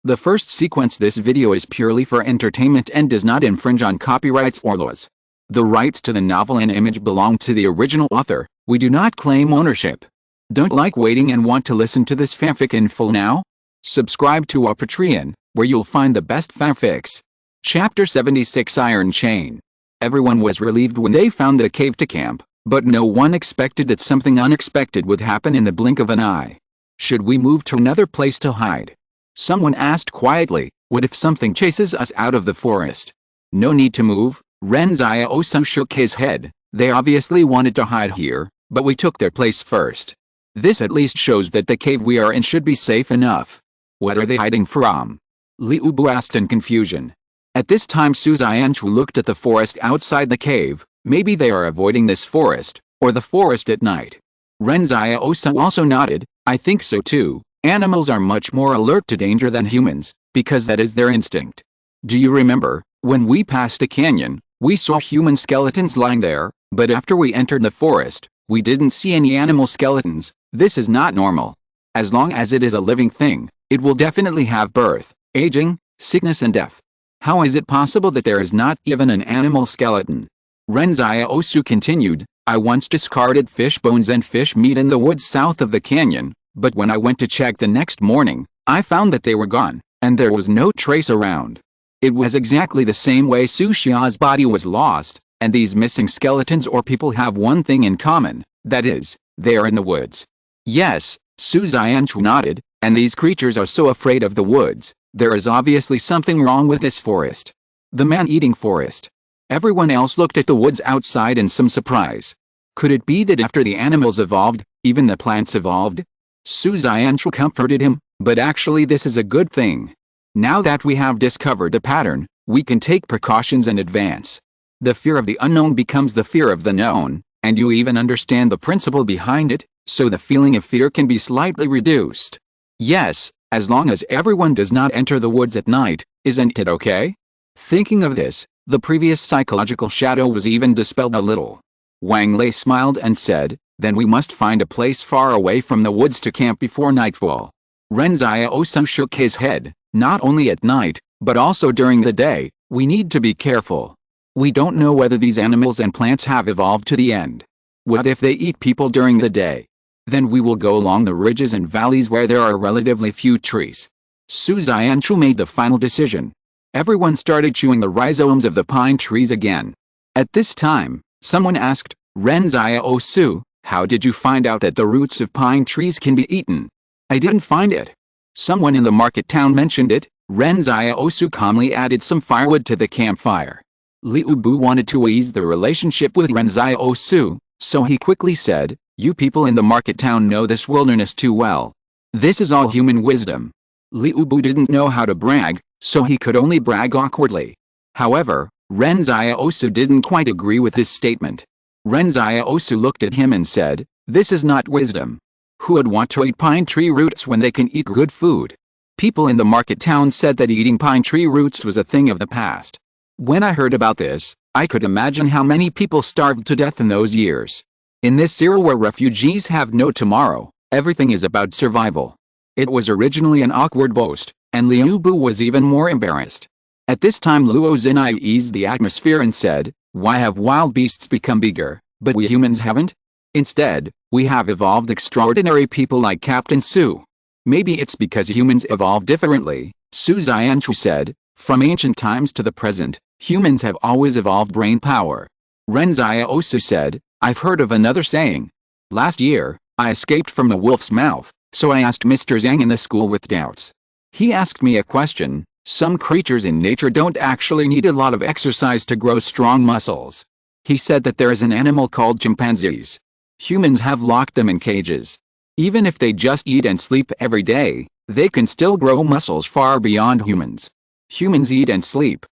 The first sequence this video is purely for entertainment and does not infringe on copyrights or laws. The rights to the novel and image belong to the original author. We do not claim ownership. Don't like waiting and want to listen to this fanfic in full now? Subscribe to our Patreon, where you'll find the best fanfics. Chapter 76 Iron Chain. Everyone was relieved when they found the cave to camp, but no one expected that something unexpected would happen in the blink of an eye. Should we move to another place to hide? Someone asked quietly. What if something chases us out of the forest? No need to move. Ren Xiaosu shook his head. They obviously wanted to hide here, but we took their place first. This at least shows that the cave we are in should be safe enough. What are they hiding from? Liu Bu asked in confusion. At this time Su Xianchu looked at the forest outside the cave. Maybe they are avoiding this forest, or the forest at night. Ren Xiaosu also nodded. I think so too. Animals are much more alert to danger than humans, because that is their instinct. Do you remember, when we passed a canyon, we saw human skeletons lying there, but after we entered the forest, we didn't see any animal skeletons. This is not normal. As long as it is a living thing, it will definitely have birth, aging, sickness and death. How is it possible that there is not even an animal skeleton? Ren Xiaosu continued, I once discarded fish bones and fish meat in the woods south of the canyon, but when I went to check the next morning, I found that they were gone, and there was no trace around. It was exactly the same way Su Xia's body was lost, and these missing skeletons or people have one thing in common, that is, they are in the woods. Yes, Su Xianchu nodded, and these creatures are so afraid of the woods. There is obviously something wrong with this forest. The man-eating forest. Everyone else looked at the woods outside in some surprise. Could it be that after the animals evolved, even the plants evolved? Su Xianchu comforted him, but actually this is a good thing. Now that we have discovered a pattern, we can take precautions in advance. The fear of the unknown becomes the fear of the known, and you even understand the principle behind it, so the feeling of fear can be slightly reduced. Yes, as long as everyone does not enter the woods at night, isn't it okay? Thinking of this, the previous psychological shadow was even dispelled a little. Wang Lei smiled and said, then we must find a place far away from the woods to camp before nightfall. Ren Xiaosu shook his head. Not only at night, but also during the day, we need to be careful. We don't know whether these animals and plants have evolved to the end. What if they eat people during the day? Then we will go along the ridges and valleys where there are relatively few trees. Su Xianchu made the final decision. Everyone started chewing the rhizomes of the pine trees again. At this time, someone asked, Ren Xiaosu, how did you find out that the roots of pine trees can be eaten? I didn't find it. Someone in the market town mentioned it. Ren Xiaosu calmly added some firewood to the campfire. Liu Bu wanted to ease the relationship with Ren Xiaosu, so he quickly said, you people in the market town know this wilderness too well. This is all human wisdom. Liu Bu didn't know how to brag, so he could only brag awkwardly. However, Ren Xiaosu didn't quite agree with his statement. Ren Xiaosu looked at him and said, this is not wisdom. Who would want to eat pine tree roots when they can eat good food? People in the market town said that eating pine tree roots was a thing of the past. When I heard about this, I could imagine how many people starved to death in those years. In this era where refugees have no tomorrow, everything is about survival. It was originally an awkward boast, and Liu Bu was even more embarrassed. At this time Luo Zinai eased the atmosphere and said, why have wild beasts become bigger, but we humans haven't? Instead, we have evolved extraordinary people like Captain Su. Maybe it's because humans evolved differently, Su Xianchu said. From ancient times to the present, humans have always evolved brain power. Ren Xiaosu said, I've heard of another saying. Last year, I escaped from a wolf's mouth, so I asked Mr. Zhang in the school with doubts. He asked me a question. Some creatures in nature don't actually need a lot of exercise to grow strong muscles. He said that there is an animal called chimpanzees. Humans have locked them in cages. Even if they just eat and sleep every day, they can still grow muscles far beyond humans. Humans eat and sleep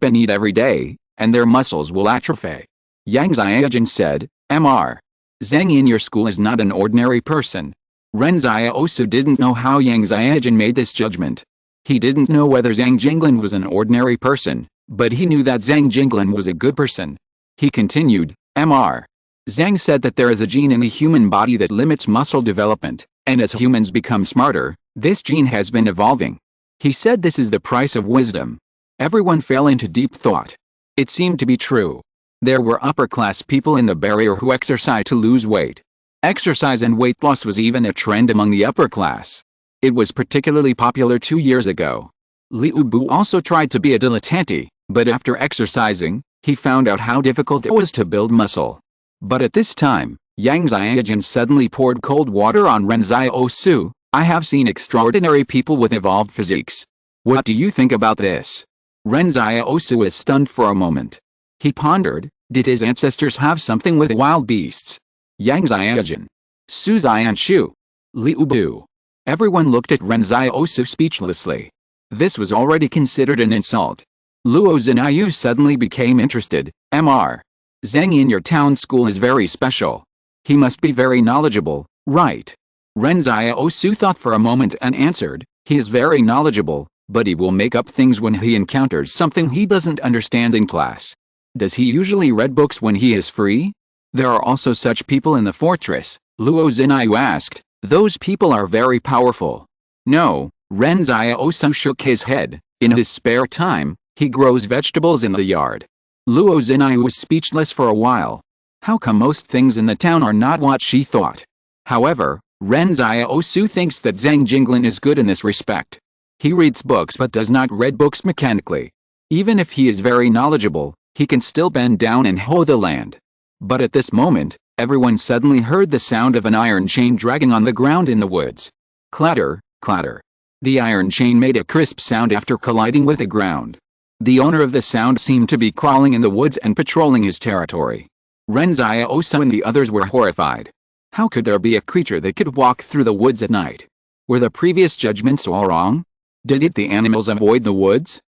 and eat every day, and their muscles will atrophy. Yang Xiaojun said, Mr. Zhang in your school is not an ordinary person. Ren Xiaosu didn't know how Yang Xiaojun made this judgment. He didn't know whether Zhang Jinglin was an ordinary person, but he knew that Zhang Jinglin was a good person. He continued, Mr. Zhang said that there is a gene in the human body that limits muscle development, and as humans become smarter, this gene has been evolving. He said this is the price of wisdom. Everyone fell into deep thought. It seemed to be true. There were upper-class people in the barrier who exercised to lose weight. Exercise and weight loss was even a trend among the upper class. It was particularly popular 2 years ago. Liu Bu also tried to be a dilettante, but after exercising, he found out how difficult it was to build muscle. But at this time, Yang Xiaojun suddenly poured cold water on Ren Xiaosu. I have seen extraordinary people with evolved physiques. What do you think about this? Ren Xiaosu was stunned for a moment. He pondered, did his ancestors have something with wild beasts? Yang Xiaojun, Su Xianshu, Liu Bu. Everyone looked at Ren Xiaosu speechlessly. This was already considered an insult. Luo Zhenyu suddenly became interested. Mr. Zhang in your town school is very special. He must be very knowledgeable, right? Ren Xiaosu thought for a moment and answered, he is very knowledgeable, but he will make up things when he encounters something he doesn't understand in class. Does he usually read books when he is free? There are also such people in the fortress, Luo Zhenyu asked. Those people are very powerful. No, Ren Xiaosu shook his head. In his spare time, he grows vegetables in the yard. Luo Zhenyu was speechless for a while. How come most things in the town are not what she thought? However, Ren Xiaosu thinks that Zhang Jinglin is good in this respect. He reads books but does not read books mechanically. Even if he is very knowledgeable, he can still bend down and hoe the land. But at this moment, everyone suddenly heard the sound of an iron chain dragging on the ground in the woods. Clatter, clatter. The iron chain made a crisp sound after colliding with the ground. The owner of the sound seemed to be crawling in the woods and patrolling his territory. Ren Xiaosu and the others were horrified. How could there be a creature that could walk through the woods at night? Were the previous judgments all wrong? Did the animals avoid the woods?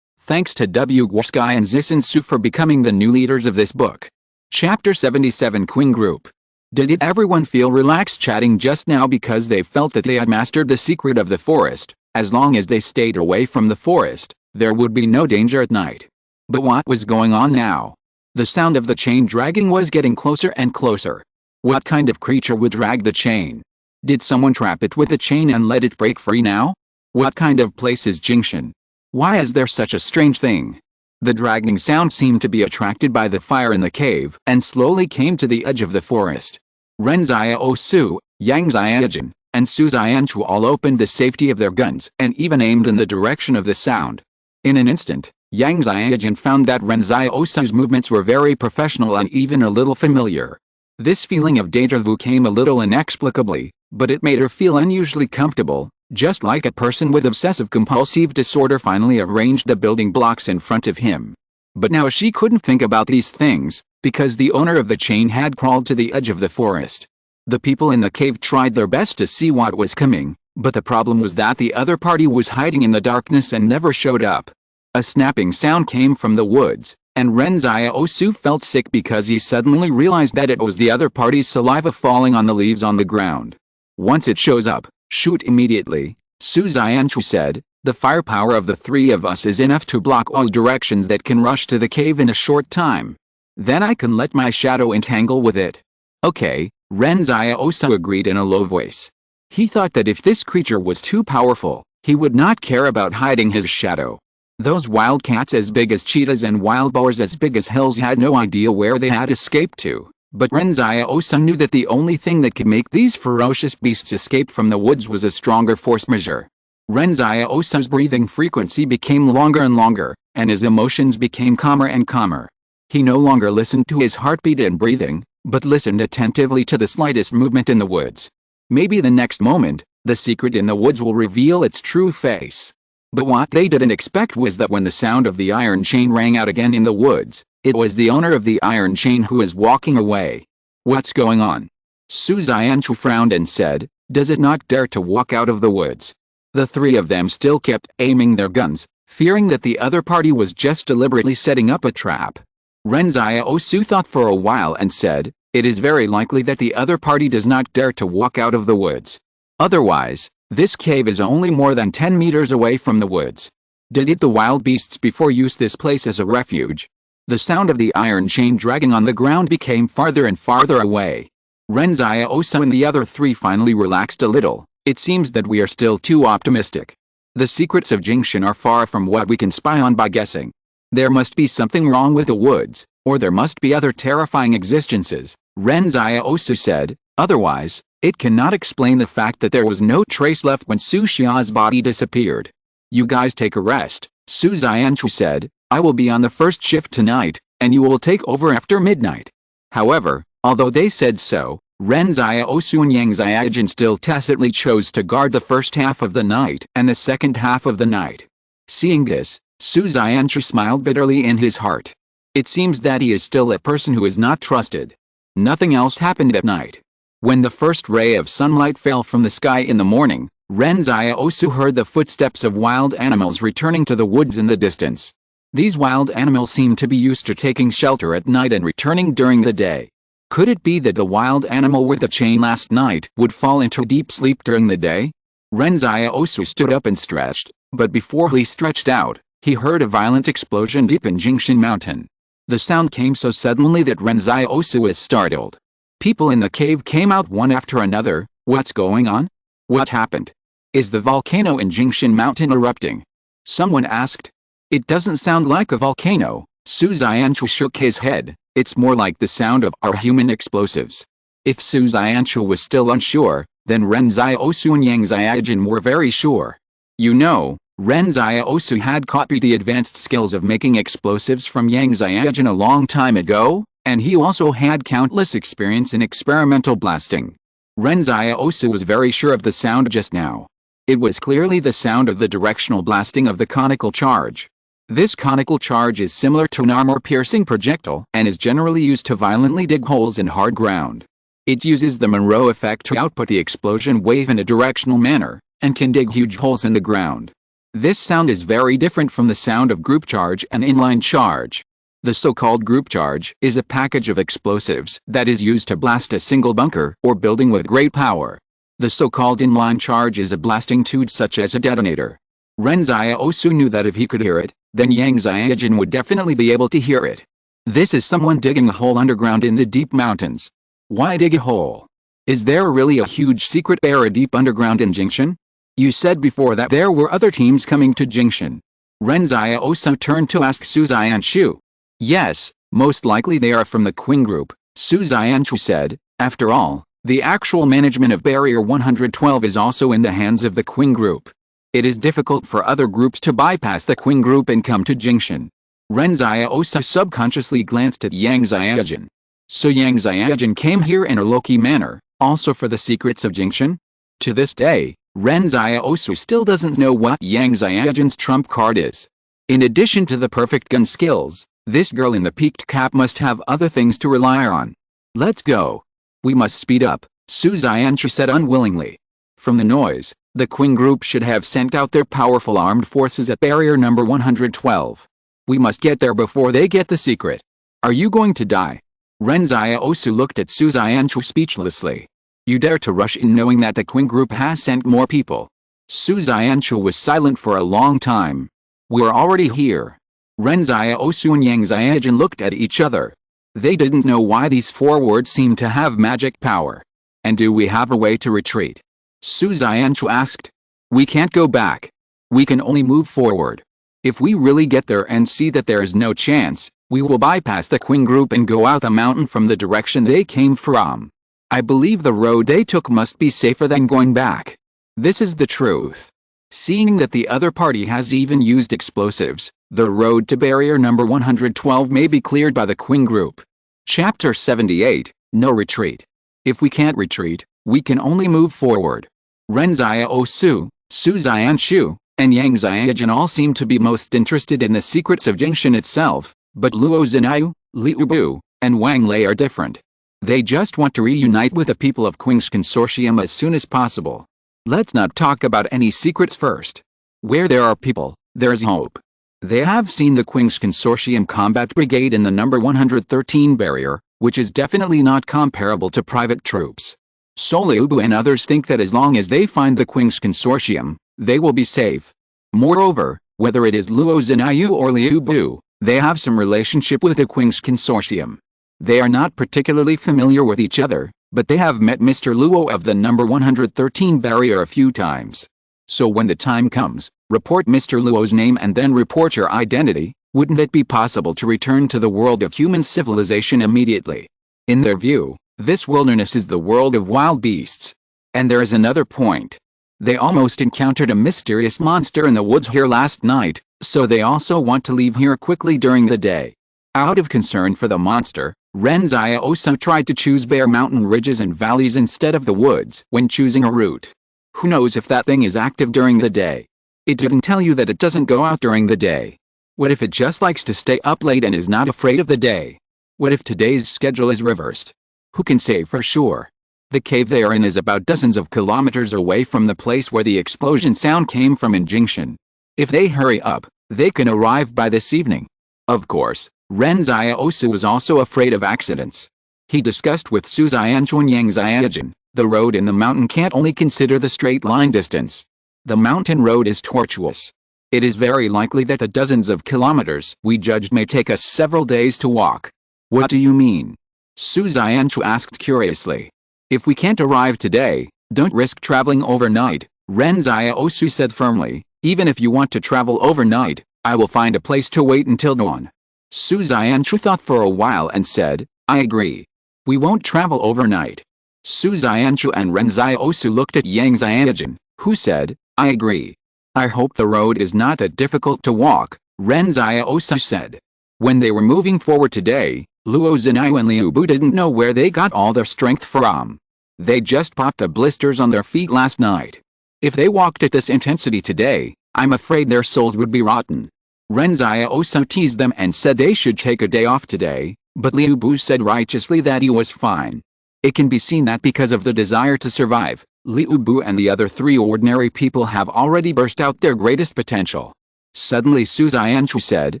Thanks to W. Guoskai and Zisen Su for becoming the new leaders of this book. Chapter 77 Queen Group. Did everyone feel relaxed chatting just now because they felt that they had mastered the secret of the forest? As long as they stayed away from the forest, there would be no danger at night. But what was going on now? The sound of the chain dragging was getting closer and closer. What kind of creature would drag the chain? Did someone trap it with a chain and let it break free now? What kind of place is Jingshan? Why is there such a strange thing? The dragging sound seemed to be attracted by the fire in the cave and slowly came to the edge of the forest. Ren Xiaosu, Yang Xiaojun, and Su Xianshu all opened the safety of their guns and even aimed in the direction of the sound. In an instant, Yang Xiaojun found that Ren Xiaosu's movements were very professional and even a little familiar. This feeling of déjà vu came a little inexplicably, but it made her feel unusually comfortable, just like a person with obsessive-compulsive disorder finally arranged the building blocks in front of him. But now she couldn't think about these things, because the owner of the chain had crawled to the edge of the forest. The people in the cave tried their best to see what was coming, but the problem was that the other party was hiding in the darkness and never showed up. A snapping sound came from the woods, and Ren Xiaosu felt sick because he suddenly realized that it was the other party's saliva falling on the leaves on the ground. Once it shows up, shoot immediately, Su Xianshu said. The firepower of the three of us is enough to block all directions that can rush to the cave in a short time. Then I can let my shadow entangle with it. Okay, Ren Xiaosu agreed in a low voice. He thought that if this creature was too powerful, he would not care about hiding his shadow. Those wildcats as big as cheetahs and wild boars as big as hills had no idea where they had escaped to. But Ren Xiaosu knew that the only thing that could make these ferocious beasts escape from the woods was a stronger force majeure. Ren Xiaosu's breathing frequency became longer and longer, and his emotions became calmer and calmer. He no longer listened to his heartbeat and breathing, but listened attentively to the slightest movement in the woods. Maybe the next moment, the secret in the woods will reveal its true face. But what they didn't expect was that when the sound of the iron chain rang out again in the woods, it was the owner of the iron chain who was walking away. What's going on? Su Xianshu frowned and said, does it not dare to walk out of the woods? The three of them still kept aiming their guns, fearing that the other party was just deliberately setting up a trap. Ren Xiaosu thought for a while and said, it is very likely that the other party does not dare to walk out of the woods. Otherwise, this cave is only more than 10 meters away from the woods. Did the wild beasts before use this place as a refuge? The sound of the iron chain dragging on the ground became farther and farther away. Ren Xiaosu and the other three finally relaxed a little. It seems that we are still too optimistic. The secrets of Jingshan are far from what we can spy on by guessing. There must be something wrong with the woods, or there must be other terrifying existences, Ren Xiaosu said, otherwise, it cannot explain the fact that there was no trace left when Su Xia's body disappeared. You guys take a rest, Su Xianchu said, I will be on the first shift tonight, and you will take over after midnight. However, although they said so, Ren Xiaosu and Yang Xiaojin still tacitly chose to guard the first half of the night and the second half of the night. Seeing this, Su Xianchu smiled bitterly in his heart. It seems that he is still a person who is not trusted. Nothing else happened at night. When the first ray of sunlight fell from the sky in the morning, Ren Xiaosu heard the footsteps of wild animals returning to the woods in the distance. These wild animals seemed to be used to taking shelter at night and returning during the day. Could it be that the wild animal with the chain last night would fall into deep sleep during the day? Ren Xiaosu stood up and stretched, but before he stretched out, he heard a violent explosion deep in Jingshan Mountain. The sound came so suddenly that Ren Xiaosu was startled. People in the cave came out one after another. What's going on? What happened? Is the volcano in Jingshan Mountain erupting? Someone asked. It doesn't sound like a volcano, Su Xianchu shook his head. It's more like the sound of our human explosives. If Su Xianchu was still unsure, then Ren Xiaosu and Yang Xiaojin were very sure. You know, Ren Xiaosu had copied the advanced skills of making explosives from Yang Xiaojin a long time ago, and he also had countless experience in experimental blasting. Ren Xiaosu was very sure of the sound just now. It was clearly the sound of the directional blasting of the conical charge. This conical charge is similar to an armor-piercing projectile and is generally used to violently dig holes in hard ground. It uses the Monroe effect to output the explosion wave in a directional manner, and can dig huge holes in the ground. This sound is very different from the sound of group charge and inline charge. The so-called group charge is a package of explosives that is used to blast a single bunker or building with great power. The so-called inline charge is a blasting tool such as a detonator. Ren Xiaosu knew that if he could hear it, then Yang Xiaojin would definitely be able to hear it. This is someone digging a hole underground in the deep mountains. Why dig a hole? Is there really a huge secret area deep underground in Jingshan? You said before that there were other teams coming to Jingshan. Ren Xiaosu turned to ask Su Xianchu. Yes, most likely they are from the Qing group, Su Xianchu said. After all, the actual management of Barrier 112 is also in the hands of the Qing group. It is difficult for other groups to bypass the Qing group and come to Jingshan. Ren Xiaosu subconsciously glanced at Yang Xiaojin. So Yang Xiaojin came here in a low-key manner, also for the secrets of Jingshan? To this day, Ren Xiaosu still doesn't know what Yang Xiaojin's trump card is. In addition to the perfect gun skills, this girl in the peaked cap must have other things to rely on. Let's go. We must speed up, Su Xianchu said unwillingly. From the noise, the Qing group should have sent out their powerful armed forces at barrier number 112. We must get there before they get the secret. Are you going to die? Ren Xiaosu looked at Su Xianchu speechlessly. You dare to rush in knowing that the Qing group has sent more people? Su Xianchu was silent for a long time. We're already here. Ren Xiaosu and Yang Xiaojin looked at each other. They didn't know why these four words seemed to have magic power. And do we have a way to retreat? Su Xianchu asked. We can't go back. We can only move forward. If we really get there and see that there is no chance, we will bypass the Qing group and go out the mountain from the direction they came from. I believe the road they took must be safer than going back. This is the truth. Seeing that the other party has even used explosives, the road to barrier number 112 may be cleared by the Qing group. Chapter 78, No Retreat. If we can't retreat, we can only move forward. Ren Xiaosu, Su Xianchu, and Yang Xiaojin all seem to be most interested in the secrets of Jingshan itself, but Luo Zinayu, Liu Bu, and Wang Lei are different. They just want to reunite with the people of Qing's consortium as soon as possible. Let's not talk about any secrets first. Where there are people, there's hope. They have seen the Qing's consortium combat brigade in the number 113 barrier, which is definitely not comparable to private troops. So Liu Bu and others think that as long as they find the Qing's consortium, they will be safe. Moreover, whether it is Luo Zinayu or Liu Bu, they have some relationship with the Qing's consortium. They are not particularly familiar with each other, but they have met Mr. Luo of the number 113 barrier a few times. So when the time comes, Report Mr. Luo's name and then report your identity. Wouldn't it be possible to return to the world of human civilization immediately? In their view, this wilderness is the world of wild beasts. And there is another point. They almost encountered a mysterious monster in the woods here last night, so they also want to leave here quickly during the day. Out of concern for the monster, Ren Xiaosu tried to choose bare mountain ridges and valleys instead of the woods when choosing a route. Who knows if that thing is active during the day? It didn't tell you that it doesn't go out during the day. What if it just likes to stay up late and is not afraid of the day? What if today's schedule is reversed? Who can say for sure? The cave they are in is about dozens of kilometers away from the place where the explosion sound came from in Jingshan. If they hurry up, they can arrive by this evening. Of course, Ren Xiaosu was also afraid of accidents. He discussed with Su Xianchu and Yang Xiajin, the road in the mountain can't only consider the straight line distance. The mountain road is tortuous. It is very likely that the dozens of kilometers we judged may take us several days to walk. What do you mean? Su Xianchu asked curiously. If we can't arrive today, don't risk traveling overnight, Ren Xiaosu said firmly. Even if you want to travel overnight, I will find a place to wait until dawn. Su Xianchu thought for a while and said, I agree. We won't travel overnight. Su Xianchu and Ren Xiaosu looked at Yang Xiajin, who said, I agree. I hope the road is not that difficult to walk, Ren Xiaosu said. When they were moving forward today, Luo Zhenai and Liu Bu didn't know where they got all their strength from. They just popped the blisters on their feet last night. If they walked at this intensity today, I'm afraid their souls would be rotten. Ren Xiaosu teased them and said they should take a day off today, but Liu Bu said righteously that he was fine. It can be seen that because of the desire to survive, Liu Bu and the other three ordinary people have already burst out their greatest potential. Suddenly Su Xianchu said,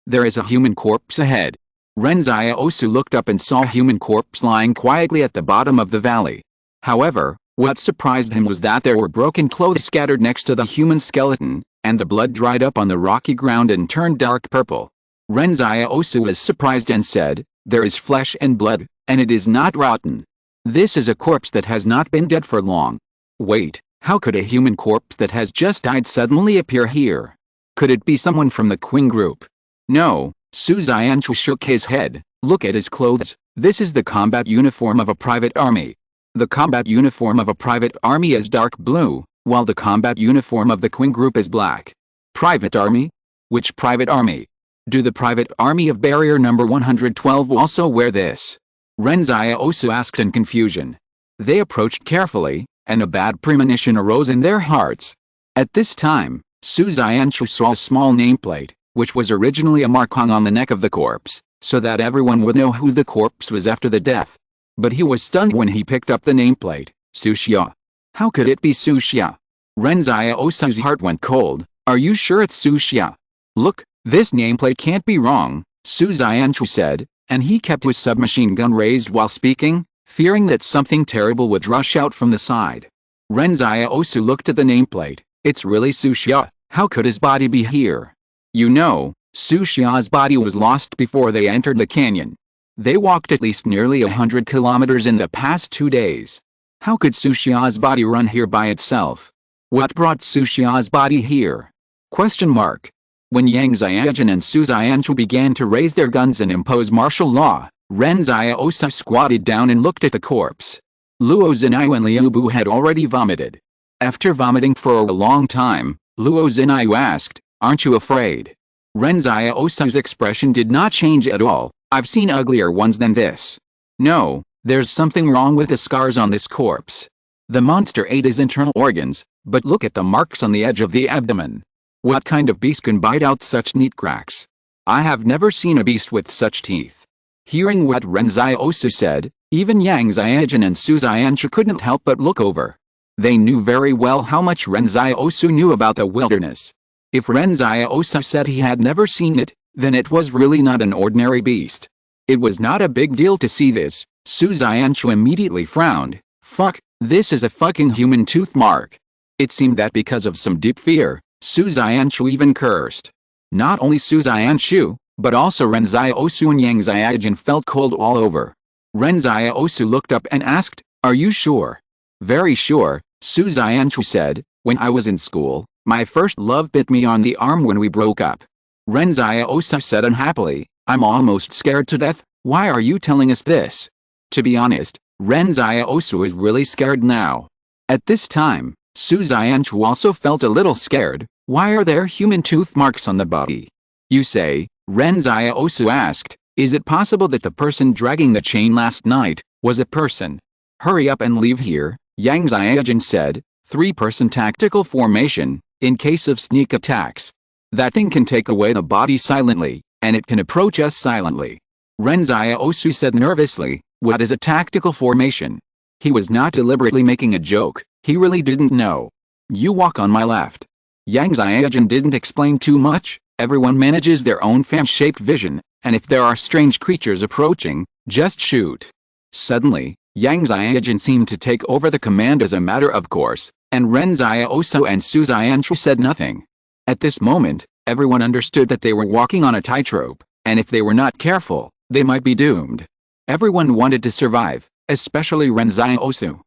there is a human corpse ahead. Ren Xiaosu looked up and saw a human corpse lying quietly at the bottom of the valley. However, what surprised him was that there were broken clothes scattered next to the human skeleton, and the blood dried up on the rocky ground and turned dark purple. Ren Xiaosu was surprised and said, there is flesh and blood, and it is not rotten. This is a corpse that has not been dead for long. Wait, how could a human corpse that has just died suddenly appear here? Could it be someone from the Qing group? No, Su Xianchu shook his head. Look at his clothes. This is the combat uniform of a private army. The combat uniform of a private army is dark blue, while the combat uniform of the Qing group is black. Private army? Which private army? Do the private army of barrier number 112 also wear this? Ren Xiaosu asked in confusion. They approached carefully, and a bad premonition arose in their hearts. At this time, Su Xianchu saw a small nameplate, which was originally a mark hung on the neck of the corpse, so that everyone would know who the corpse was after the death. But he was stunned when he picked up the nameplate, Su Xia. How could it be Su Xia? Ren Xiaosu's heart went cold. Are you sure it's Su Xia? Look, this nameplate can't be wrong, Su Xianchu said, and he kept his submachine gun raised while speaking, fearing that something terrible would rush out from the side. Ren Xiaosu looked at the nameplate. It's really Su Xia. How could his body be here? You know, Su Xia's body was lost before they entered the canyon. They walked at least nearly 100 kilometers in the past 2 days. How could Su Xia's body run here by itself? What brought Su Xia's body here? Question mark. When Yang Xiajin and Su Xianchu began to raise their guns and impose martial law, Ren Xiaosu squatted down and looked at the corpse. Luo Zhenai and Liu Bu had already vomited. After vomiting for a long time, Luo Zhenai asked, aren't you afraid? Ren Xiaosu's expression did not change at all. I've seen uglier ones than this. No, there's something wrong with the scars on this corpse. The monster ate his internal organs, but look at the marks on the edge of the abdomen. What kind of beast can bite out such neat cracks? I have never seen a beast with such teeth. Hearing what Ren Xiaosu said, even Yang Xiajin and Su Xianchu couldn't help but look over. They knew very well how much Ren Xiaosu knew about the wilderness. If Ren Xiaosu said he had never seen it, then it was really not an ordinary beast. It was not a big deal to see this. Su Xianchu immediately frowned. Fuck, this is a fucking human tooth mark. It seemed that because of some deep fear, Su Xianchu even cursed. Not only Su Xianchu, but also Ren Xiaosu and Yang Xiajin felt cold all over. Ren Xiaosu looked up and asked, are you sure? Very sure, Su Xianchu said. When I was in school, My first love bit me on the arm when we broke up. Ren Xiaosu said unhappily, I'm almost scared to death. Why are you telling us this? To be honest, Ren Xiaosu is really scared now. At this time, Su Xianchu also felt a little scared. Why are there human tooth marks on the body? You say, Ren Xiaosu asked, is it possible that the person dragging the chain last night was a person? Hurry up and leave here, Yang Xiaojun said. 3-person tactical formation, in case of sneak attacks. That thing can take away the body silently, and it can approach us silently. Ren Xiaosu said nervously, what is a tactical formation? He was not deliberately making a joke, he really didn't know. You walk on my left. Yang Xiaojun didn't explain too much, everyone manages their own fan-shaped vision, and if there are strange creatures approaching, just shoot. Suddenly, Yang Xiaojun seemed to take over the command as a matter of course, and Ren Xiaosu and Su Xianchu said nothing. At this moment, everyone understood that they were walking on a tightrope, and if they were not careful, they might be doomed. Everyone wanted to survive, especially Ren Xiaosu.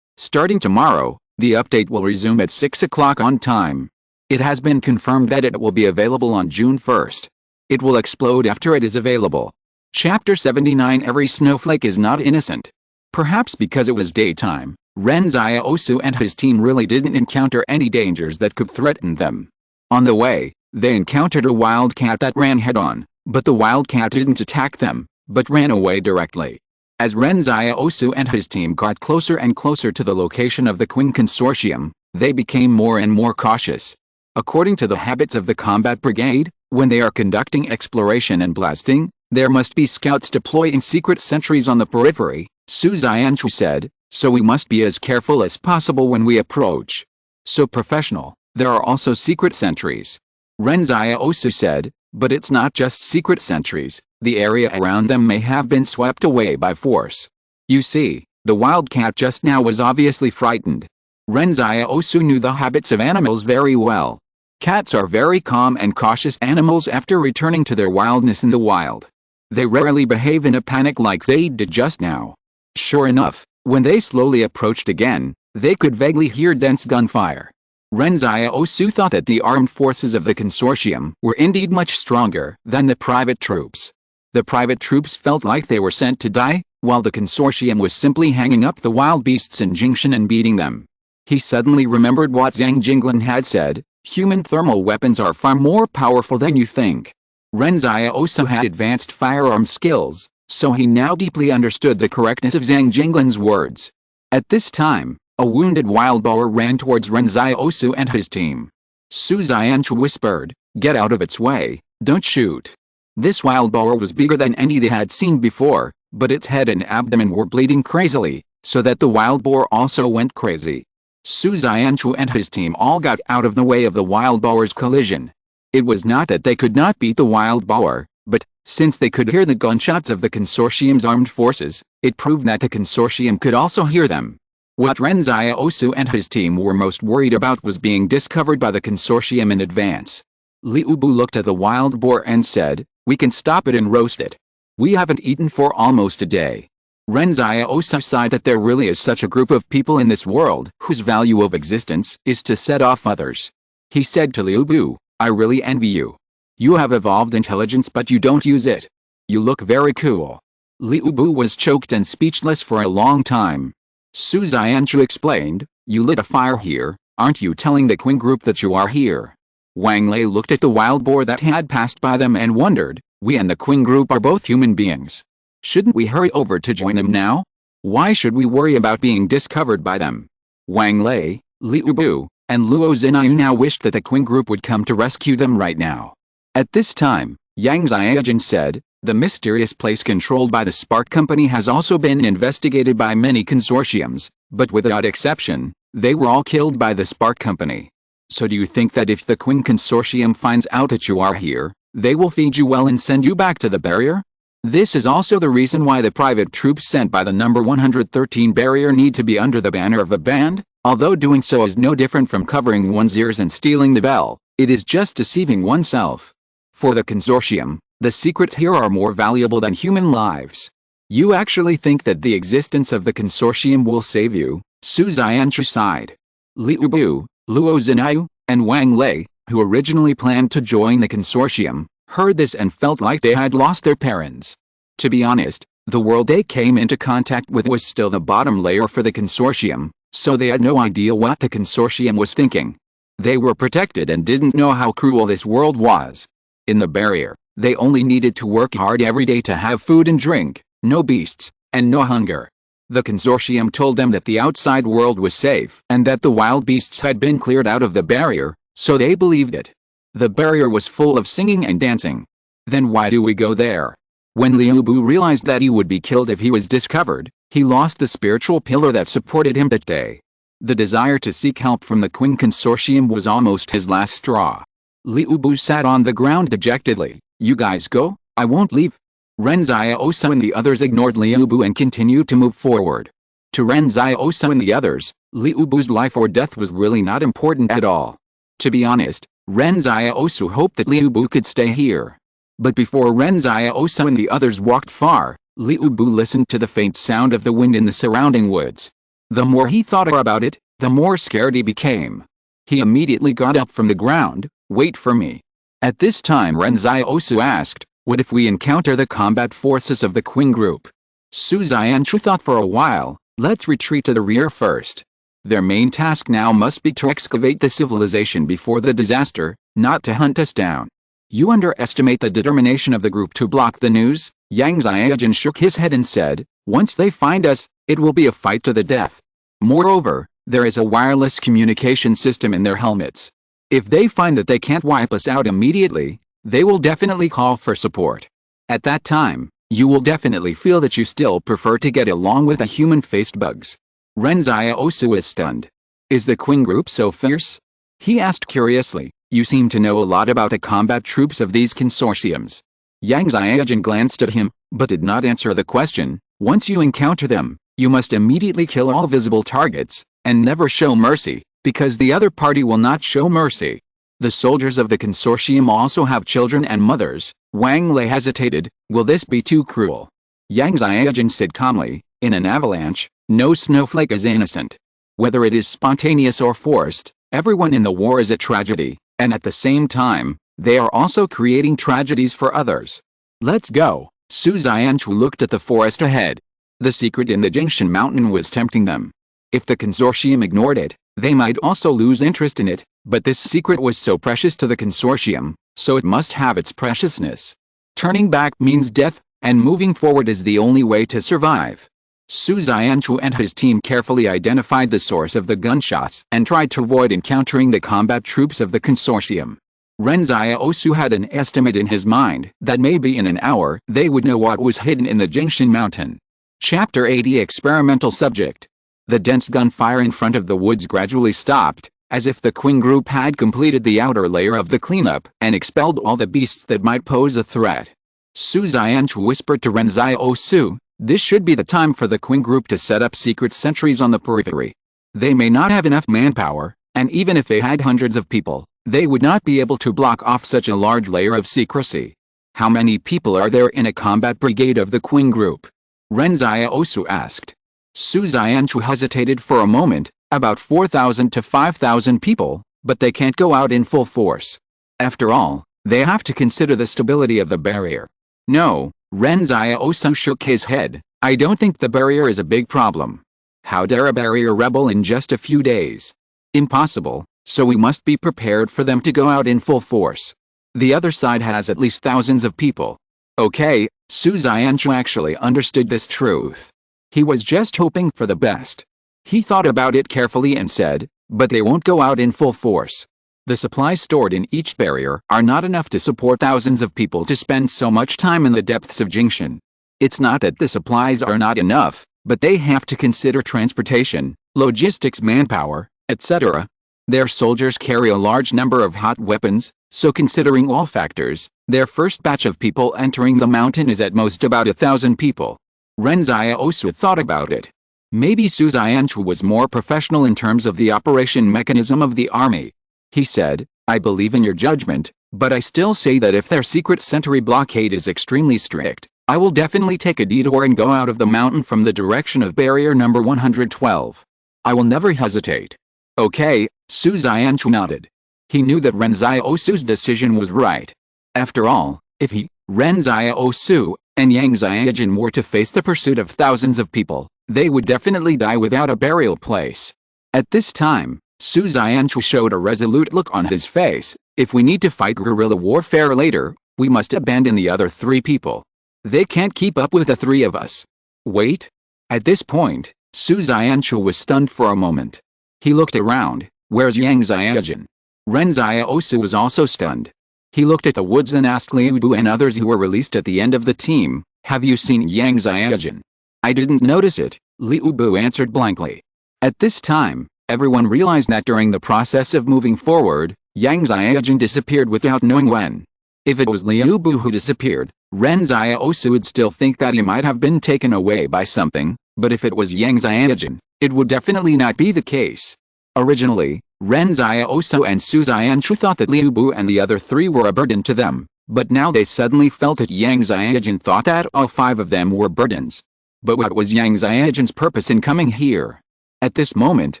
Starting tomorrow, the update will resume at 6 o'clock on time. It has been confirmed that it will be available on June 1st. It will explode after it is available. Chapter 79 Every snowflake is not innocent. Perhaps because it was daytime, Ren Xiaosu and his team really didn't encounter any dangers that could threaten them. On the way, they encountered a wildcat that ran head-on, but the wildcat didn't attack them, but ran away directly. As Ren Xiaosu and his team got closer and closer to the location of the Qing Consortium, they became more and more cautious. According to the habits of the combat brigade, when they are conducting exploration and blasting, there must be scouts deploying secret sentries on the periphery, Su Xianchu said, so we must be as careful as possible when we approach. So professional, there are also secret sentries. Ren Xiaosu said, but it's not just secret sentries, the area around them may have been swept away by force. You see, the wildcat just now was obviously frightened. Ren Xiaosu knew the habits of animals very well. Cats are very calm and cautious animals after returning to their wildness in the wild. They rarely behave in a panic like they did just now. Sure enough, when they slowly approached again, they could vaguely hear dense gunfire. Ren Xiaosu thought that the armed forces of the consortium were indeed much stronger than the private troops. The private troops felt like they were sent to die, while the consortium was simply hanging up the wild beasts in Jingshan and beating them. He suddenly remembered what Zhang Jinglin had said, human thermal weapons are far more powerful than you think. Ren Xiaosu had advanced firearm skills, so he now deeply understood the correctness of Zhang Jinglin's words. At this time, a wounded wild boar ran towards Ren Xiaosu and his team. Su Xianchu whispered, get out of its way, don't shoot. This wild boar was bigger than any they had seen before, but its head and abdomen were bleeding crazily, so that the wild boar also went crazy. Su Xianchu and his team all got out of the way of the wild boar's collision. It was not that they could not beat the wild boar, but, since they could hear the gunshots of the consortium's armed forces, it proved that the consortium could also hear them. What Ren Xiaosu and his team were most worried about was being discovered by the consortium in advance. Liu Bu looked at the wild boar and said, we can stop it and roast it. We haven't eaten for almost a day. Ren Xiaosu sighed that there really is such a group of people in this world whose value of existence is to set off others. He said to Liu Bu, I really envy you. You have evolved intelligence but you don't use it. You look very cool. Liu Bu was choked and speechless for a long time. Su Xianchu explained, you lit a fire here, aren't you telling the Qing group that you are here? Wang Lei looked at the wild boar that had passed by them and wondered, we and the Qing group are both human beings. Shouldn't we hurry over to join them now? Why should we worry about being discovered by them? Wang Lei, Liu Bu, and Luo Zinayu now wished that the Qing group would come to rescue them right now. At this time, Yang Xiaojun said, the mysterious place controlled by the Spark Company has also been investigated by many consortiums, but without exception, they were all killed by the Spark Company. So do you think that if the Qing Consortium finds out that you are here, they will feed you well and send you back to the barrier? This is also the reason why the private troops sent by the number 113 barrier need to be under the banner of a band, although doing so is no different from covering one's ears and stealing the bell, it is just deceiving oneself. For the consortium, the secrets here are more valuable than human lives. You actually think that the existence of the consortium will save you? Su Xianchu sighed. Liu Bu, Luo Zinayu, and Wang Lei, who originally planned to join the consortium, heard this and felt like they had lost their parents. To be honest, the world they came into contact with was still the bottom layer for the consortium, so they had no idea what the consortium was thinking. They were protected and didn't know how cruel this world was. In the barrier, they only needed to work hard every day to have food and drink, no beasts, and no hunger. The consortium told them that the outside world was safe and that the wild beasts had been cleared out of the barrier, so they believed it. The barrier was full of singing and dancing. Then why do we go there? When Liu Bu realized that he would be killed if he was discovered, he lost the spiritual pillar that supported him that day. The desire to seek help from the Qing consortium was almost his last straw. Liu Bu sat on the ground dejectedly. You guys go, I won't leave. Ren Xiaosu and the others ignored Liu Bu and continued to move forward. To Ren Xiaosu and the others, Liu Bu's life or death was really not important at all. To be honest, Ren Xiaosu hoped that Liu Bu could stay here. But before Ren Xiaosu and the others walked far, Liu Bu listened to the faint sound of the wind in the surrounding woods. The more he thought about it, the more scared he became. He immediately got up from the ground. Wait for me. At this time Ren Xiaosu asked, what if we encounter the combat forces of the Qing group? Su Xianchu thought for a while. Let's retreat to the rear first. Their main task now must be to excavate the civilization before the disaster, not to hunt us down. You underestimate the determination of the group to block the news. Yang Xiaojun shook his head and said, once they find us, it will be a fight to the death. Moreover, there is a wireless communication system in their helmets. If they find that they can't wipe us out immediately, they will definitely call for support. At that time, you will definitely feel that you still prefer to get along with the human-faced bugs. Ren Xiaosu is stunned. Is the Qing group so fierce? He asked curiously. You seem to know a lot about the combat troops of these consortiums. Yang Xiaojun glanced at him, but did not answer the question. Once you encounter them, you must immediately kill all visible targets, and never show mercy, because the other party will not show mercy. The soldiers of the consortium also have children and mothers. Wang Lei hesitated. Will this be too cruel? Yang Xiaojun said calmly, in an avalanche, no snowflake is innocent. Whether it is spontaneous or forced, everyone in the war is a tragedy. And at the same time, they are also creating tragedies for others. Let's go. Su Xianchu looked at the forest ahead. The secret in the Jingshan mountain was tempting them. If the consortium ignored it, they might also lose interest in it, but this secret was so precious to the consortium, so it must have its preciousness. Turning back means death, and moving forward is the only way to survive. Su Xianchu and his team carefully identified the source of the gunshots and tried to avoid encountering the combat troops of the consortium. Ren Xiaosu had an estimate in his mind that maybe in an hour they would know what was hidden in the Jingshan mountain. Chapter 80 Experimental Subject. The dense gunfire in front of the woods gradually stopped, as if the Qing group had completed the outer layer of the cleanup and expelled all the beasts that might pose a threat. Su Xianchu whispered to Ren Xiaosu, this should be the time for the Qing group to set up secret sentries on the periphery. They may not have enough manpower, and even if they had hundreds of people, they would not be able to block off such a large layer of secrecy. How many people are there in a combat brigade of the Qing group? Ren Xiaosu asked. Su Xianchu hesitated for a moment, about 4,000 to 5,000 people, but they can't go out in full force. After all, they have to consider the stability of the barrier. No, Ren Xiaosu shook his head. I don't think the barrier is a big problem. How dare a barrier rebel in just a few days? Impossible, so we must be prepared for them to go out in full force. The other side has at least thousands of people. Okay, Su Xianchu actually understood this truth. He was just hoping for the best. He thought about it carefully and said, but they won't go out in full force. The supplies stored in each barrier are not enough to support thousands of people to spend so much time in the depths of Jingshan. It's not that the supplies are not enough, but they have to consider transportation, logistics, manpower, etc. Their soldiers carry a large number of hot weapons, so considering all factors, their first batch of people entering the mountain is at most about 1,000 people. Ren Xiaosu thought about it. Maybe Su Xianchu was more professional in terms of the operation mechanism of the army. He said, I believe in your judgment, but I still say that if their secret sentry blockade is extremely strict, I will definitely take a detour and go out of the mountain from the direction of barrier number 112. I will never hesitate. Okay, Su Xianchu nodded. He knew that Ren Xiaosu's decision was right. After all, if he, Ren Xiaosu, and Yang Xiaojun were to face the pursuit of thousands of people, they would definitely die without a burial place. At this time, Su Xianchu showed a resolute look on his face. If we need to fight guerrilla warfare later, we must abandon the other 3 people. They can't keep up with the 3 of us. Wait. At this point, Su Xianchu was stunned for a moment. He looked around. Where's Yang Xiaojun? Ren Xiaosu was also stunned. He looked at the woods and asked Liu Bu and others who were released at the end of the team, "Have you seen Yang Xiaojun?" "I didn't notice it," Liu Bu answered blankly. At this time, everyone realized that during the process of moving forward, Yang Xiaojun disappeared without knowing when. If it was Liu Bu who disappeared, Ren Xiaosu would still think that he might have been taken away by something, but if it was Yang Xiaojun, it would definitely not be the case. Originally, Ren Xiaosu and Su Xianchu thought that Liu Bu and the other 3 were a burden to them, but now they suddenly felt that Yang Xiaojun thought that all 5 of them were burdens. But what was Yang Xiaojun's purpose in coming here? At this moment,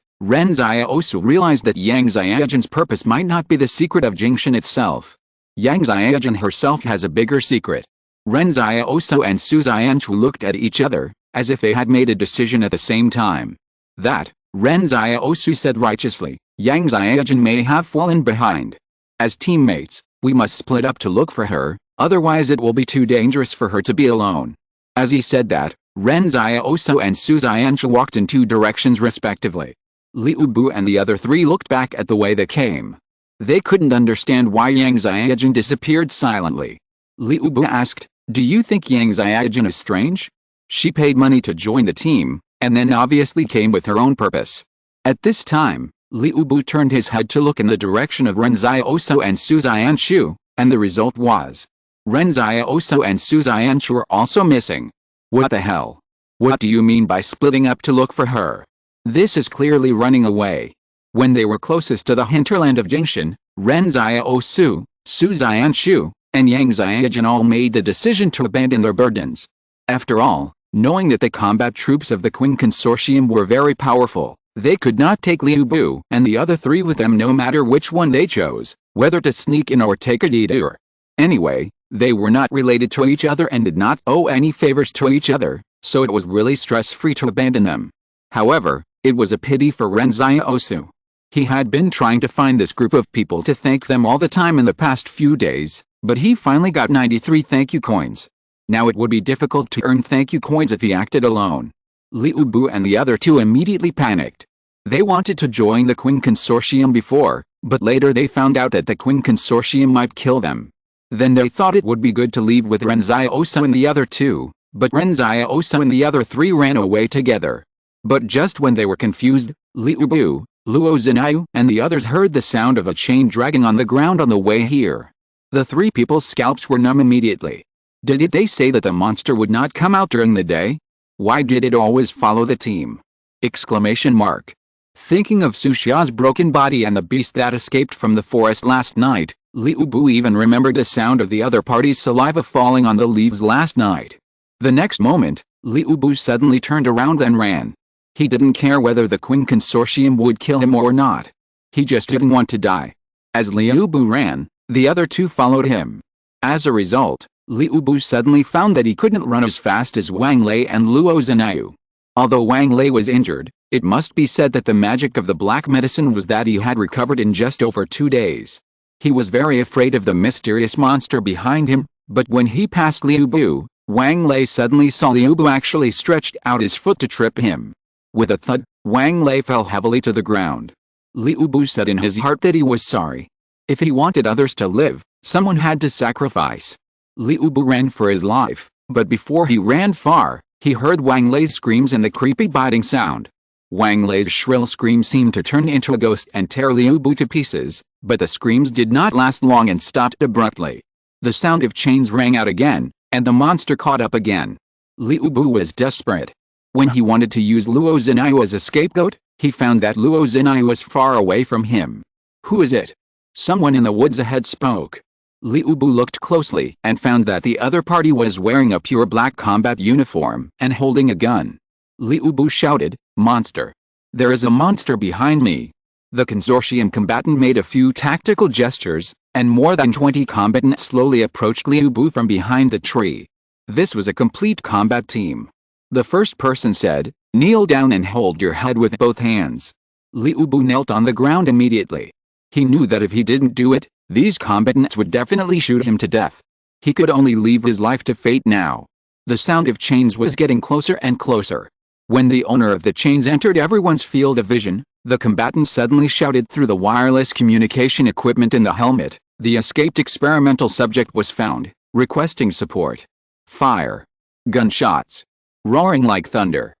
Ren Xiaosu realized that Yang Xiaojun's purpose might not be the secret of Jingshan itself. Yang Xiaojun herself has a bigger secret. Ren Xiaosu and Su Xianchu looked at each other, as if they had made a decision at the same time. That, Ren Xiaosu said righteously, Yang Xiaojun may have fallen behind. As teammates, we must split up to look for her, otherwise it will be too dangerous for her to be alone. As he said that, Ren Xiaosu and Su Xianchu walked in 2 directions respectively. Liu Bu and the other 3 looked back at the way they came. They couldn't understand why Yang Xiaojun disappeared silently. Liu Bu asked, "Do you think Yang Xiaojun is strange? She paid money to join the team, and then obviously came with her own purpose." At this time, Liu Bu turned his head to look in the direction of Ren Xiaosu and Su Xianchu, and the result was, Ren Xiaosu and Su Xianchu were also missing. What the hell? What do you mean by splitting up to look for her? This is clearly running away. When they were closest to the hinterland of Jingshan, Ren Xiaosu, Su Xianchu, and Yang Xiaojun all made the decision to abandon their burdens. After all, knowing that the combat troops of the Qing Consortium were very powerful, they could not take Liu Bu and the other 3 with them no matter which one they chose, whether to sneak in or take a detour. Anyway, they were not related to each other and did not owe any favors to each other, so it was really stress-free to abandon them. However, it was a pity for Ren Xiaosu. He had been trying to find this group of people to thank them all the time in the past few days, but he finally got 93 thank you coins. Now it would be difficult to earn thank you coins if he acted alone. Liu Bu and the other 2 immediately panicked. They wanted to join the Qing Consortium before, but later they found out that the Qing Consortium might kill them. Then they thought it would be good to leave with Ren Xiaosu and the other 2, but Ren Xiaosu and the other 3 ran away together. But just when they were confused, Liu Bu, Luo Zinayu and the others heard the sound of a chain dragging on the ground on the way here. The 3 people's scalps were numb immediately. Did they say that the monster would not come out during the day? Why did it always follow the team? Exclamation mark. Thinking of Su Xia's broken body and the beast that escaped from the forest last night, Liu Bu even remembered the sound of the other party's saliva falling on the leaves last night. The next moment, Liu Bu suddenly turned around and ran. He didn't care whether the Qing Consortium would kill him or not. He just didn't want to die. As Liu Bu ran, the other 2 followed him. As a result, Liu Bu suddenly found that he couldn't run as fast as Wang Lei and Luo Zinayu. Although Wang Lei was injured, it must be said that the magic of the black medicine was that he had recovered in just over 2 days. He was very afraid of the mysterious monster behind him, but when he passed Liu Bu, Wang Lei suddenly saw Liu Bu actually stretched out his foot to trip him. With a thud, Wang Lei fell heavily to the ground. Liu Bu said in his heart that he was sorry. If he wanted others to live, someone had to sacrifice. Liu Bu ran for his life, but before he ran far, he heard Wang Lei's screams and the creepy biting sound. Wang Lei's shrill scream seemed to turn into a ghost and tear Liu Bu to pieces, but the screams did not last long and stopped abruptly. The sound of chains rang out again, and the monster caught up again. Liu Bu was desperate. When he wanted to use Luo Zinayu as a scapegoat, he found that Luo Zinayu was far away from him. Who is it? Someone in the woods ahead spoke. Liu Bu looked closely and found that the other party was wearing a pure black combat uniform and holding a gun. Liu Bu shouted, "Monster! There is a monster behind me!" The consortium combatant made a few tactical gestures, and more than 20 combatants slowly approached Liu Bu from behind the tree. This was a complete combat team. The first person said, "Kneel down and hold your head with both hands." Liu Bu knelt on the ground immediately. He knew that if he didn't do it, these combatants would definitely shoot him to death. He could only leave his life to fate now. The sound of chains was getting closer and closer. When the owner of the chains entered everyone's field of vision, the combatant suddenly shouted through the wireless communication equipment in the helmet. The escaped experimental subject was found, requesting support. Fire. Gunshots. Roaring like thunder.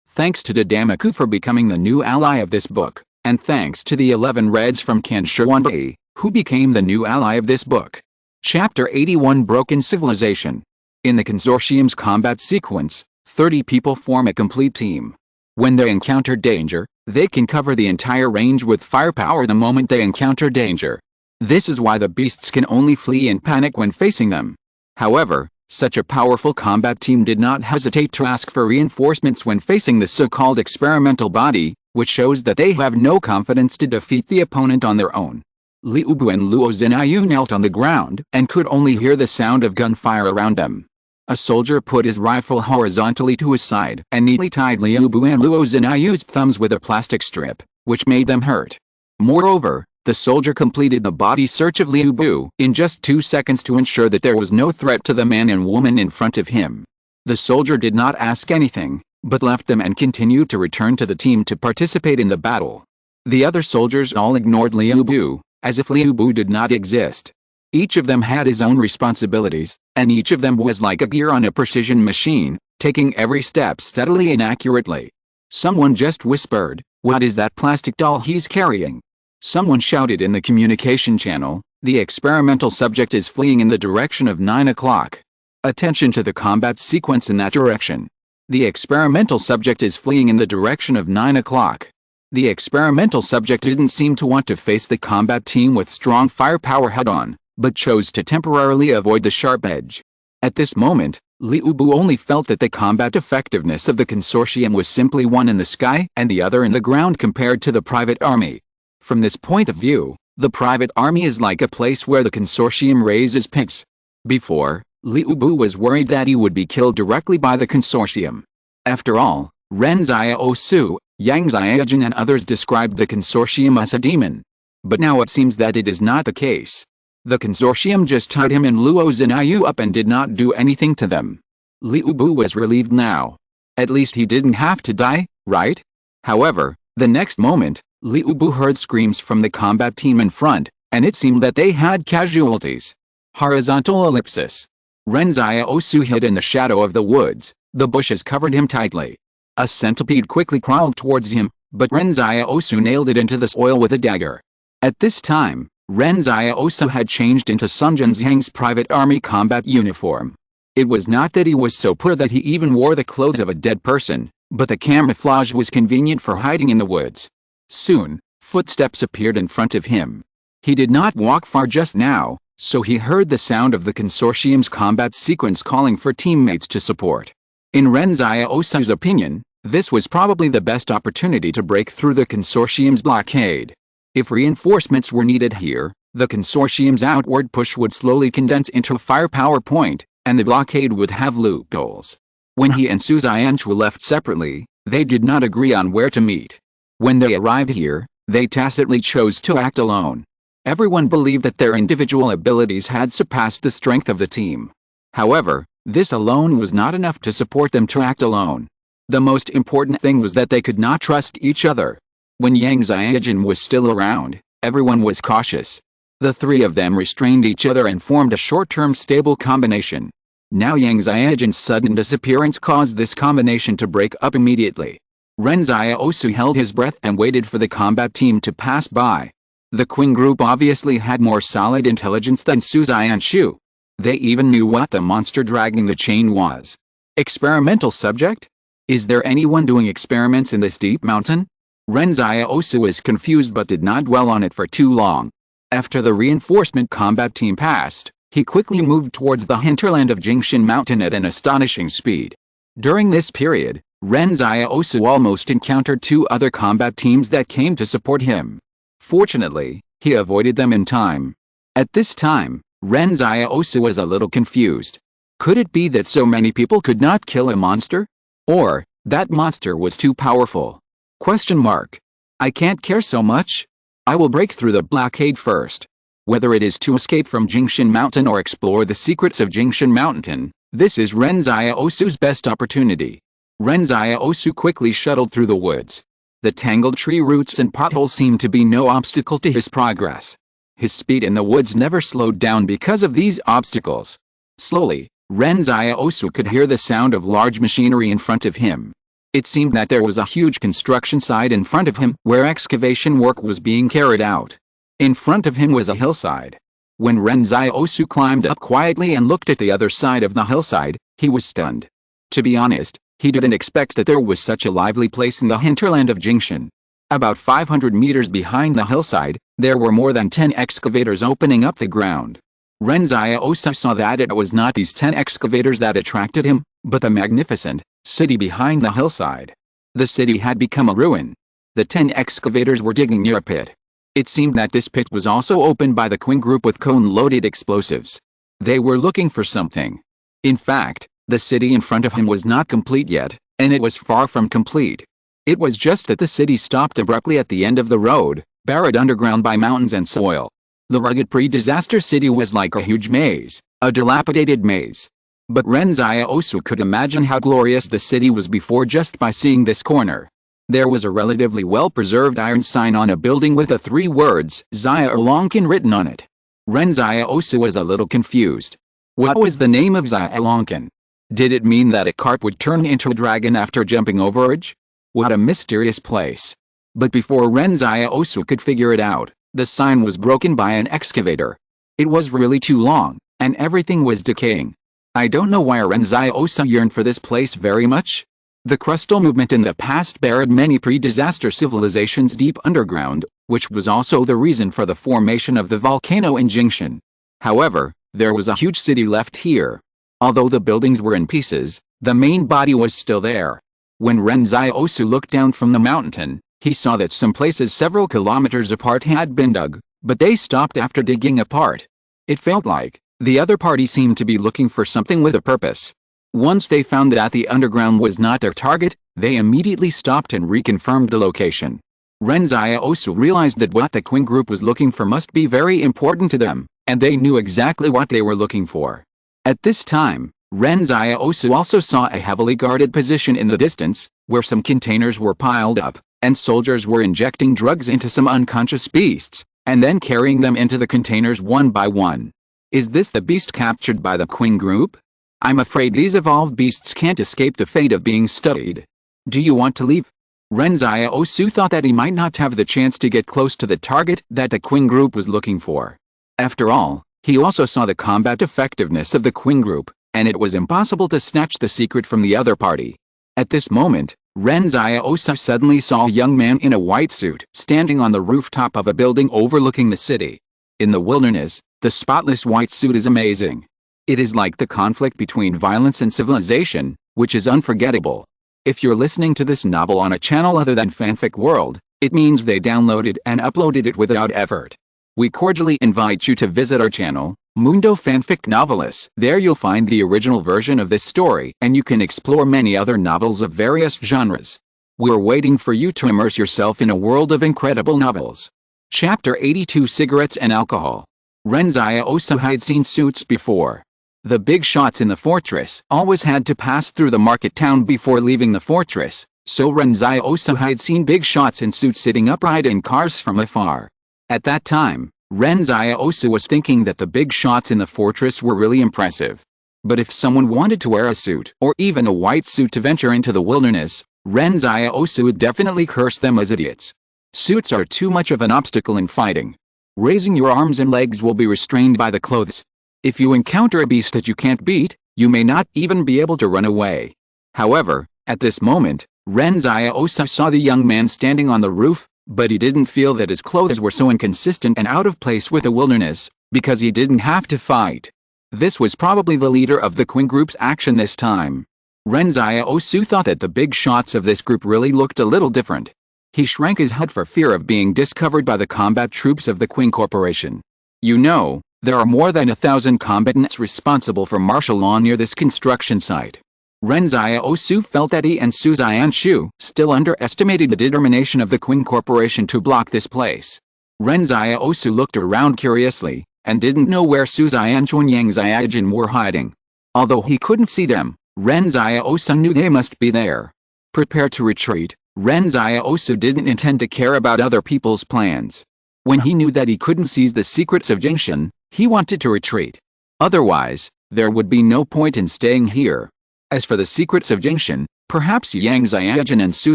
Thanks to Damaku for becoming the new ally of this book, and thanks to the 11 Reds from Kanshiwanda, who became the new ally of this book. Chapter 81 Broken Civilization. In the consortium's combat sequence, 30 people form a complete team. When they encounter danger, they can cover the entire range with firepower the moment they encounter danger. This is why the beasts can only flee in panic when facing them. However, such a powerful combat team did not hesitate to ask for reinforcements when facing the so-called experimental body, which shows that they have no confidence to defeat the opponent on their own. Liu Bu and Luo Zhenyu knelt on the ground and could only hear the sound of gunfire around them. A soldier put his rifle horizontally to his side and neatly tied Liu Bu and Luo Zhenyu's thumbs with a plastic strip, which made them hurt. Moreover, the soldier completed the body search of Liu Bu in just 2 seconds to ensure that there was no threat to the man and woman in front of him. The soldier did not ask anything, but left them and continued to return to the team to participate in the battle. The other soldiers all ignored Liu Bu, as if Liu Bu did not exist. Each of them had his own responsibilities, and each of them was like a gear on a precision machine, taking every step steadily and accurately. Someone just whispered, "What is that plastic doll he's carrying?" Someone shouted in the communication channel, "The experimental subject is fleeing in the direction of 9 o'clock. Attention to the combat sequence in that direction. The experimental subject is fleeing in the direction of 9 o'clock. The experimental subject didn't seem to want to face the combat team with strong firepower head-on, but chose to temporarily avoid the sharp edge. At this moment, Liu Bu only felt that the combat effectiveness of the consortium was simply one in the sky and the other in the ground compared to the private army. From this point of view, the private army is like a place where the consortium raises pigs. Before, Liu Bu was worried that he would be killed directly by the consortium. After all, Ren Xiaosu, Yang Xiaojun and others described the consortium as a demon. But now it seems that it is not the case. The consortium just tied him and Luo Zhenyu up and did not do anything to them. Liu Bu was relieved now. At least he didn't have to die, right? However, the next moment, Liu Bu heard screams from the combat team in front, and it seemed that they had casualties. Horizontal ellipsis. Ren Xiaosu hid in the shadow of the woods. The bushes covered him tightly. A centipede quickly crawled towards him, but Ren Xiaosu nailed it into the soil with a dagger. At this time, Ren Xiaosu had changed into Sun Zhang's private army combat uniform. It was not that he was so poor that he even wore the clothes of a dead person, but the camouflage was convenient for hiding in the woods. Soon, footsteps appeared in front of him. He did not walk far just now, so he heard the sound of the consortium's combat sequence calling for teammates to support. In Ren Xiaosu's opinion, this was probably the best opportunity to break through the consortium's blockade. If reinforcements were needed here, the consortium's outward push would slowly condense into a firepower point, and the blockade would have loopholes. When he and Su Xianchu left separately, they did not agree on where to meet. When they arrived here, they tacitly chose to act alone. Everyone believed that their individual abilities had surpassed the strength of the team. However, this alone was not enough to support them to act alone. The most important thing was that they could not trust each other. When Yang Xiaojun was still around, everyone was cautious. The three of them restrained each other and formed a short-term stable combination. Now Yang Xiaojun's sudden disappearance caused this combination to break up immediately. Ren Xiaosu held his breath and waited for the combat team to pass by. The Qing group obviously had more solid intelligence than Su Xianchu. They even knew what the monster dragging the chain was. Experimental subject? Is there anyone doing experiments in this deep mountain? Ren Xiaosu was confused but did not dwell on it for too long. After the reinforcement combat team passed, he quickly moved towards the hinterland of Jingshan Mountain at an astonishing speed. During this period, Ren Xiaosu almost encountered 2 other combat teams that came to support him. Fortunately, he avoided them in time. At this time, Ren Xiaosu was a little confused. Could it be that so many people could not kill a monster? Or, that monster was too powerful? Question mark. I can't care so much. I will break through the blockade first. Whether it is to escape from Jingshan Mountain or explore the secrets of Jingshan Mountain, this is Ren Xiaosu's best opportunity. Ren Xiaosu quickly shuttled through the woods. The tangled tree roots and potholes seemed to be no obstacle to his progress. His speed in the woods never slowed down because of these obstacles. Slowly, Ren Xiaosu could hear the sound of large machinery in front of him. It seemed that there was a huge construction site in front of him where excavation work was being carried out. In front of him was a hillside. When Ren Xiaosu climbed up quietly and looked at the other side of the hillside, he was stunned. To be honest, he didn't expect that there was such a lively place in the hinterland of Jingshan. About 500 meters behind the hillside, there were more than 10 excavators opening up the ground. Ren Xiaosu saw that it was not these 10 excavators that attracted him, but the magnificent city behind the hillside. The city had become a ruin. The 10 excavators were digging near a pit. It seemed that this pit was also opened by the Qing group with cone-loaded explosives. They were looking for something. In fact, the city in front of him was not complete yet, and it was far from complete. It was just that the city stopped abruptly at the end of the road, buried underground by mountains and soil. The rugged pre-disaster city was like a huge maze, a dilapidated maze. But Ren Xiaosu could imagine how glorious the city was before just by seeing this corner. There was a relatively well-preserved iron sign on a building with the 3 words Xia Lonkin written on it. Ren Xiaosu was a little confused. What was the name of Xia Lonkin? Did it mean that a cart would turn into a dragon after jumping over it? What a mysterious place. But before Ren Xiaosu could figure it out, the sign was broken by an excavator. It was really too long, and everything was decaying. I don't know why Ren Xiaosu yearned for this place very much. The crustal movement in the past buried many pre-disaster civilizations deep underground, which was also the reason for the formation of the volcano in Jingshan. However, there was a huge city left here. Although the buildings were in pieces, the main body was still there. When Ren Xiaosu looked down from the mountain, he saw that some places several kilometers apart had been dug, but they stopped after digging apart. It felt like the other party seemed to be looking for something with a purpose. Once they found that the underground was not their target, they immediately stopped and reconfirmed the location. Ren Xiaosu realized that what the Qing group was looking for must be very important to them, and they knew exactly what they were looking for. At this time, Ren Xiaosu also saw a heavily guarded position in the distance, where some containers were piled up, and soldiers were injecting drugs into some unconscious beasts, and then carrying them into the containers one by one. Is this the beast captured by the Qing group? I'm afraid these evolved beasts can't escape the fate of being studied. Do you want to leave? Ren Xiaosu thought that he might not have the chance to get close to the target that the Qing group was looking for. After all, he also saw the combat effectiveness of the Qing group, and it was impossible to snatch the secret from the other party. At this moment, Ren Xiaosu suddenly saw a young man in a white suit standing on the rooftop of a building overlooking the city. In the wilderness, the spotless white suit is amazing. It is like the conflict between violence and civilization, which is unforgettable. If you're listening to this novel on a channel other than Fanfic World, it means they downloaded and uploaded it without effort. We cordially invite you to visit our channel, Mundo Fanfic Novelist. There you'll find the original version of this story, and you can explore many other novels of various genres. We're waiting for you to immerse yourself in a world of incredible novels. Chapter 82: Cigarettes and Alcohol. Ren Xiaosu had seen suits before. The big shots in the fortress always had to pass through the market town before leaving the fortress, so Ren Xiaosu had seen big shots in suits sitting upright in cars from afar. At that time, Ren Xiaosu was thinking that the big shots in the fortress were really impressive. But if someone wanted to wear a suit, or even a white suit to venture into the wilderness, Ren Xiaosu would definitely curse them as idiots. Suits are too much of an obstacle in fighting. Raising your arms and legs will be restrained by the clothes. If you encounter a beast that you can't beat, you may not even be able to run away. However, at this moment, Ren Xiaosu saw the young man standing on the roof, but he didn't feel that his clothes were so inconsistent and out of place with the wilderness, because he didn't have to fight. This was probably the leader of the Qing group's action this time. Ren Xiaosu thought that the big shots of this group really looked a little different. He shrank his head for fear of being discovered by the combat troops of the Qing Corporation. You know, there are more than 1,000 combatants responsible for martial law near this construction site. Ren Xiaosu felt that he and Su Xianshu still underestimated the determination of the Qing Corporation to block this place. Ren Xiaosu looked around curiously, and didn't know where Su Xianshu and Yang Xiaojin were hiding. Although he couldn't see them, Ren Xiaosu knew they must be there. Prepared to retreat, Ren Xiaosu didn't intend to care about other people's plans. When he knew that he couldn't seize the secrets of Jingshan, he wanted to retreat. Otherwise, there would be no point in staying here. As for the secrets of Jingshan, perhaps Yang Xiaojin and Su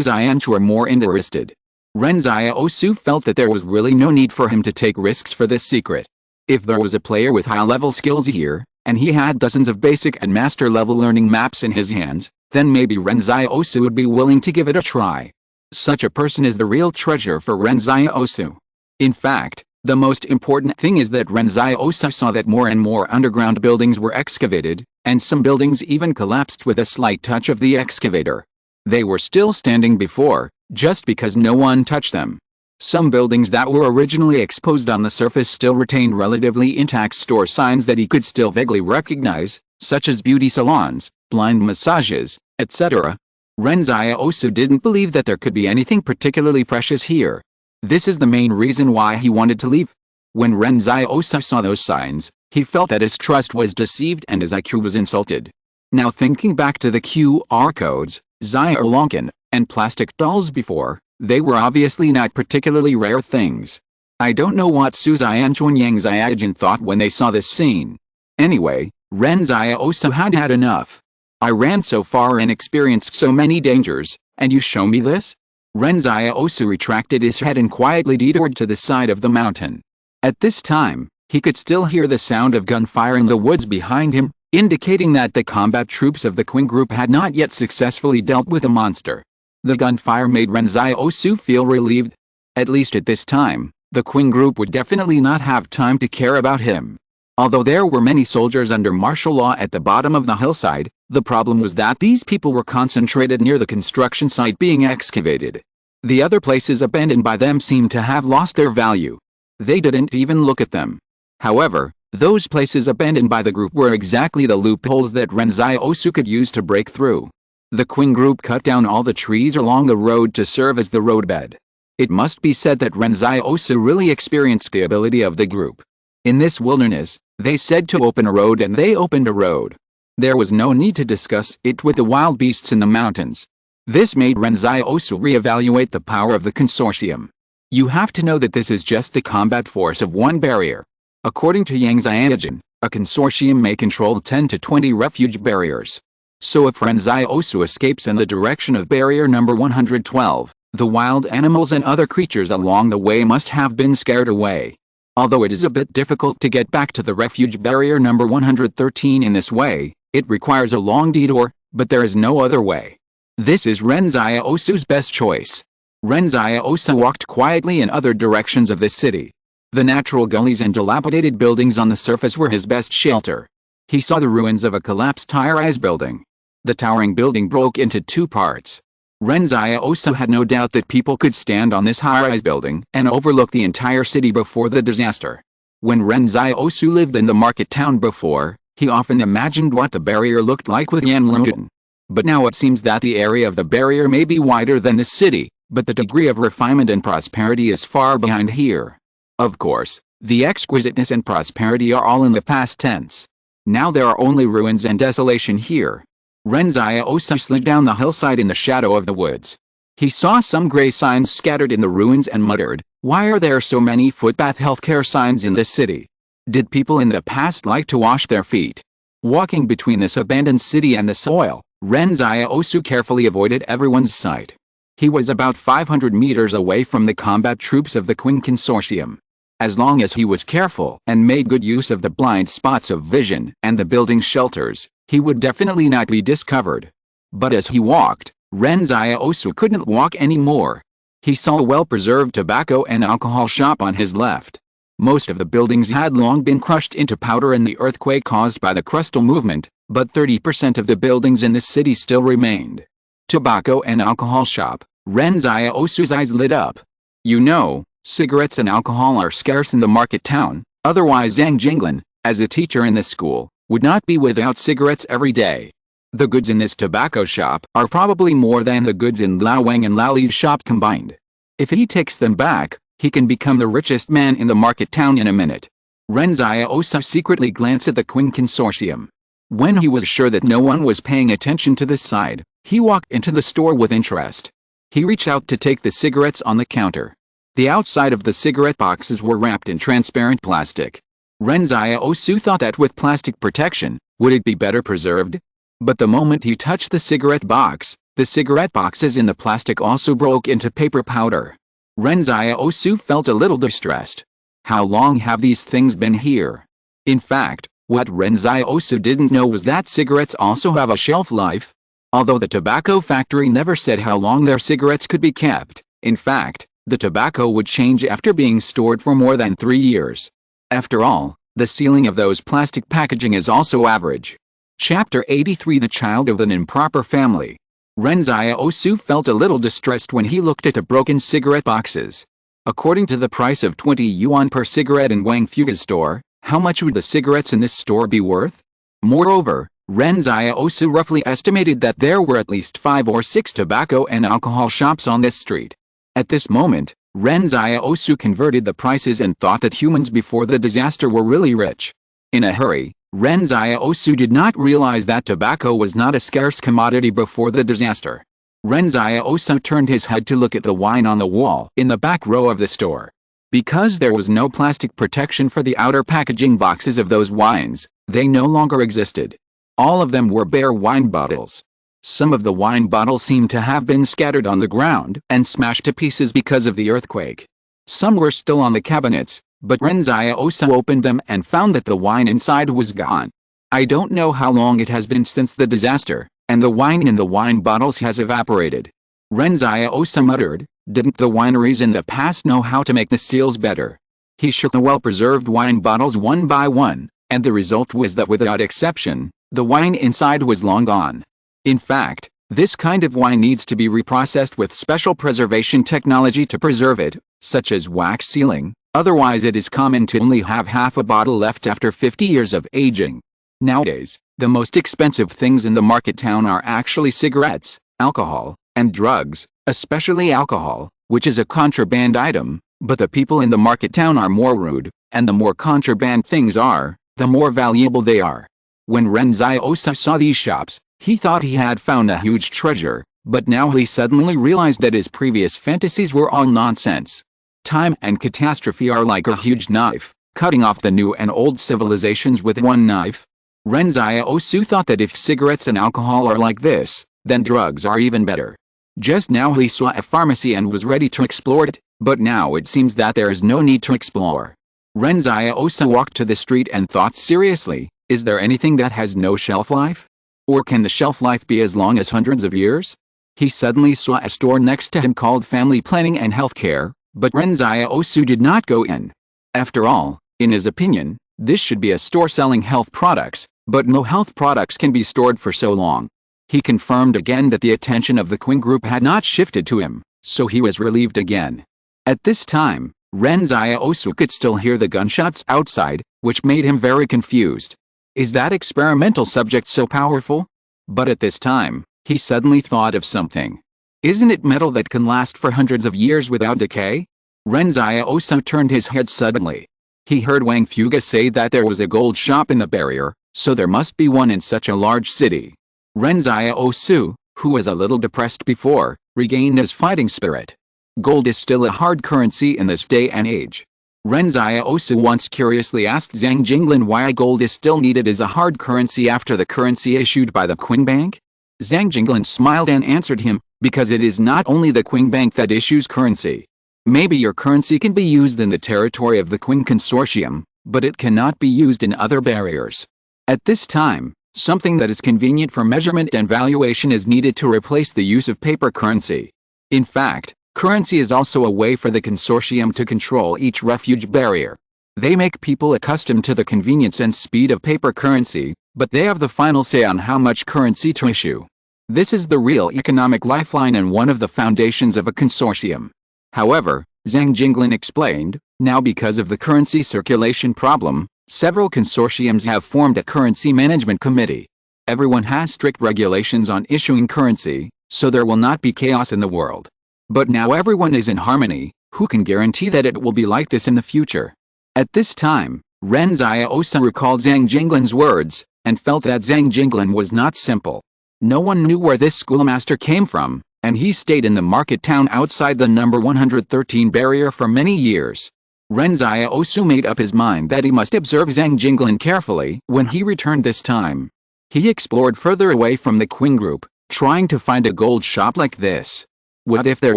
Xianshu were more interested. Ren Xiaosu felt that there was really no need for him to take risks for this secret. If there was a player with high-level skills here, and he had dozens of basic and master-level learning maps in his hands, then maybe Ren Xiaosu would be willing to give it a try. Such a person is the real treasure for Ren Xiaosu. In fact, the most important thing is that Ren Xiaosu saw that more and more underground buildings were excavated, and some buildings even collapsed with a slight touch of the excavator. They were still standing before, just because no one touched them. Some buildings that were originally exposed on the surface still retained relatively intact store signs that he could still vaguely recognize, such as beauty salons, blind massages, etc. Ren Xiaosu didn't believe that there could be anything particularly precious here. This is the main reason why he wanted to leave. When Ren Xiaosu saw those signs, he felt that his trust was deceived and his IQ was insulted. Now thinking back to the QR codes, Zirlonkin, and plastic dolls before, they were obviously not particularly rare things. I don't know what Su Xianshu and Yang Xiaojin thought when they saw this scene. Anyway, Ren Xiaosu had had enough. I ran so far and experienced so many dangers, and you show me this? Ren Xiaosu retracted his head and quietly detoured to the side of the mountain. At this time, he could still hear the sound of gunfire in the woods behind him, indicating that the combat troops of the Qing group had not yet successfully dealt with the monster. The gunfire made Ren Xiaosu feel relieved. At least at this time, the Qing group would definitely not have time to care about him. Although there were many soldiers under martial law at the bottom of the hillside, the problem was that these people were concentrated near the construction site being excavated. The other places abandoned by them seemed to have lost their value. They didn't even look at them. However, those places abandoned by the group were exactly the loopholes that Ren Xiaosu could use to break through. The Qing group cut down all the trees along the road to serve as the roadbed. It must be said that Ren Xiaosu really experienced the ability of the group. In this wilderness, they said to open a road and they opened a road. There was no need to discuss it with the wild beasts in the mountains. This made Ren Xiaosu reevaluate the power of the consortium. You have to know that this is just the combat force of one barrier. According to Yang Xiaojin, a consortium may control 10 to 20 refuge barriers. So if Ren Xiaosu escapes in the direction of barrier number 112, the wild animals and other creatures along the way must have been scared away. Although it is a bit difficult to get back to the refuge barrier number 113 in this way, it requires a long detour, but there is no other way. This is Ren Xiaosu's best choice. Ren Xiaosu walked quietly in other directions of this city. The natural gullies and dilapidated buildings on the surface were his best shelter. He saw the ruins of a collapsed high-rise building. The towering building broke into two parts. Ren Xiaosu had no doubt that people could stand on this high-rise building and overlook the entire city before the disaster. When Ren Xiaosu lived in the market town before, he often imagined what the barrier looked like with Yanlongdan. But now it seems that the area of the barrier may be wider than the city, but the degree of refinement and prosperity is far behind here. Of course, the exquisiteness and prosperity are all in the past tense. Now there are only ruins and desolation here. Ren Xiaosu slid down the hillside in the shadow of the woods. He saw some gray signs scattered in the ruins and muttered, "Why are there so many footbath healthcare signs in this city? Did people in the past like to wash their feet?" Walking between this abandoned city and the soil, Ren Xiaosu carefully avoided everyone's sight. He was about 500 meters away from the combat troops of the Qing Consortium. As long as he was careful and made good use of the blind spots of vision and the building shelters, he would definitely not be discovered. But as he walked, Ren Xiaosu couldn't walk anymore. He saw a well-preserved tobacco and alcohol shop on his left. Most of the buildings had long been crushed into powder in the earthquake caused by the crustal movement, but 30% of the buildings in the city still remained. Tobacco and alcohol shop. Ren Xiaosu's eyes lit up. You know, cigarettes and alcohol are scarce in the market town, otherwise Zhang Jinglin, as a teacher in this school, would not be without cigarettes every day. The goods in this tobacco shop are probably more than the goods in Lao Wang and Lao Li's shop combined. If he takes them back, he can become the richest man in the market town in a minute. Ren Xiaosu secretly glanced at the Qing consortium. When he was sure that no one was paying attention to this side, he walked into the store with interest. He reached out to take the cigarettes on the counter. The outside of the cigarette boxes were wrapped in transparent plastic. Ren Xiaosu thought that with plastic protection, would it be better preserved? But the moment he touched the cigarette boxes in the plastic also broke into paper powder. Ren Xiaosu felt a little distressed. How long have these things been here? In fact, what Ren Xiaosu didn't know was that cigarettes also have a shelf life. Although the tobacco factory never said how long their cigarettes could be kept, in fact, the tobacco would change after being stored for more than 3 years. After all, the sealing of those plastic packaging is also average. Chapter 83 The Child of an Improper Family. Ren Xiaosu felt a little distressed when he looked at the broken cigarette boxes. According to the price of 20 yuan per cigarette in Wang Fuga's store, how much would the cigarettes in this store be worth? Moreover, Ren Xiaosu roughly estimated that there were at least 5 or 6 tobacco and alcohol shops on this street. At this moment, Ren Xiaosu converted the prices and thought that humans before the disaster were really rich. In a hurry, Ren Xiaosu did not realize that tobacco was not a scarce commodity before the disaster. Ren Xiaosu turned his head to look at the wine on the wall in the back row of the store. Because there was no plastic protection for the outer packaging boxes of those wines, they no longer existed. All of them were bare wine bottles. Some of the wine bottles seemed to have been scattered on the ground and smashed to pieces because of the earthquake. Some were still on the cabinets, but Ren Xiaosu opened them and found that the wine inside was gone. I don't know how long it has been since the disaster, and the wine in the wine bottles has evaporated. Ren Xiaosu muttered, didn't the wineries in the past know how to make the seals better? He shook the well-preserved wine bottles one by one, and the result was that without exception, the wine inside was long gone. In fact, this kind of wine needs to be reprocessed with special preservation technology to preserve it, such as wax sealing, otherwise it is common to only have half a bottle left after 50 years of aging. Nowadays, the most expensive things in the market town are actually cigarettes, alcohol, and drugs, especially alcohol, which is a contraband item, but the people in the market town are more rude, and the more contraband things are, the more valuable they are. When Ren Xiaosu saw these shops, he thought he had found a huge treasure, but now he suddenly realized that his previous fantasies were all nonsense. Time and catastrophe are like a huge knife, cutting off the new and old civilizations with one knife. Ren Xiaosu thought that if cigarettes and alcohol are like this, then drugs are even better. Just now he saw a pharmacy and was ready to explore it, but now it seems that there is no need to explore. Ren Xiaosu walked to the street and thought seriously, is there anything that has no shelf life? Or can the shelf life be as long as hundreds of years? He suddenly saw a store next to him called Family Planning and Healthcare, but Ren Xiaosu did not go in. After all, in his opinion, this should be a store selling health products, but no health products can be stored for so long. He confirmed again that the attention of the Qing group had not shifted to him, so he was relieved again. At this time, Ren Xiaosu could still hear the gunshots outside, which made him very confused. Is that experimental subject so powerful? But at this time, he suddenly thought of something. Isn't it metal that can last for hundreds of years without decay? Ren Xiaosu turned his head suddenly. He heard Wang Fuga say that there was a gold shop in the barrier, so there must be one in such a large city. Ren Xiaosu, who was a little depressed before, regained his fighting spirit. Gold is still a hard currency in this day and age. Ren Xiaosu once curiously asked Zhang Jinglin why gold is still needed as a hard currency after the currency issued by the Qing Bank. Zhang Jinglin smiled and answered him, because it is not only the Qing Bank that issues currency. Maybe your currency can be used in the territory of the Qing consortium, but it cannot be used in other barriers. At this time, something that is convenient for measurement and valuation is needed to replace the use of paper currency. In fact, currency is also a way for the consortium to control each refuge barrier. They make people accustomed to the convenience and speed of paper currency, but they have the final say on how much currency to issue. This is the real economic lifeline and one of the foundations of a consortium. However, Zhang Jinglin explained, now because of the currency circulation problem, several consortiums have formed a currency management committee. Everyone has strict regulations on issuing currency, so there will not be chaos in the world. But now everyone is in harmony. Who can guarantee that it will be like this in the future? At this time, Ren Xiaosu recalled Zhang Jinglin's words, and felt that Zhang Jinglin was not simple. No one knew where this schoolmaster came from, and he stayed in the market town outside the number 113 barrier for many years. Ren Xiaosu made up his mind that he must observe Zhang Jinglin carefully when he returned this time. He explored further away from the Qing group, trying to find a gold shop like this. What if there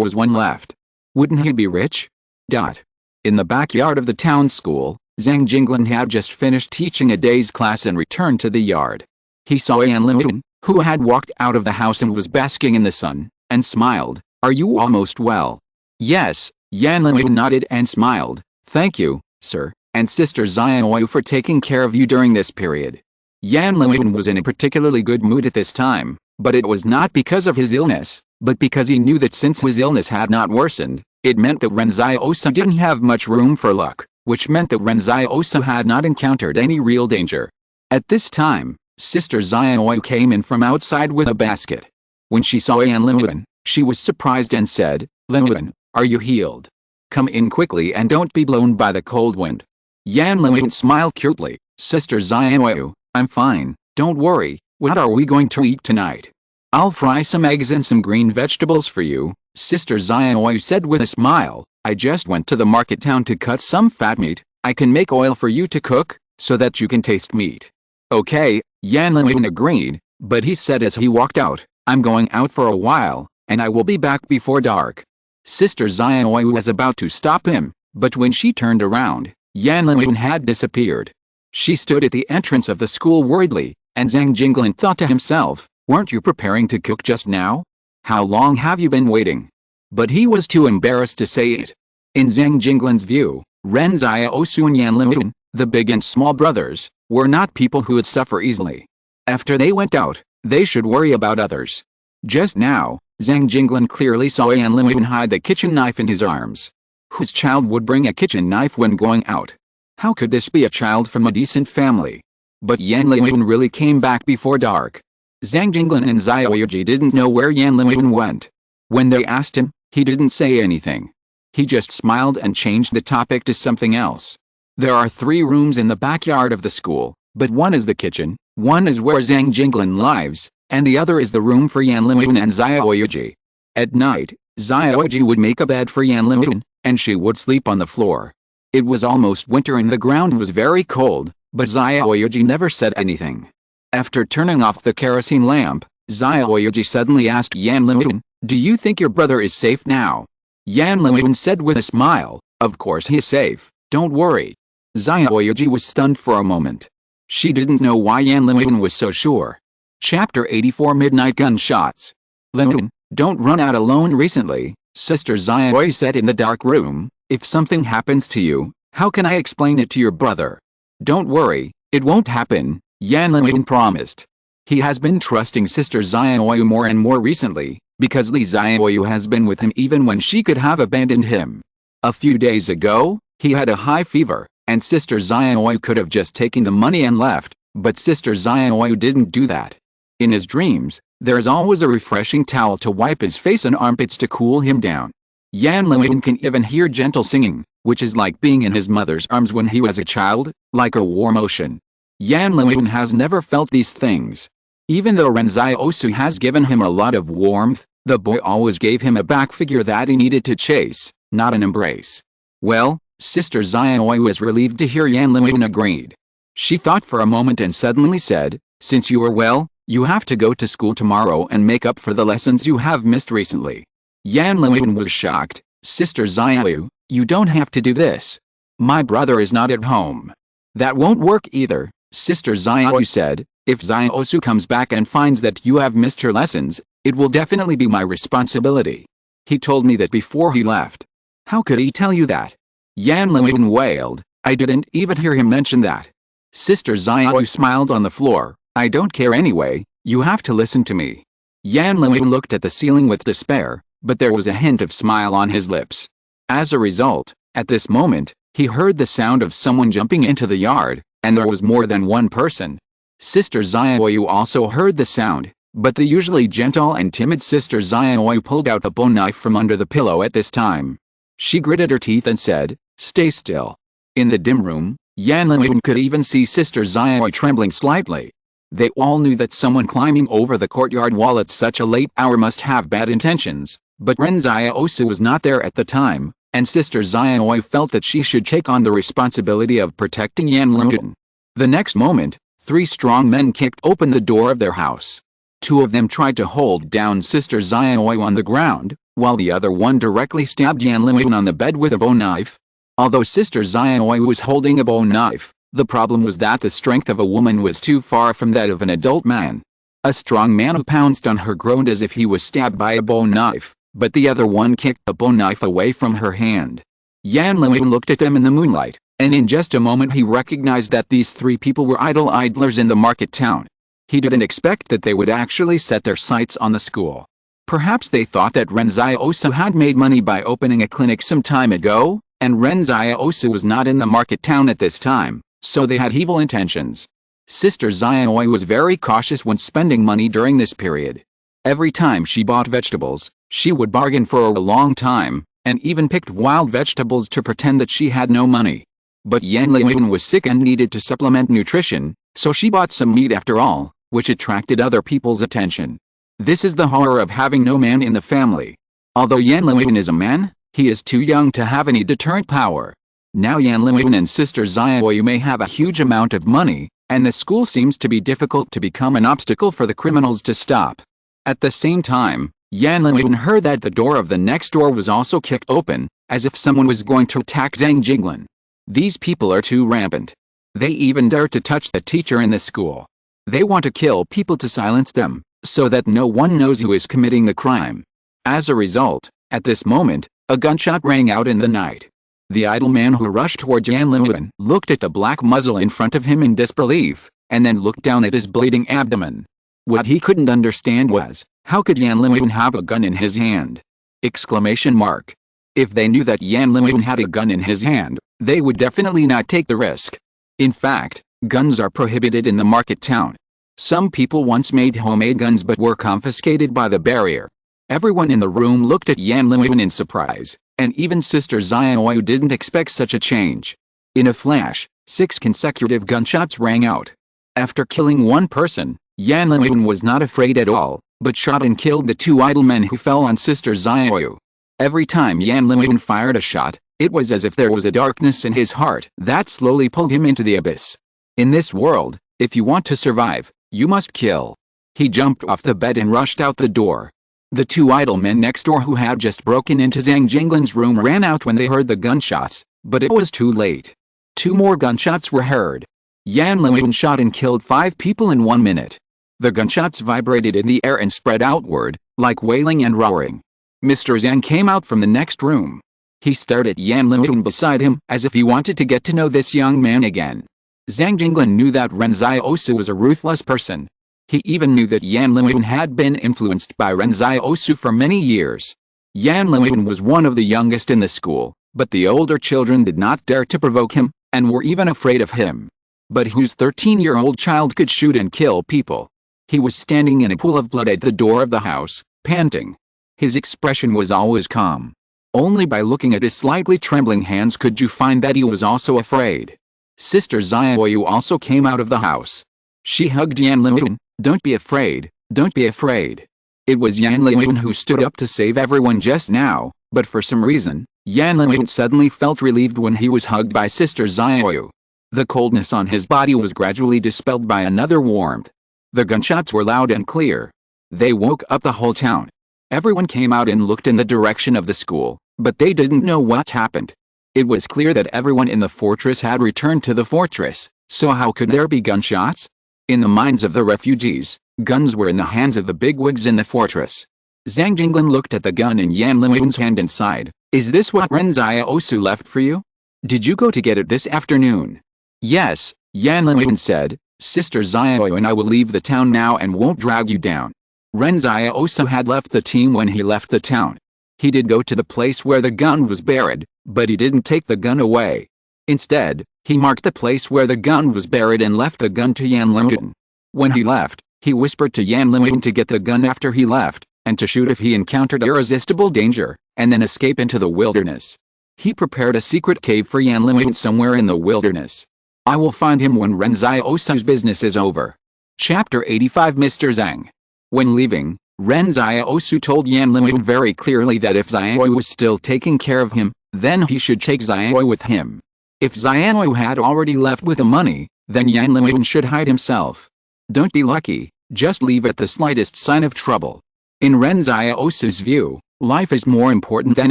was one left? Wouldn't he be rich? In the backyard of the town school, Zhang Jinglin had just finished teaching a day's class and returned to the yard. He saw Yan Liwen, who had walked out of the house and was basking in the sun, and smiled. "Are you almost well?" "Yes," Yan Liwen nodded and smiled. "Thank you, sir, and Sister Xiaoyu for taking care of you during this period." Yan Liwen was in a particularly good mood at this time, but it was not because of his illness, but because he knew that since his illness had not worsened, it meant that Ren Xiaosu didn't have much room for luck, which meant that Ren Xiaosu had not encountered any real danger. At this time, Sister Xiaoyu came in from outside with a basket. When she saw Yan Liwen, she was surprised and said, "Liwen, are you healed? Come in quickly and don't be blown by the cold wind." Yan Liwen smiled curtly. "Sister Xiaoyu, I'm fine, don't worry. What are we going to eat tonight?" "I'll fry some eggs and some green vegetables for you," Sister Xiaoyu said with a smile. "I just went to the market town to cut some fat meat. I can make oil for you to cook, so that you can taste meat." "Okay," Yan Liwen agreed, but he said as he walked out, "I'm going out for a while, and I will be back before dark." Sister Xiaoyu was about to stop him, but when she turned around, Yan Liwen had disappeared. She stood at the entrance of the school worriedly, and Zhang Jinglin thought to himself, "Weren't you preparing to cook just now? How long have you been waiting?" But he was too embarrassed to say it. In Zhang Jinglin's view, Ren Xiaosu and Yan Liwen, the big and small brothers, were not people who would suffer easily. After they went out, they should worry about others. Just now, Zhang Jinglin clearly saw Yan Liwen hide the kitchen knife in his arms. Whose child would bring a kitchen knife when going out? How could this be a child from a decent family? But Yan Liwen really came back before dark. Zhang Jinglin and Xiaoyu didn't know where Yan Liwen went. When they asked him, he didn't say anything. He just smiled and changed the topic to something else. There are 3 rooms in the backyard of the school, but one is the kitchen, one is where Zhang Jinglin lives, and the other is the room for Yan Liwen and Xiaoyu. At night, Xiaoyu would make a bed for Yan Liwen, and she would sleep on the floor. It was almost winter and the ground was very cold, but Xiaoyu never said anything. After turning off the kerosene lamp, Xiaoyu suddenly asked Yan Liwen, "Do you think your brother is safe now?" Yan Liwen said with a smile, "Of course he is safe, don't worry." Xiaoyu was stunned for a moment. She didn't know why Yan Liwen was so sure. Chapter 84 Midnight Gunshots. "Liwen, don't run out alone recently," Sister Xiaoyu said in the dark room. "If something happens to you, how can I explain it to your brother?" "Don't worry, it won't happen," Yan Liwen promised. He has been trusting Sister Xiaoyu more and more recently, because Li Xiaoyu has been with him even when she could have abandoned him. A few days ago, he had a high fever, and Sister Xiaoyu could have just taken the money and left, but Sister Xiaoyu didn't do that. In his dreams, there is always a refreshing towel to wipe his face and armpits to cool him down. Yan Liwen can even hear gentle singing, which is like being in his mother's arms when he was a child, like a warm ocean. Yan Liwen has never felt these things. Even though Ren Xiaosu has given him a lot of warmth, the boy always gave him a back figure that he needed to chase, not an embrace. Well, Sister Xiaoyu was relieved to hear Yan Liwen agreed. She thought for a moment and suddenly said, "Since you are well, you have to go to school tomorrow and make up for the lessons you have missed recently." Yan Liwen was shocked. "Sister Xiaoyu, you don't have to do this. My brother is not at home." "That won't work either," Sister Xiaoyu said. "If Xiaosu comes back and finds that you have missed her lessons, it will definitely be my responsibility. He told me that before he left." "How could he tell you that?" Yan Liwen wailed. "I didn't even hear him mention that." Sister Xiaoyu smiled on the floor. I don't care anyway, you have to listen to me. Yan Liwen looked at the ceiling with despair, but there was a hint of smile on his lips. As a result, at this moment, he heard the sound of someone jumping into the yard, and there was more than one person. Sister Xiaoyu also heard the sound, but the usually gentle and timid Sister Xiaoyu pulled out a bone knife from under the pillow at this time. She gritted her teeth and said, "Stay still." In the dim room, Yan Liwen could even see Sister Xiaoyu trembling slightly. They all knew that someone climbing over the courtyard wall at such a late hour must have bad intentions, but Ren Xiaosu was not there at the time, and Sister Xiaoyu felt that she should take on the responsibility of protecting Yan Liwen. The next moment, 3 strong men kicked open the door of their house. 2 of them tried to hold down Sister Xiaoyu on the ground, while the other one directly stabbed Yan Liwen on the bed with a bone knife. Although Sister Xiaoyu was holding a bone knife, the problem was that the strength of a woman was too far from that of an adult man. A strong man who pounced on her groaned as if he was stabbed by a bone knife, but the other one kicked the bone knife away from her hand. Yan Liwen looked at them in the moonlight, and in just a moment he recognized that these 3 people were idlers in the market town. He didn't expect that they would actually set their sights on the school. Perhaps they thought that Ren Xiaosu had made money by opening a clinic some time ago, and Ren Xiaosu was not in the market town at this time, so they had evil intentions. Sister Xiaoyu was very cautious when spending money during this period. Every time she bought vegetables, she would bargain for a long time, and even picked wild vegetables to pretend that she had no money. But Yan Liwen was sick and needed to supplement nutrition, so she bought some meat after all, which attracted other people's attention. This is the horror of having no man in the family. Although Yan Liwen is a man, he is too young to have any deterrent power. Now Yan Liwen and Sister Xiaoyu may have a huge amount of money, and the school seems to be difficult to become an obstacle for the criminals to stop. At the same time, Yan Liwen heard that the door of the next door was also kicked open, as if someone was going to attack Zhang Jinglin. These people are too rampant. They even dare to touch the teacher in the school. They want to kill people to silence them, so that no one knows who is committing the crime. As a result, at this moment, a gunshot rang out in the night. The idle man who rushed toward Yan Liwen looked at the black muzzle in front of him in disbelief, and then looked down at his bleeding abdomen. What he couldn't understand was, how could Yan Liwen have a gun in his hand? Exclamation mark. If they knew that Yan Liwen had a gun in his hand, they would definitely not take the risk. In fact, guns are prohibited in the market town. Some people once made homemade guns but were confiscated by the barrier. Everyone in the room looked at Yan Liwen in surprise, and even Sister Xiaoyu didn't expect such a change. In a flash, 6 consecutive gunshots rang out. After killing one person, Yan Liwen was not afraid at all, but shot and killed the 2 idle men who fell on Sister Xiaoyu. Every time Yan Liwen fired a shot, it was as if there was a darkness in his heart that slowly pulled him into the abyss. In this world, if you want to survive, you must kill. He jumped off the bed and rushed out the door. The 2 idle men next door who had just broken into Zhang Jinglin's room ran out when they heard the gunshots, but it was too late. 2 more gunshots were heard. Yan Liwen shot and killed 5 people in 1 minute. The gunshots vibrated in the air and spread outward, like wailing and roaring. Mr. Zhang came out from the next room. He stared at Yan Liwen beside him as if he wanted to get to know this young man again. Zhang Jinglin knew that Ren Xiaosu was a ruthless person. He even knew that Yan Liwen had been influenced by Ren Xiaosu for many years. Yan Liwen was one of the youngest in the school, but the older children did not dare to provoke him, and were even afraid of him. But whose 13-year-old child could shoot and kill people? He was standing in a pool of blood at the door of the house, panting. His expression was always calm. Only by looking at his slightly trembling hands could you find that he was also afraid. Sister Xiaoyu also came out of the house. She hugged Yan Liwen. "Don't be afraid, don't be afraid." It was Yan Liwen who stood up to save everyone just now, but for some reason, Yan Liwen suddenly felt relieved when he was hugged by Sister Xiaoyu. The coldness on his body was gradually dispelled by another warmth. The gunshots were loud and clear. They woke up the whole town. Everyone came out and looked in the direction of the school, but they didn't know what happened. It was clear that everyone in the fortress had returned to the fortress, so how could there be gunshots? In the minds of the refugees, guns were in the hands of the bigwigs in the fortress. Zhang Jinglin looked at the gun in Yan Liwen's hand and sighed. "Is this what Ren Xiaosu left for you? Did you go to get it this afternoon?" "Yes," Yan Liwen said, Sister Xiao and I will leave the town now and won't drag you down. Ren Xiaosu had left the team when he left the town. He did go to the place where the gun was buried, but he didn't take the gun away. Instead, he marked the place where the gun was buried and left the gun to Yan Limutin. When he left, he whispered to Yan Limutin to get the gun after he left, and to shoot if he encountered irresistible danger, and then escape into the wilderness. He prepared a secret cave for Yan Limutin somewhere in the wilderness. I will find him when Ren Xiaosu's business is over. Chapter 85 Mr. Zhang. When leaving, Ren Xiaosu told Yan Limutin very clearly that if Xiao was still taking care of him, then he should take Xiao with him. If Xiao had already left with the money, then Yan Limutin should hide himself. Don't be lucky, just leave at the slightest sign of trouble. In Ren Xiaosu's view, life is more important than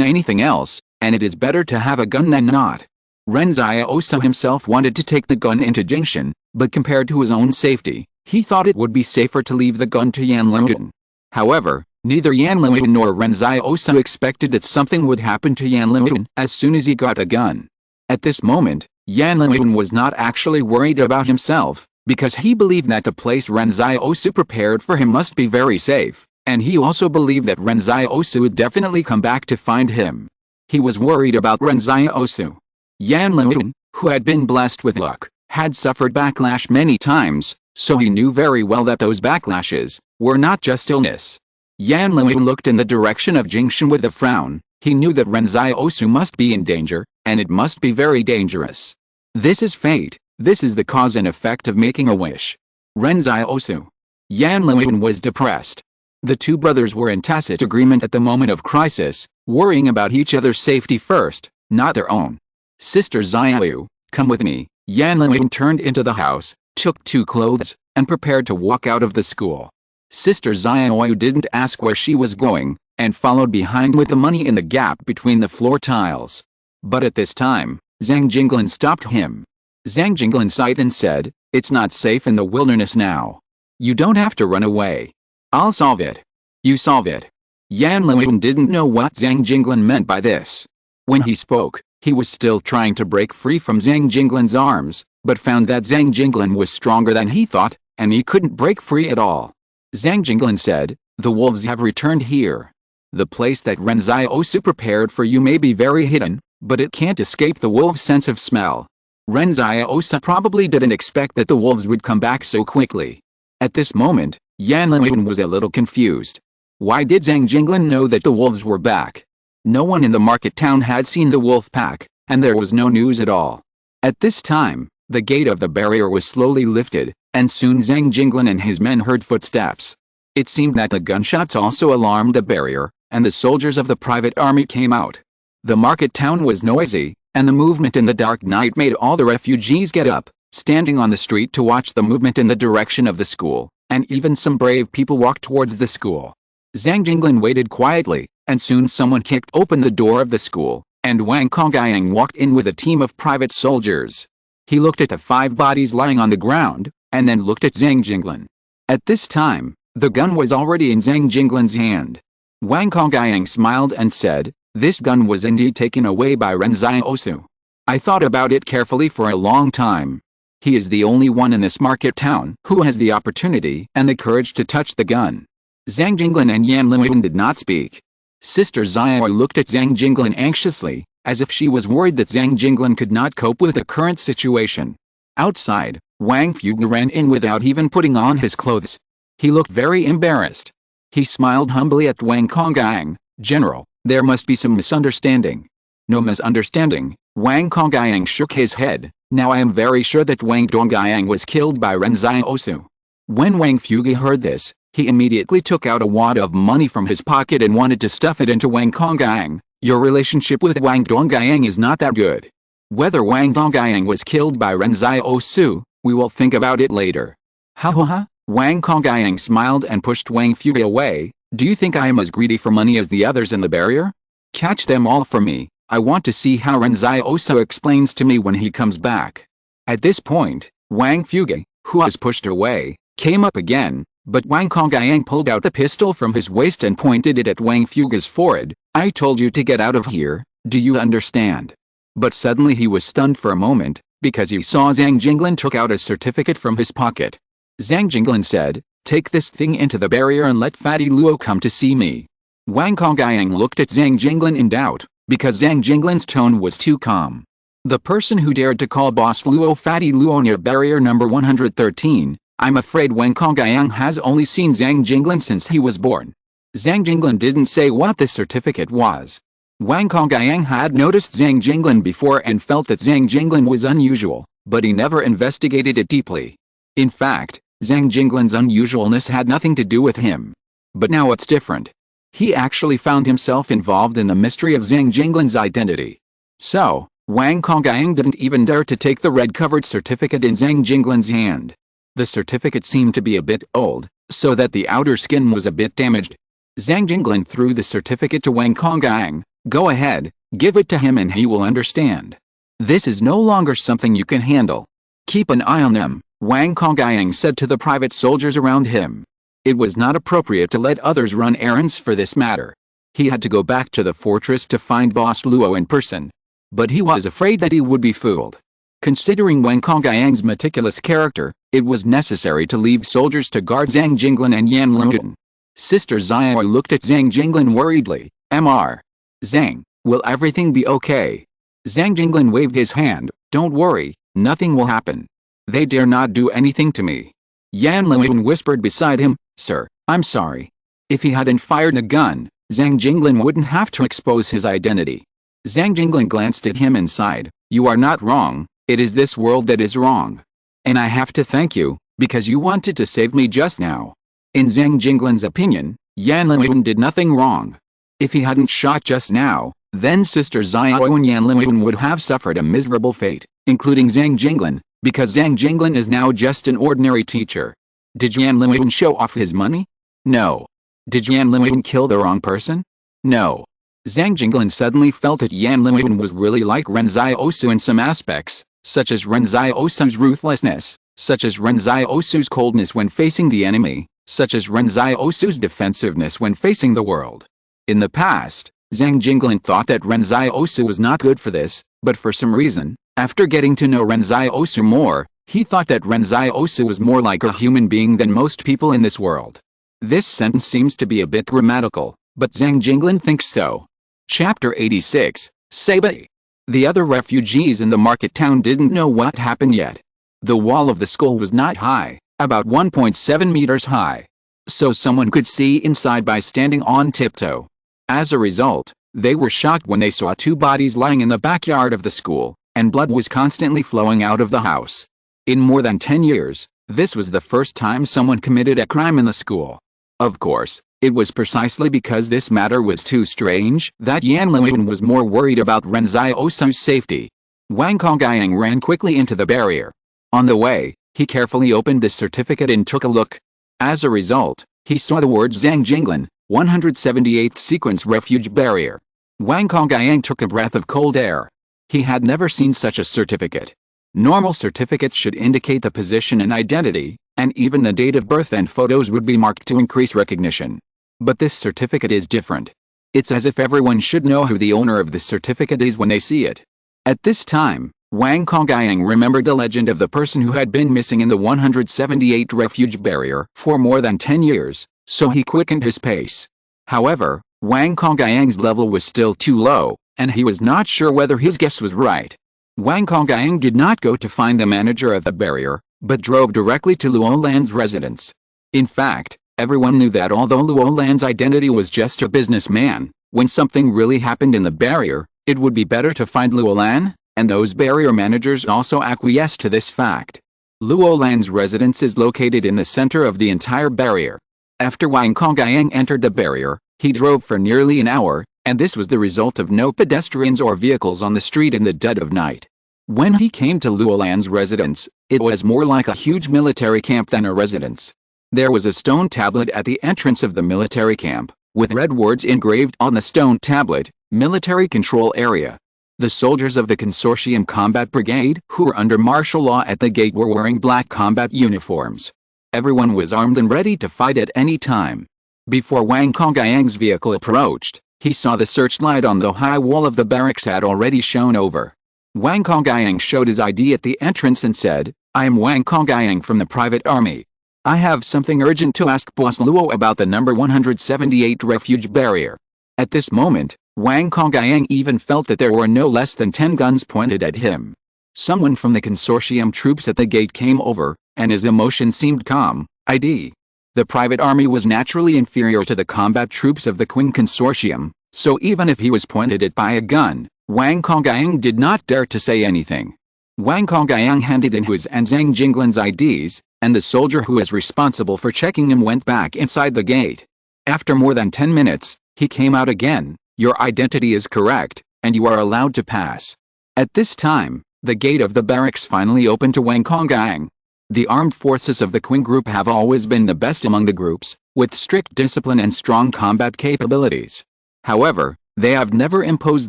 anything else, and it is better to have a gun than not. Ren Xiaosu himself wanted to take the gun into Jingshan, but compared to his own safety, he thought it would be safer to leave the gun to Yan Limutin. However, neither Yan Limutin nor Ren Xiaosu expected that something would happen to Yan Limutin as soon as he got the gun. At this moment, Yan Limutin was not actually worried about himself, because he believed that the place Ren Xiaosu prepared for him must be very safe, and he also believed that Ren Xiaosu would definitely come back to find him. He was worried about Ren Xiaosu. Yan Limutin, who had been blessed with luck, had suffered backlash many times, so he knew very well that those backlashes were not just illness. Yan Limutin looked in the direction of Jingshan with a frown. He knew that Ren Xiaosu must be in danger, and it must be very dangerous. This is fate. This is the cause and effect of making a wish. Ren Xiaosu. Yan Limutin was depressed. The two brothers were in tacit agreement at the moment of crisis, worrying about each other's safety first, not their own. Sister Xiao, come with me. Yan Limutin turned into the house, took two clothes, and prepared to walk out of the school. Sister Xiao didn't ask where she was going, and followed behind with the money in the gap between the floor tiles. But at this time, Zhang Jinglin stopped him. Zhang Jinglin sighed and said, "It's not safe in the wilderness now. You don't have to run away. I'll solve it." "You solve it." Yan Limutin didn't know what Zhang Jinglin meant by this. When he spoke, he was still trying to break free from Zhang Jinglin's arms, but found that Zhang Jinglin was stronger than he thought, and he couldn't break free at all. Zhang Jinglin said, "The wolves have returned here. The place that Ren Xiaosu prepared for you may be very hidden, but it can't escape the wolves' sense of smell." Ren Xiaosu probably didn't expect that the wolves would come back so quickly. At this moment, Yan Limutin was a little confused. Why did Zhang Jinglin know that the wolves were back? No one in the market town had seen the wolf pack, and there was no news at all. At this time, the gate of the barrier was slowly lifted, and soon Zhang Jinglin and his men heard footsteps. It seemed that the gunshots also alarmed the barrier, and the soldiers of the private army came out. The market town was noisy, and the movement in the dark night made all the refugees get up, standing on the street to watch the movement in the direction of the school, and even some brave people walked towards the school. Zhang Jinglin waited quietly, and soon someone kicked open the door of the school, and Wang Kongyang walked in with a team of private soldiers. He looked at the 5 bodies lying on the ground, and then looked at Zhang Jinglin. At this time, the gun was already in Zhang Jinglin's hand. Wang Kongyang smiled and said, "This gun was indeed taken away by Ren Xiaosu. I thought about it carefully for a long time. He is the only one in this market town who has the opportunity and the courage to touch the gun." Zhang Jinglin and Yan Limutin did not speak. Sister Xiao looked at Zhang Jinglin anxiously, as if she was worried that Zhang Jinglin could not cope with the current situation. Outside, Wang Fuge ran in without even putting on his clothes. He looked very embarrassed. He smiled humbly at Wang Kongyang. "General, there must be some misunderstanding." "No misunderstanding." Wang Kongyang shook his head. "Now I am very sure that Wang Dongyang was killed by Ren Xiaosu." When Wang Fuge heard this, he immediately took out a wad of money from his pocket and wanted to stuff it into Wang Kongyang. "Your relationship with Wang Dongyang is not that good. Whether Wang Dongyang was killed by Ren Xiaosu, we will think about it later." "Ha ha ha." Wang Kongyang smiled and pushed Wang Fuge away. "Do you think I am as greedy for money as the others in the barrier? Catch them all for me. I want to see how Ren Xiaosu explains to me when he comes back." At this point, Wang Fuge, who was pushed away, came up again, but Wang Kongyang pulled out the pistol from his waist and pointed it at Wang Fuge's forehead. "I told you to get out of here, do you understand?" But suddenly he was stunned for a moment, because he saw Zhang Jinglin took out a certificate from his pocket. Zhang Jinglin said, "Take this thing into the barrier and let Fatty Luo come to see me." Wang Konggang looked at Zhang Jinglin in doubt, because Zhang Jinglin's tone was too calm. The person who dared to call Boss Luo Fatty Luo near barrier number 113, I'm afraid Wang Konggang has only seen Zhang Jinglin since he was born. Zhang Jinglin didn't say what this certificate was. Wang Konggang had noticed Zhang Jinglin before and felt that Zhang Jinglin was unusual, but he never investigated it deeply. In fact, Zhang Jinglin's unusualness had nothing to do with him. But now it's different. He actually found himself involved in the mystery of Zhang Jinglin's identity. So, Wang Konggang didn't even dare to take the red-covered certificate in Zhang Jinglin's hand. The certificate seemed to be a bit old, so that the outer skin was a bit damaged. Zhang Jinglin threw the certificate to Wang Konggang. "Go ahead, give it to him and he will understand. This is no longer something you can handle. Keep an eye on them," Wang Konggang said to the private soldiers around him. It was not appropriate to let others run errands for this matter. He had to go back to the fortress to find Boss Luo in person. But he was afraid that he would be fooled. Considering Wang Konggang's meticulous character, it was necessary to leave soldiers to guard Zhang Jinglin and Yan Luoyun. Sister Xiao looked at Zhang Jinglin worriedly. "Mr. Zhang, will everything be okay?" Zhang Jinglin waved his hand. "Don't worry, nothing will happen. They dare not do anything to me." Yan Luoyun whispered beside him, "Sir, I'm sorry. If he hadn't fired a gun, Zhang Jinglin wouldn't have to expose his identity." Zhang Jinglin glanced at him and sighed. "You are not wrong, it is this world that is wrong. And I have to thank you, because you wanted to save me just now." In Zhang Jinglin's opinion, Yan Luoyun did nothing wrong. If he hadn't shot just now, then Sister Xiao and Yan Luoyun would have suffered a miserable fate, including Zhang Jinglin, because Zhang Jinglin is now just an ordinary teacher. Did Yan Luoyun show off his money? No. Did Yan Luoyun kill the wrong person? No. Zhang Jinglin suddenly felt that Yan Luoyun was really like Ren Xiaosu in some aspects, such as Ren Xiaosu's ruthlessness, such as Ren Xiaosu's coldness when facing the enemy, such as Ren Xiaosu's defensiveness when facing the world. In the past, Zhang Jinglin thought that Ren Xiaosu was not good for this, but for some reason, after getting to know Ren Xiaosu more, he thought that Ren Xiaosu was more like a human being than most people in this world. This sentence seems to be a bit grammatical, but Zhang Jinglin thinks so. Chapter 86, Sabai. The other refugees in the market town didn't know what happened yet. The wall of the school was not high, about 1.7 meters high. So someone could see inside by standing on tiptoe. As a result, they were shocked when they saw two bodies lying in the backyard of the school, and blood was constantly flowing out of the house. In more than 10 years, this was the first time someone committed a crime in the school. Of course, it was precisely because this matter was too strange that Yan Luoyun was more worried about Ren Xiaosu's safety. Wang Konggang ran quickly into the barrier. On the way, he carefully opened the certificate and took a look. As a result, he saw the word Zhang Jinglin, 178th Sequence Refuge Barrier. Wang Konggang took a breath of cold air. He had never seen such a certificate. Normal certificates should indicate the position and identity, and even the date of birth and photos would be marked to increase recognition. But this certificate is different. It's as if everyone should know who the owner of the certificate is when they see it. At this time, Wang Konggang remembered the legend of the person who had been missing in the 178 refuge barrier for more than 10 years, so he quickened his pace. However, Wang Konggang's level was still too low, and he was not sure whether his guess was right. Wang Konggang did not go to find the manager of the barrier, but drove directly to Luo Lan's residence. In fact, everyone knew that although Luo Lan's identity was just a businessman, when something really happened in the barrier, it would be better to find Luo Lan, and those barrier managers also acquiesced to this fact. Luo Lan's residence is located in the center of the entire barrier. After Wang Konggang entered the barrier, he drove for nearly an hour, and this was the result of no pedestrians or vehicles on the street in the dead of night. When he came to Luo Lan's residence, it was more like a huge military camp than a residence. There was a stone tablet at the entrance of the military camp, with red words engraved on the stone tablet, Military Control Area. The soldiers of the Consortium Combat Brigade who were under martial law at the gate were wearing black combat uniforms. Everyone was armed and ready to fight at any time. Before Wang Konggang's vehicle approached, he saw the searchlight on the high wall of the barracks had already shone over. Wang Kongyang showed his ID at the entrance and said, "I am Wang Kongyang from the private army. I have something urgent to ask Boss Luo about the number 178 refuge barrier." At this moment, Wang Kongyang even felt that there were no less than 10 guns pointed at him. Someone from the consortium troops at the gate came over, and his emotion seemed calm. ID. The private army was naturally inferior to the combat troops of the Qing consortium, so even if he was pointed at by a gun, Wang Kongyang did not dare to say anything. Wang Kongyang handed in his and Zhang Jinglin's IDs, and the soldier who was responsible for checking him went back inside the gate. After more than 10 minutes, he came out again. "Your identity is correct, and you are allowed to pass." At this time, the gate of the barracks finally opened to Wang Kongyang. The armed forces of the Qing group have always been the best among the groups, with strict discipline and strong combat capabilities. However, they have never imposed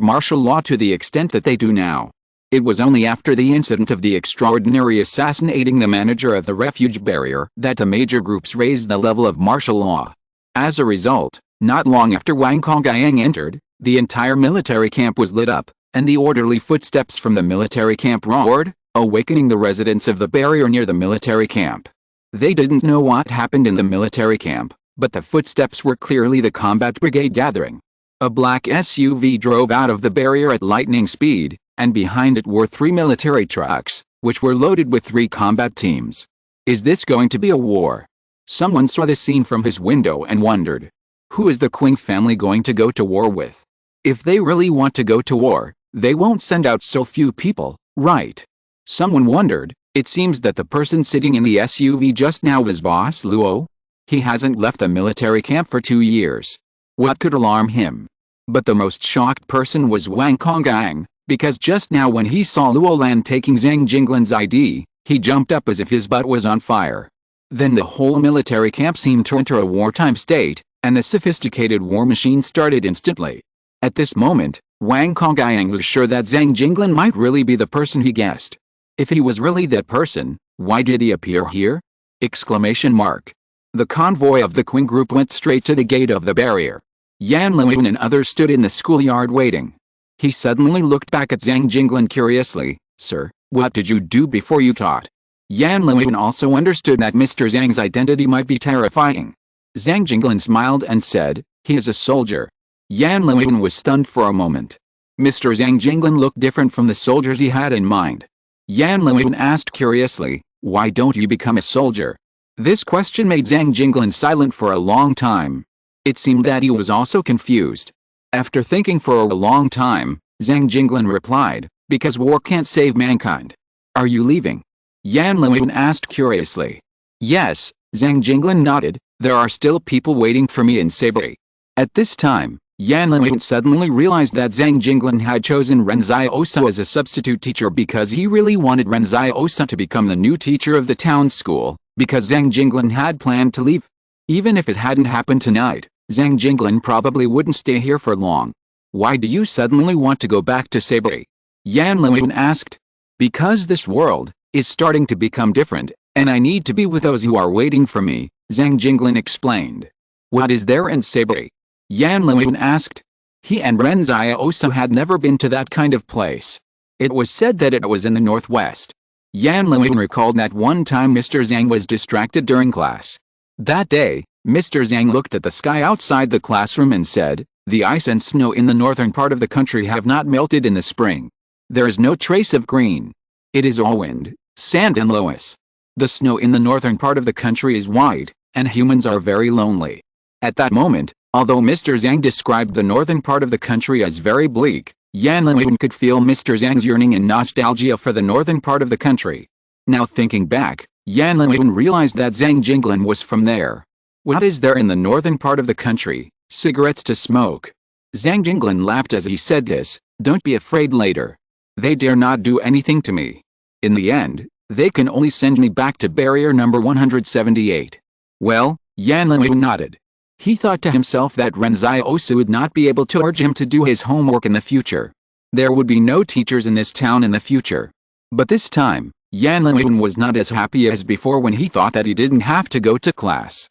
martial law to the extent that they do now. It was only after the incident of the extraordinary assassinating the manager of the refuge barrier that the major groups raised the level of martial law. As a result, not long after Wang Kongyang entered, the entire military camp was lit up, and the orderly footsteps from the military camp roared, awakening the residents of the barrier near the military camp. They didn't know what happened in the military camp, but the footsteps were clearly the combat brigade gathering. A black SUV drove out of the barrier at lightning speed, and behind it were 3 military trucks, which were loaded with 3 combat teams. Is this going to be a war? Someone saw the scene from his window and wondered, who is the Qing family going to go to war with? If they really want to go to war, they won't send out so few people, right? Someone wondered. It seems that the person sitting in the SUV just now was Boss Luo. He hasn't left the military camp for 2 years. What could alarm him? But the most shocked person was Wang Kongyang, because just now when he saw Luo Lan taking Zhang Jinglin's ID, he jumped up as if his butt was on fire. Then the whole military camp seemed to enter a wartime state, and the sophisticated war machine started instantly. At this moment, Wang Kongyang was sure that Zhang Jinglin might really be the person he guessed. If he was really that person, why did he appear here? Exclamation mark. The convoy of the Qing group went straight to the gate of the barrier. Yan Luiyun and others stood in the schoolyard waiting. He suddenly looked back at Zhang Jinglin curiously. "Sir, what did you do before you taught?" Yan Luiyun also understood that Mr. Zhang's identity might be terrifying. Zhang Jinglin smiled and said, "He is a soldier." Yan Luiyun was stunned for a moment. Mr. Zhang Jinglin looked different from the soldiers he had in mind. Yan Luiyun asked curiously, "Why don't you become a soldier?" This question made Zhang Jinglin silent for a long time. It seemed that he was also confused. After thinking for a long time, Zhang Jinglin replied, "Because war can't save mankind." "Are you leaving?" Yan Luiyun asked curiously. "Yes," Zhang Jinglin nodded, "there are still people waiting for me in Sabri." At this time, Yan Luiyun suddenly realized that Zhang Jinglin had chosen Ren Xiaosu as a substitute teacher because he really wanted Ren Xiaosu to become the new teacher of the town school, because Zhang Jinglin had planned to leave. Even if it hadn't happened tonight, Zhang Jinglin probably wouldn't stay here for long. "Why do you suddenly want to go back to Sabri?" Yan Luiyun asked. "Because this world is starting to become different, and I need to be with those who are waiting for me," Zhang Jinglin explained. "What is there in Sabri?" Yan Luiyun asked. He and Ren Xiaosu had never been to that kind of place. It was said that it was in the northwest. Yan Luiyun recalled that one time Mr. Zhang was distracted during class. That day, Mr. Zhang looked at the sky outside the classroom and said, "The ice and snow in the northern part of the country have not melted in the spring. There is no trace of green. It is all wind, sand and loess. The snow in the northern part of the country is white, and humans are very lonely." At that moment, although Mr. Zhang described the northern part of the country as very bleak, Yan Luiyun could feel Mr. Zhang's yearning and nostalgia for the northern part of the country. Now thinking back, Yan Luiyun realized that Zhang Jinglin was from there. "What is there in the northern part of the country?" "Cigarettes to smoke." Zhang Jinglin laughed as he said this. "Don't be afraid later. They dare not do anything to me. In the end, they can only send me back to barrier number 178. Well, Yan Luiyun nodded. He thought to himself that Ren Xiaosu would not be able to urge him to do his homework in the future. There would be no teachers in this town in the future. But this time, Yan Luiyun was not as happy as before when he thought that he didn't have to go to class.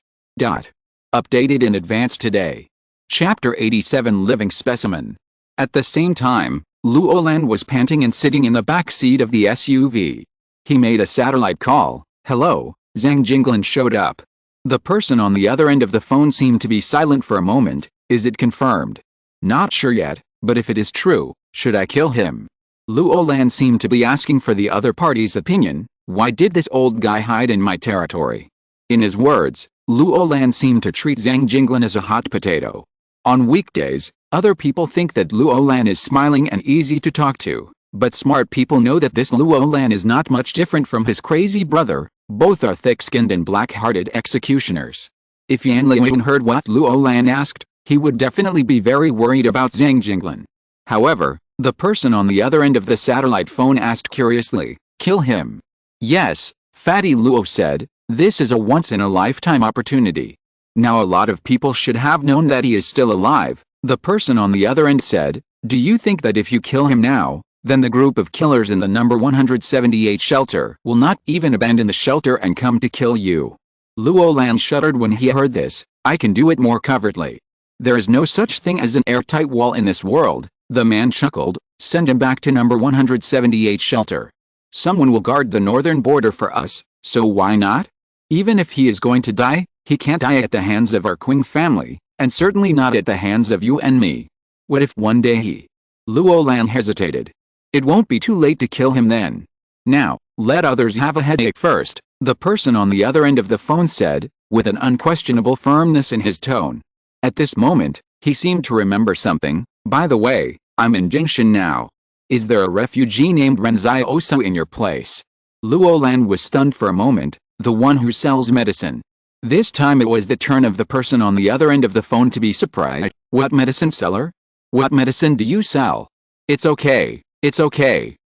Updated in advance today. Chapter 87 Living Specimen. At the same time, Luo Lan was panting and sitting in the back seat of the SUV. He made a satellite call. "Hello." Zhang Jinglin showed up. The person on the other end of the phone seemed to be silent for a moment. "Is it confirmed?" "Not sure yet, but if it is true, should I kill him?" Luo Lan seemed to be asking for the other party's opinion. "Why did this old guy hide in my territory?" In his words, Luo Lan seemed to treat Zhang Jinglin as a hot potato. On weekdays, other people think that Luo Lan is smiling and easy to talk to, but smart people know that this Luo Lan is not much different from his crazy brother. Both are thick-skinned and black-hearted executioners. If Yan Liuan heard what Luo Lan asked, he would definitely be very worried about Zhang Jinglin. However, the person on the other end of the satellite phone asked curiously, "Kill him?" "Yes," Fatty Luo said, "this is a once-in-a-lifetime opportunity." Now a lot of people should have known that he is still alive. The person on the other end said, "Do you think that if you kill him now, then the group of killers in the number 178 shelter will not even abandon the shelter and come to kill you?" Luo Lan shuddered when he heard this. "I can do it more covertly. There is no such thing as an airtight wall in this world." The man chuckled. "Send him back to number 178 shelter. Someone will guard the northern border for us, so why not? Even if he is going to die, he can't die at the hands of our Qing family, and certainly not at the hands of you and me. What if one day he—" Luo Lan hesitated. "It won't be too late to kill him then. Now, let others have a headache first," the person on the other end of the phone said, with an unquestionable firmness in his tone. At this moment, he seemed to remember something. "By the way, I'm in Jingshan now. Is there a refugee named Ren Xiaosu in your place?" Luo Lan was stunned for a moment. "The one who sells medicine." This time it was the turn of the person on the other end of the phone to be surprised. "What medicine seller? What medicine do you sell?" It's okay,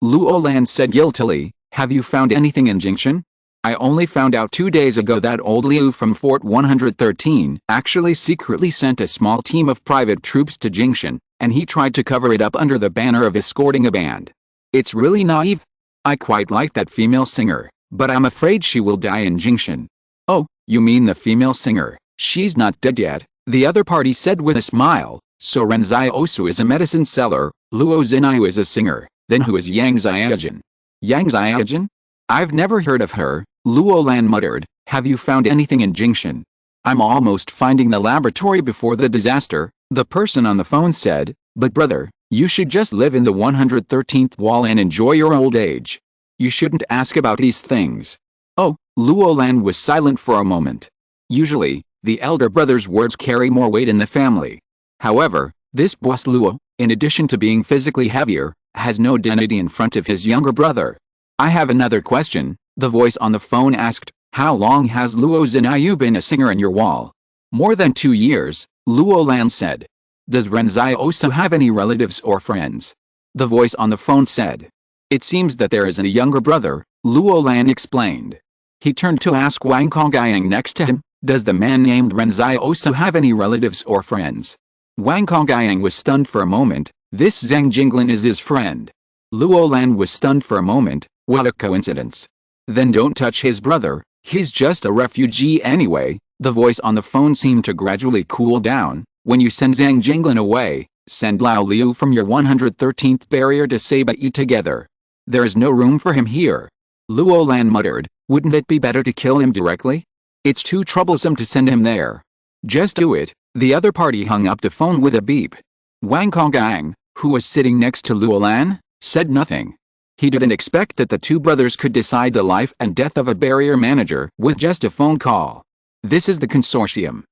Luo Lan said guiltily. "Have you found anything in Jingshan? I only found out 2 days ago that old Liu from Fort 113 actually secretly sent a small team of private troops to Jingshan, and he tried to cover it up under the banner of escorting a band. It's really naive. I quite like that female singer, but I'm afraid she will die in Jingshan." "Oh, you mean the female singer? She's not dead yet," the other party said with a smile. "So Ren Xiaosu is a medicine seller, Luo Zinayu is a singer, then who is Yang Xiaojin?" "Yang Xiaojin? I've never heard of her," Luo Lan muttered. "Have you found anything in Jingshan?" "I'm almost finding the laboratory before the disaster," the person on the phone said, "but brother, you should just live in the 113th wall and enjoy your old age. You shouldn't ask about these things." "Oh," Luo Lan was silent for a moment. Usually, the elder brother's words carry more weight in the family. However, this boss Luo, in addition to being physically heavier, has no dignity in front of his younger brother. "I have another question," the voice on the phone asked. "How long has Luo Zinayu been a singer in your wall?" "More than 2 years, Luo Lan said. "Does Ren Xiaosu have any relatives or friends?" the voice on the phone said. "It seems that there is a younger brother," Luo Lan explained. He turned to ask Wang Konggyang next to him, "Does the man named Ren Xiaosu have any relatives or friends?" Wang Konggyang was stunned for a moment. "This Zhang Jinglin is his friend." Luo Lan was stunned for a moment. What a coincidence. "Then don't touch his brother, he's just a refugee anyway." The voice on the phone seemed to gradually cool down. "When you send Zhang Jinglin away, send Lao Liu from your 113th barrier to Seibai together. There is no room for him here." Luo Lan muttered. "Wouldn't it be better to kill him directly? It's too troublesome to send him there." "Just do it." The other party hung up the phone with a beep. Wang Konggyang, who was sitting next to Luo Lan, said nothing. He didn't expect that the two brothers could decide the life and death of a barrier manager with just a phone call. This is the consortium.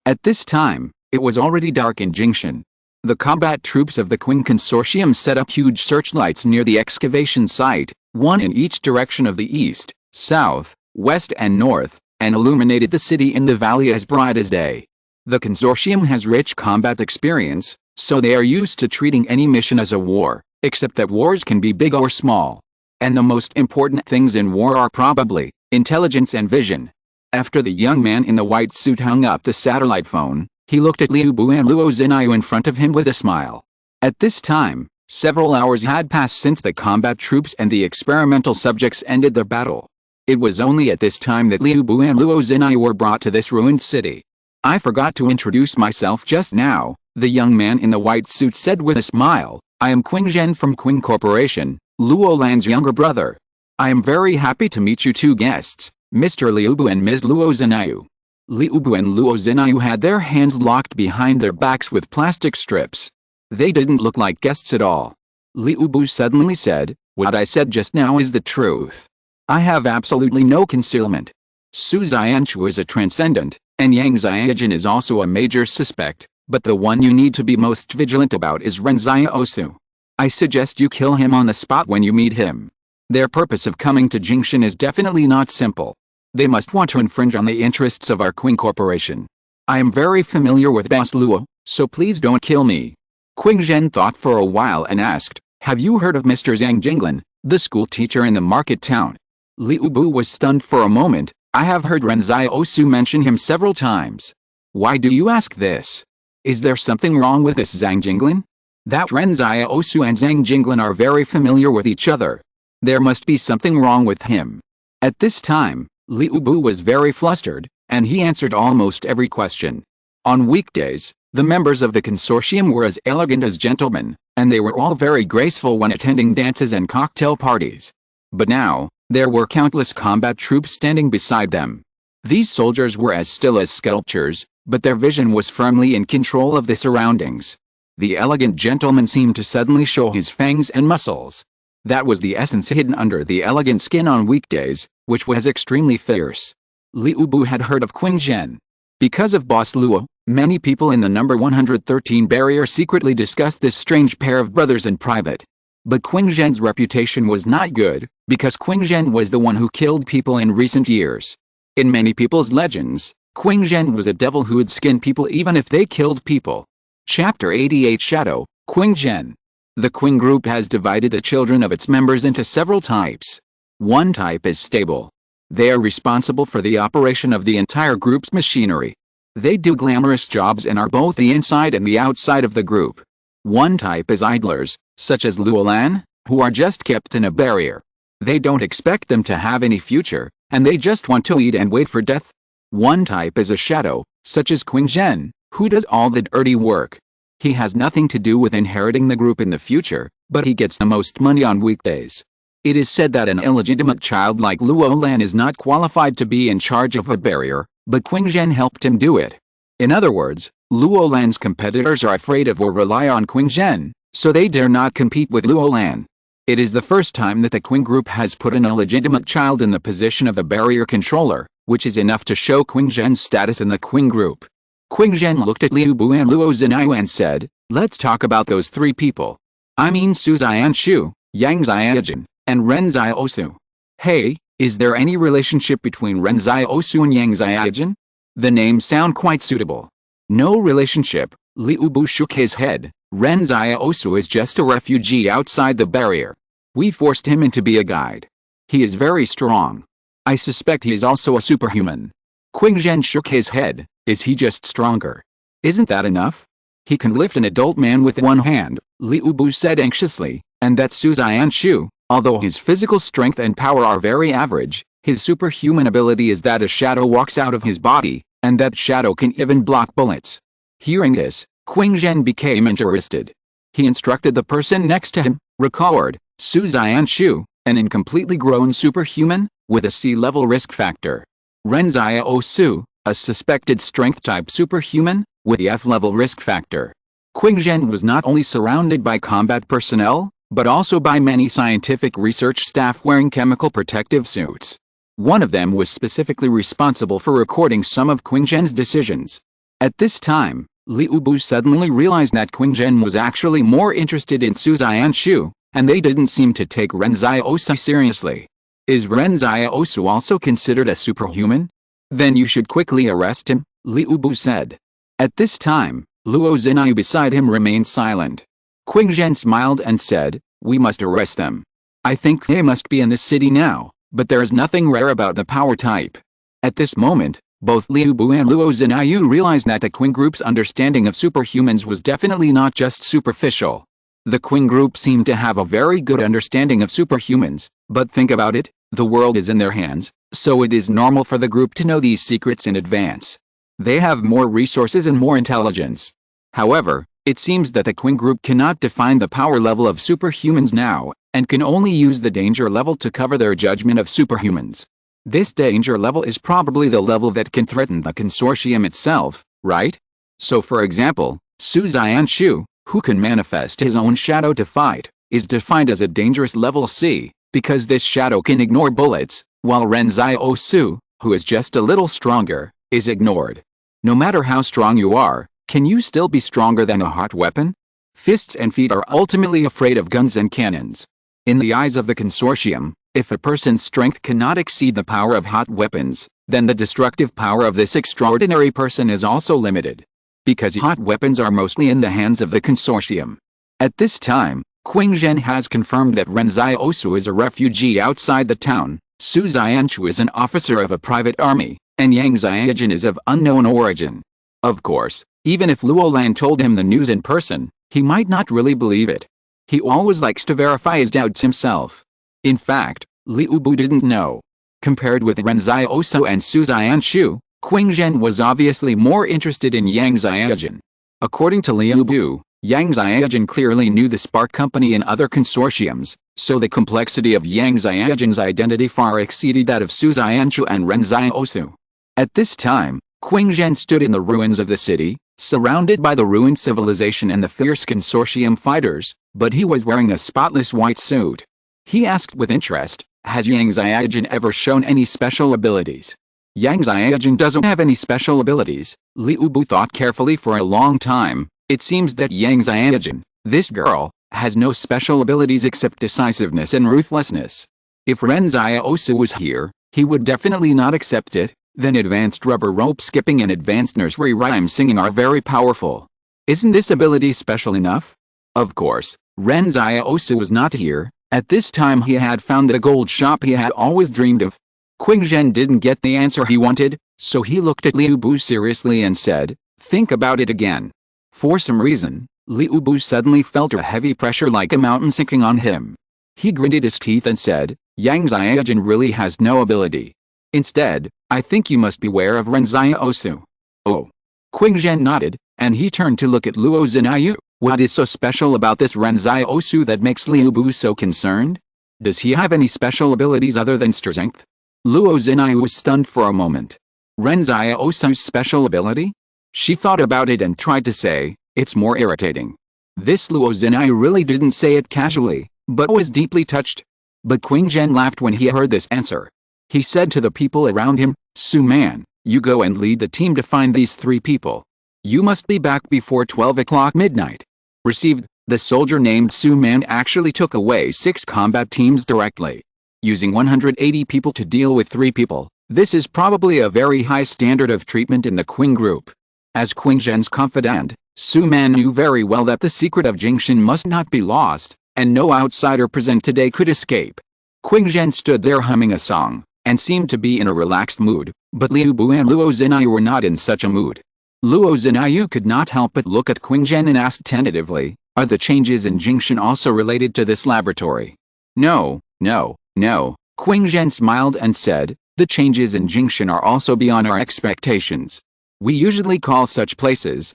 At this time, it was already dark in Jingshan. The combat troops of the Qing consortium set up huge searchlights near the excavation site, one in each direction of the east, south, west and north, and illuminated the city in the valley as bright as day. The consortium has rich combat experience, so they are used to treating any mission as a war, except that wars can be big or small. And the most important things in war are probably intelligence and vision. After the young man in the white suit hung up the satellite phone, he looked at Liu Bu and Luo Zinayu in front of him with a smile. At this time, several hours had passed since the combat troops and the experimental subjects ended their battle. It was only at this time that Liu Bu and Luo Zinayu were brought to this ruined city. "I forgot to introduce myself just now," the young man in the white suit said with a smile. I am Qing Zhen from Qing Corporation, Luo Lan's younger brother. I am very happy to meet you two guests, Mr. Liu Bu and Ms. Luo Zinayu. Liu Bu and Luo Zinayu had their hands locked behind their backs with plastic strips. They didn't look like guests at all. Liu Bu suddenly said, "What I said just now is the truth. I have absolutely no concealment. Su Xianchu is a transcendent, and Yang Xiaojin is also a major suspect, but the one you need to be most vigilant about is Ren Xiaosu. I suggest you kill him on the spot when you meet him. Their purpose of coming to Jingshan is definitely not simple. They must want to infringe on the interests of our Qing Corporation. I am very familiar with Boss Luo, so please don't kill me." Qing Zhen thought for a while and asked, "Have you heard of Mr. Zhang Jinglin, the school teacher in the market town?" Liu Bu was stunned for a moment. "I have heard Ren Xiaosu mention him several times. Why do you ask this? Is there something wrong with this Zhang Jinglin?" That Ren Xiaosu and Zhang Jinglin are very familiar with each other. There must be something wrong with him. At this time, Liu Bu was very flustered, and he answered almost every question. On weekdays, the members of the consortium were as elegant as gentlemen, and they were all very graceful when attending dances and cocktail parties. But now, there were countless combat troops standing beside them. These soldiers were as still as sculptures, but their vision was firmly in control of the surroundings. The elegant gentleman seemed to suddenly show his fangs and muscles. That was the essence hidden under the elegant skin on weekdays, which was extremely fierce. Liu Bu had heard of Qing Zhen. Because of Boss Luo, many people in the number 113 barrier secretly discussed this strange pair of brothers in private. But Qing Zhen's reputation was not good, because Qing Zhen was the one who killed people in recent years. In many people's legends, Qing Zhen was a devil who would skin people even if they killed people. Chapter 88 Shadow, Qing Zhen. The Qing group has divided the children of its members into several types. One type is stable. They are responsible for the operation of the entire group's machinery. They do glamorous jobs and are both the inside and the outside of the group. One type is idlers, such as Luo Lan, who are just kept in a barrier. They don't expect them to have any future, and they just want to eat and wait for death. One type is a shadow, such as Qing Zhen, who does all the dirty work. He has nothing to do with inheriting the group in the future, but he gets the most money on weekdays. It is said that an illegitimate child like Luo Lan is not qualified to be in charge of a barrier, but Qing Zhen helped him do it. In other words, Luo Lan's competitors are afraid of or rely on Qing Zhen, so they dare not compete with Luo Lan. It is the first time that the Qing group has put an illegitimate child in the position of a barrier controller, which is enough to show Qing Zhen's status in the Qing group. Qing Zhen looked at Liu Bu and Luo Zinayu and said, "Let's talk about those three people. I mean Su Xianchu, Yang Xiaojin, and Ren Xiaosu. Hey, is there any relationship between Ren Xiaosu and Yang Xiaojin? The names sound quite suitable." "No relationship," Liu Bu shook his head. "Ren Xiaosu is just a refugee outside the barrier. We forced him in to be a guide. He is very strong. I suspect he is also a superhuman." Qing Zhen shook his head. "Is he just stronger? Isn't that enough? He can lift an adult man with one hand," Liu Bu said anxiously, "and that Su Xianchu, although his physical strength and power are very average, his superhuman ability is that a shadow walks out of his body, and that shadow can even block bullets." Hearing this, Qing Zhen became interested. He instructed the person next to him, "Record, Su Xianchu, an incompletely grown superhuman, with a C-level risk factor. Ren Xiaosu, a suspected strength-type superhuman, with the F-level risk factor." Qing Zhen was not only surrounded by combat personnel, but also by many scientific research staff wearing chemical protective suits. One of them was specifically responsible for recording some of Qing Zhen's decisions. At this time, Liu Bu suddenly realized that Qing Zhen was actually more interested in Su Xianchu, and they didn't seem to take Ren Xiaosu seriously. "Is Ren Xiaosu also considered a superhuman? Then you should quickly arrest him," Liu Bu said. At this time, Luo Zinayu beside him remained silent. Qing Zhen smiled and said, "We must arrest them. I think they must be in this city now, but there is nothing rare about the power type." At this moment, both Liu Bu and Luo Zinayu realized that the Qing group's understanding of superhumans was definitely not just superficial. The Qing group seemed to have a very good understanding of superhumans, but think about it, the world is in their hands, so it is normal for the group to know these secrets in advance. They have more resources and more intelligence. However, It seems that the Qing group cannot define the power level of superhumans now, and can only use the danger level to cover their judgment of superhumans. This danger level is probably the level that can threaten the consortium itself, right? So for example, Su Xianshu, who can manifest his own shadow to fight, is defined as a dangerous level C, because this shadow can ignore bullets, while Ren Xiaosu, who is just a little stronger, is ignored. No matter how strong you are, can you still be stronger than a hot weapon? Fists and feet are ultimately afraid of guns and cannons. In the eyes of the consortium, if a person's strength cannot exceed the power of hot weapons, then the destructive power of this extraordinary person is also limited. Because hot weapons are mostly in the hands of the consortium. At this time, Qing Zhen has confirmed that Ren Xiaosu is a refugee outside the town, Su Xianshu is an officer of a private army, and Yang Xiaojin is of unknown origin. Of course, even if Luo Lan told him the news in person, he might not really believe it. He always likes to verify his doubts himself. In fact, Liu Bu didn't know. Compared with Ren Xiaosu and Su Xianshu, Qing Zhen was obviously more interested in Yang Xiaojin. According to Liu Bu, Yang Xiaojin clearly knew the Spark Company and other consortiums, so the complexity of Yang Xiaojin's identity far exceeded that of Su Xianshu and Ren Xiaosu. At this time, Qing Zhen stood in the ruins of the city, surrounded by the ruined civilization and the fierce consortium fighters, but he was wearing a spotless white suit. He asked with interest, has Yang Xiaojin ever shown any special abilities? Yang Xiaojin doesn't have any special abilities. Liu Bu thought carefully for a long time. It seems that Yang Xiaojin, this girl, has no special abilities except decisiveness and ruthlessness. If Ren Xiaosu was here, he would definitely not accept it. Then advanced rubber rope skipping and advanced nursery rhyme singing are very powerful. Isn't this ability special enough? Of course, Ren Xiaosu was not here. At this time he had found the gold shop he had always dreamed of. Qing Zhen didn't get the answer he wanted, so he looked at Liu Bu seriously and said, think about it again. For some reason, Liu Bu suddenly felt a heavy pressure like a mountain sinking on him. He gritted his teeth and said, Yang Xiaojin really has no ability. Instead, I think you must beware of Ren Xiaosu. Oh. Qing Zhen nodded, and he turned to look at Luo Zinayu. What is so special about this Ren Xiaosu that makes Liu Bu so concerned? Does he have any special abilities other than strength? Luo Zinayu was stunned for a moment. Ren Xiaosu's special ability? She thought about it and tried to say, it's more irritating. This Luo Zinayu really didn't say it casually, but was deeply touched. But Qing Zhen laughed when he heard this answer. He said to the people around him, Su Man, you go and lead the team to find these 3 people. You must be back before 12 o'clock midnight. Received. The soldier named Su Man actually took away 6 combat teams directly. Using 180 people to deal with 3 people, this is probably a very high standard of treatment in the Qing group. As Qing Zhen's confidant, Su Man knew very well that the secret of Jingshan must not be lost, and no outsider present today could escape. Qing Zhen stood there humming a song, and seemed to be in a relaxed mood, but Liu Bu and Luo Zinayu were not in such a mood. Luo Zinayu could not help but look at Qing Zhen and asked tentatively, are the changes in Jingshan also related to this laboratory? No. Qing Zhen smiled and said, the changes in Jingshan are also beyond our expectations. We usually call such places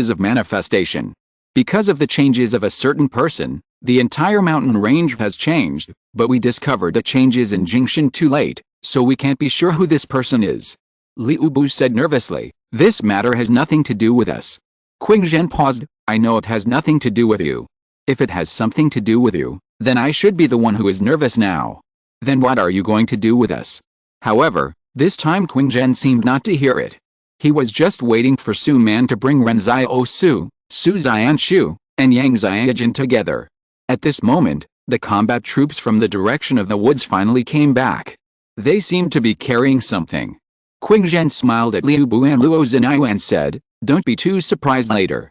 of manifestation. Because of the changes of a certain person, the entire mountain range has changed, but we discovered the changes in Jingshan too late, so we can't be sure who this person is. Liu Bu said nervously, this matter has nothing to do with us. Qing Zhen paused, I know it has nothing to do with you. If it has something to do with you, then I should be the one who is nervous now. Then what are you going to do with us? However, this time Qing Zhen seemed not to hear it. He was just waiting for Su Man to bring Ren Xiaosu, Su Xianshu, and Yang Xiaojin together. At this moment, the combat troops from the direction of the woods finally came back. They seemed to be carrying something. Qing Zhen smiled at Liu Bu and Luo Zinayu and said, don't be too surprised later.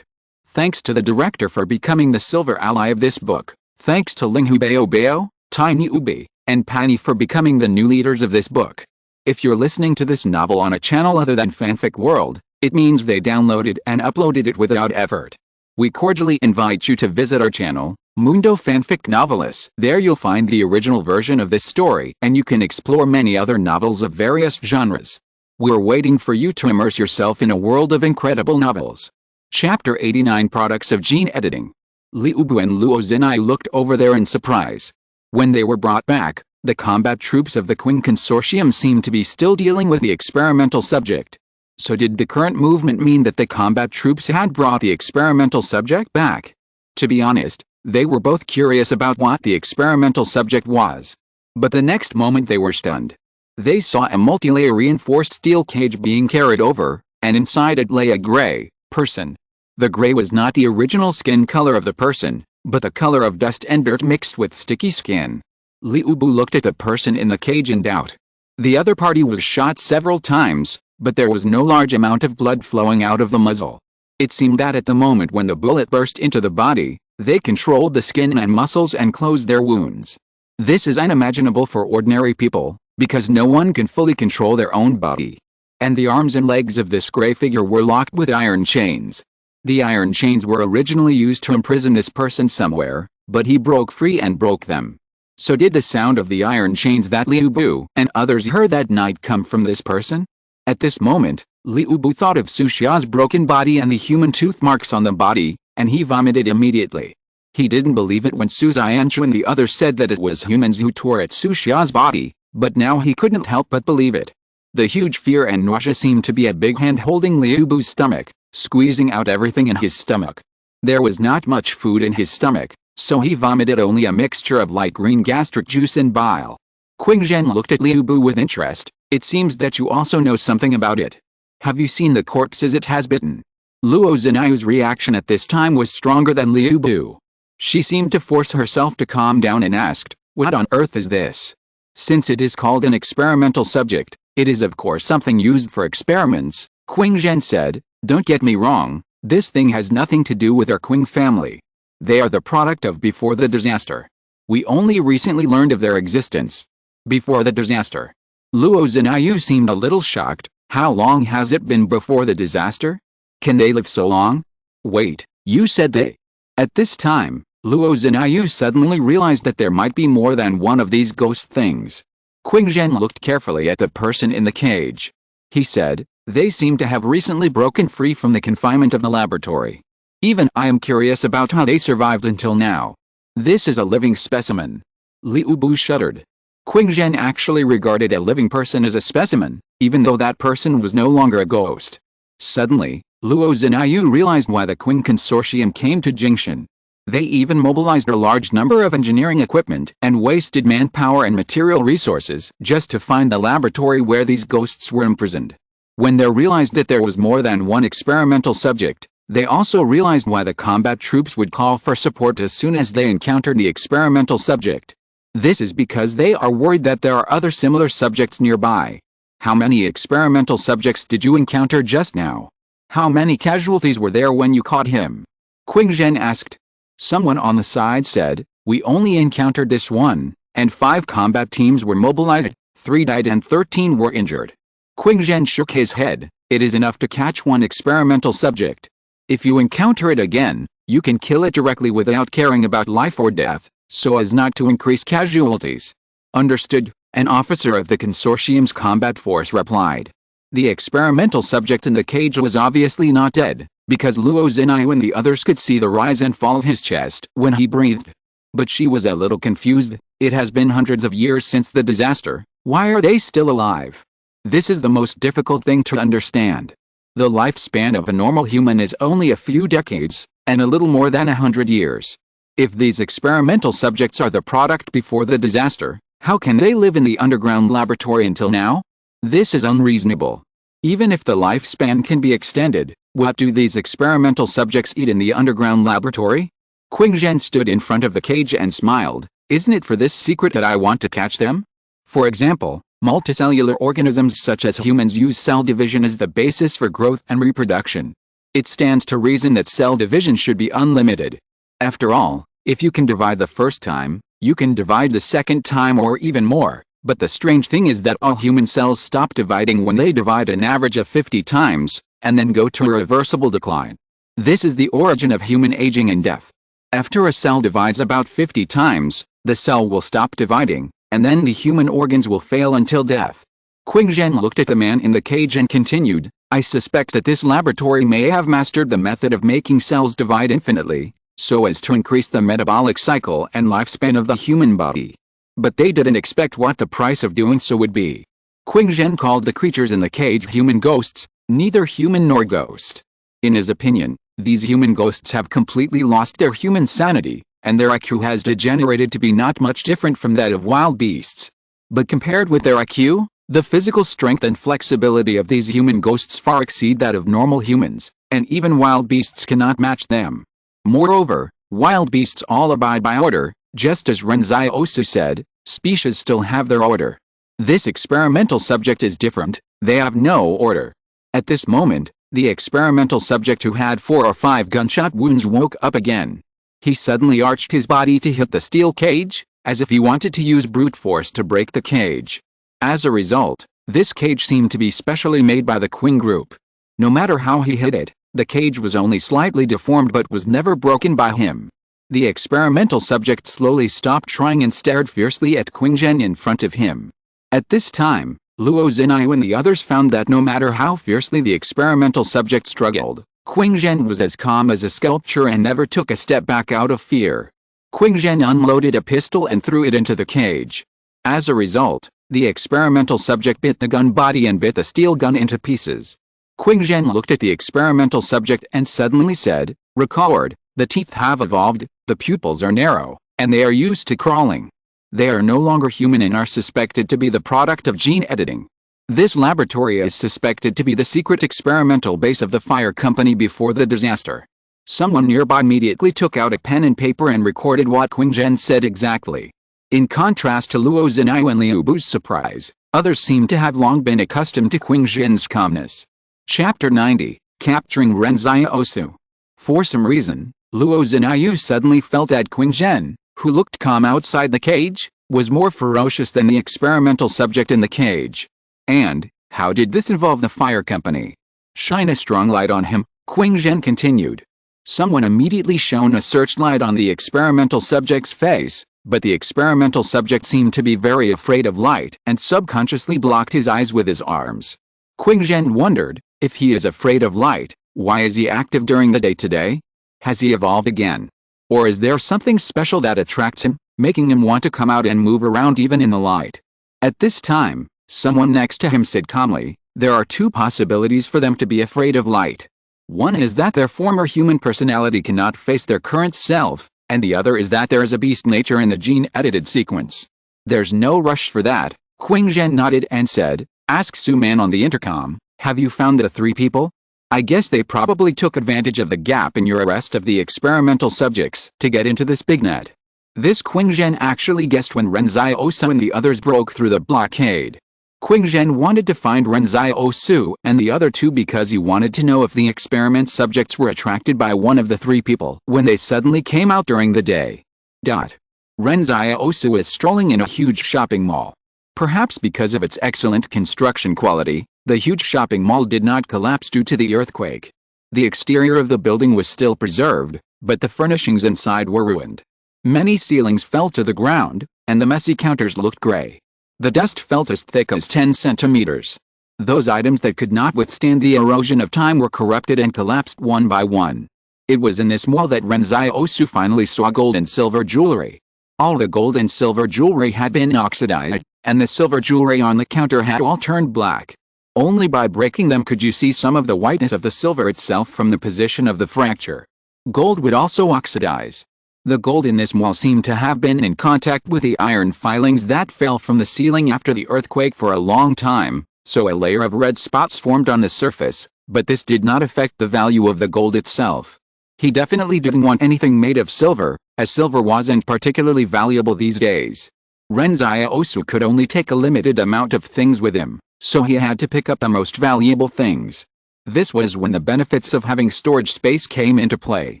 Thanks to the director for becoming the silver ally of this book. Thanks to Linghu Bao, Tiny Ubi, and Pani for becoming the new leaders of this book. If you're listening to this novel on a channel other than Fanfic World, it means they downloaded and uploaded it without effort. We cordially invite you to visit our channel, Mundo Fanfic Novelis. There you'll find the original version of this story and you can explore many other novels of various genres. We're waiting for you to immerse yourself in a world of incredible novels. Chapter 89 Products of Gene Editing. Liu Bu and Luo Zinai looked over there in surprise. When they were brought back, the combat troops of the Qing Consortium seemed to be still dealing with the experimental subject. So did the current movement mean that the combat troops had brought the experimental subject back? To be honest, they were both curious about what the experimental subject was. But the next moment they were stunned. They saw a multi-layer reinforced steel cage being carried over, and inside it lay a gray person. The gray was not the original skin color of the person, but the color of dust and dirt mixed with sticky skin. Liu Bu looked at the person in the cage in doubt. The other party was shot several times, but there was no large amount of blood flowing out of the muzzle. It seemed that at the moment when the bullet burst into the body, they controlled the skin and muscles and closed their wounds. This is unimaginable for ordinary people, because no one can fully control their own body. And the arms and legs of this gray figure were locked with iron chains. The iron chains were originally used to imprison this person somewhere, but he broke free and broke them. So did the sound of the iron chains that Liu Bu and others heard that night come from this person? At this moment, Liu Bu thought of Su Xia's broken body and the human tooth marks on the body, and he vomited immediately. He didn't believe it when Su Xianchu and the others said that it was humans who tore at Su Xia's body, but now he couldn't help but believe it. The huge fear and nausea seemed to be a big hand holding Liu Bu's stomach, squeezing out everything in his stomach. There was not much food in his stomach, so he vomited only a mixture of light green gastric juice and bile. Qingzhen looked at Liu Bu with interest. It seems that you also know something about it. Have you seen the corpses it has bitten? Luo Zinai's reaction at this time was stronger than Liu Bu. She seemed to force herself to calm down and asked, "What on earth is this?" Since it is called an experimental subject, it is of course something used for experiments, Qingzhen said. Don't get me wrong, this thing has nothing to do with our Qing family. They are the product of before the disaster. We only recently learned of their existence. Before the disaster. Luo Zinai seemed a little shocked. How long has it been before the disaster? Can they live so long? Wait, you said they. At this time, Luo Zinai suddenly realized that there might be more than one of these ghost things. Qingzhen looked carefully at the person in the cage. He said, they seem to have recently broken free from the confinement of the laboratory. Even I am curious about how they survived until now. This is a living specimen. Liu Bu shuddered. Qingzhen actually regarded a living person as a specimen, even though that person was no longer a ghost. Suddenly, Luo Zinai realized why the Qing Consortium came to Jingshan. They even mobilized a large number of engineering equipment and wasted manpower and material resources just to find the laboratory where these ghosts were imprisoned. When they realized that there was more than one experimental subject, they also realized why the combat troops would call for support as soon as they encountered the experimental subject. This is because they are worried that there are other similar subjects nearby. How many experimental subjects did you encounter just now? How many casualties were there when you caught him? Qingzhen asked. Someone on the side said, we only encountered this one, and 5 combat teams were mobilized, 3 died and 13 were injured. Qingzhen shook his head. It is enough to catch one experimental subject. If you encounter it again, you can kill it directly without caring about life or death, so as not to increase casualties. Understood, an officer of the consortium's combat force replied. The experimental subject in the cage was obviously not dead, because Luo Zinai and the others could see the rise and fall of his chest when he breathed. But she was a little confused. It has been hundreds of years since the disaster. Why are they still alive? This is the most difficult thing to understand. The lifespan of a normal human is only a few decades, and a little more than 100 years. If these experimental subjects are the product before the disaster, how can they live in the underground laboratory until now? This is unreasonable. Even if the lifespan can be extended, what do these experimental subjects eat in the underground laboratory? Qingzhen stood in front of the cage and smiled. Isn't it for this secret that I want to catch them? For example, multicellular organisms such as humans use cell division as the basis for growth and reproduction. It stands to reason that cell division should be unlimited. After all, if you can divide the first time, you can divide the second time or even more. But the strange thing is that all human cells stop dividing when they divide an average of 50 times, and then go to a reversible decline. This is the origin of human aging and death. After a cell divides about 50 times, the cell will stop dividing, and then the human organs will fail until death. Qingzhen looked at the man in the cage and continued, I suspect that this laboratory may have mastered the method of making cells divide infinitely, so as to increase the metabolic cycle and lifespan of the human body. But they didn't expect what the price of doing so would be. Qing Zhen called the creatures in the cage human ghosts, neither human nor ghost. In his opinion, these human ghosts have completely lost their human sanity, and their IQ has degenerated to be not much different from that of wild beasts. But compared with their IQ, the physical strength and flexibility of these human ghosts far exceed that of normal humans, and even wild beasts cannot match them. Moreover, wild beasts all abide by order, just as Ren Xiaosu said, species still have their order. This experimental subject is different, they have no order. At this moment, the experimental subject who had 4 or 5 gunshot wounds woke up again. He suddenly arched his body to hit the steel cage, as if he wanted to use brute force to break the cage. As a result, this cage seemed to be specially made by the Qing group. No matter how he hit it, the cage was only slightly deformed but was never broken by him. The experimental subject slowly stopped trying and stared fiercely at Qing Zhen in front of him. At this time, Luo Zhenyu and the others found that no matter how fiercely the experimental subject struggled, Qing Zhen was as calm as a sculpture and never took a step back out of fear. Qing Zhen unloaded a pistol and threw it into the cage. As a result, the experimental subject bit the gun body and bit the steel gun into pieces. Qing Zhen looked at the experimental subject and suddenly said, "Record, the teeth have evolved, the pupils are narrow, and they are used to crawling. They are no longer human and are suspected to be the product of gene editing. This laboratory is suspected to be the secret experimental base of the fire company before the disaster." Someone nearby immediately took out a pen and paper and recorded what Qing Zhen said exactly. In contrast to Luo Zhenyu and Liu Bu's surprise, others seemed to have long been accustomed to Qing Zhen's calmness. Chapter 90, Capturing Ren Xiaosu. For some reason, Luo Zhenyu suddenly felt that Qing Zhen, who looked calm outside the cage, was more ferocious than the experimental subject in the cage. And, how did this involve the fire company? Shine a strong light on him, Qing Zhen continued. Someone immediately shone a searchlight on the experimental subject's face, but the experimental subject seemed to be very afraid of light and subconsciously blocked his eyes with his arms. Qing Zhen wondered, if he is afraid of light, why is he active during the day today? Has he evolved again? Or is there something special that attracts him, making him want to come out and move around even in the light? At this time, someone next to him said calmly, there are 2 possibilities for them to be afraid of light. One is that their former human personality cannot face their current self, and the other is that there is a beast nature in the gene-edited sequence. There's no rush for that, Qing Zhen nodded and said, ask Su Man on the intercom, have you found the 3 people? I guess they probably took advantage of the gap in your arrest of the experimental subjects to get into this big net. This Qing Zhen actually guessed when Ren Xiaosu and the others broke through the blockade. Qing Zhen wanted to find Ren Xiaosu and the other 2 because he wanted to know if the experiment subjects were attracted by one of the 3 people when they suddenly came out during the day. Ren Xiaosu is strolling in a huge shopping mall. Perhaps because of its excellent construction quality, the huge shopping mall did not collapse due to the earthquake. The exterior of the building was still preserved, but the furnishings inside were ruined. Many ceilings fell to the ground, and the messy counters looked gray. The dust felt as thick as 10 centimeters. Those items that could not withstand the erosion of time were corrupted and collapsed one by one. It was in this mall that Ren Xiaosu finally saw gold and silver jewelry. All the gold and silver jewelry had been oxidized, and the silver jewelry on the counter had all turned black. Only by breaking them could you see some of the whiteness of the silver itself from the position of the fracture. Gold would also oxidize. The gold in this mall seemed to have been in contact with the iron filings that fell from the ceiling after the earthquake for a long time, so a layer of red spots formed on the surface, but this did not affect the value of the gold itself. He definitely didn't want anything made of silver, as silver wasn't particularly valuable these days. Ren Xiaosu could only take a limited amount of things with him, so he had to pick up the most valuable things. This was when the benefits of having storage space came into play.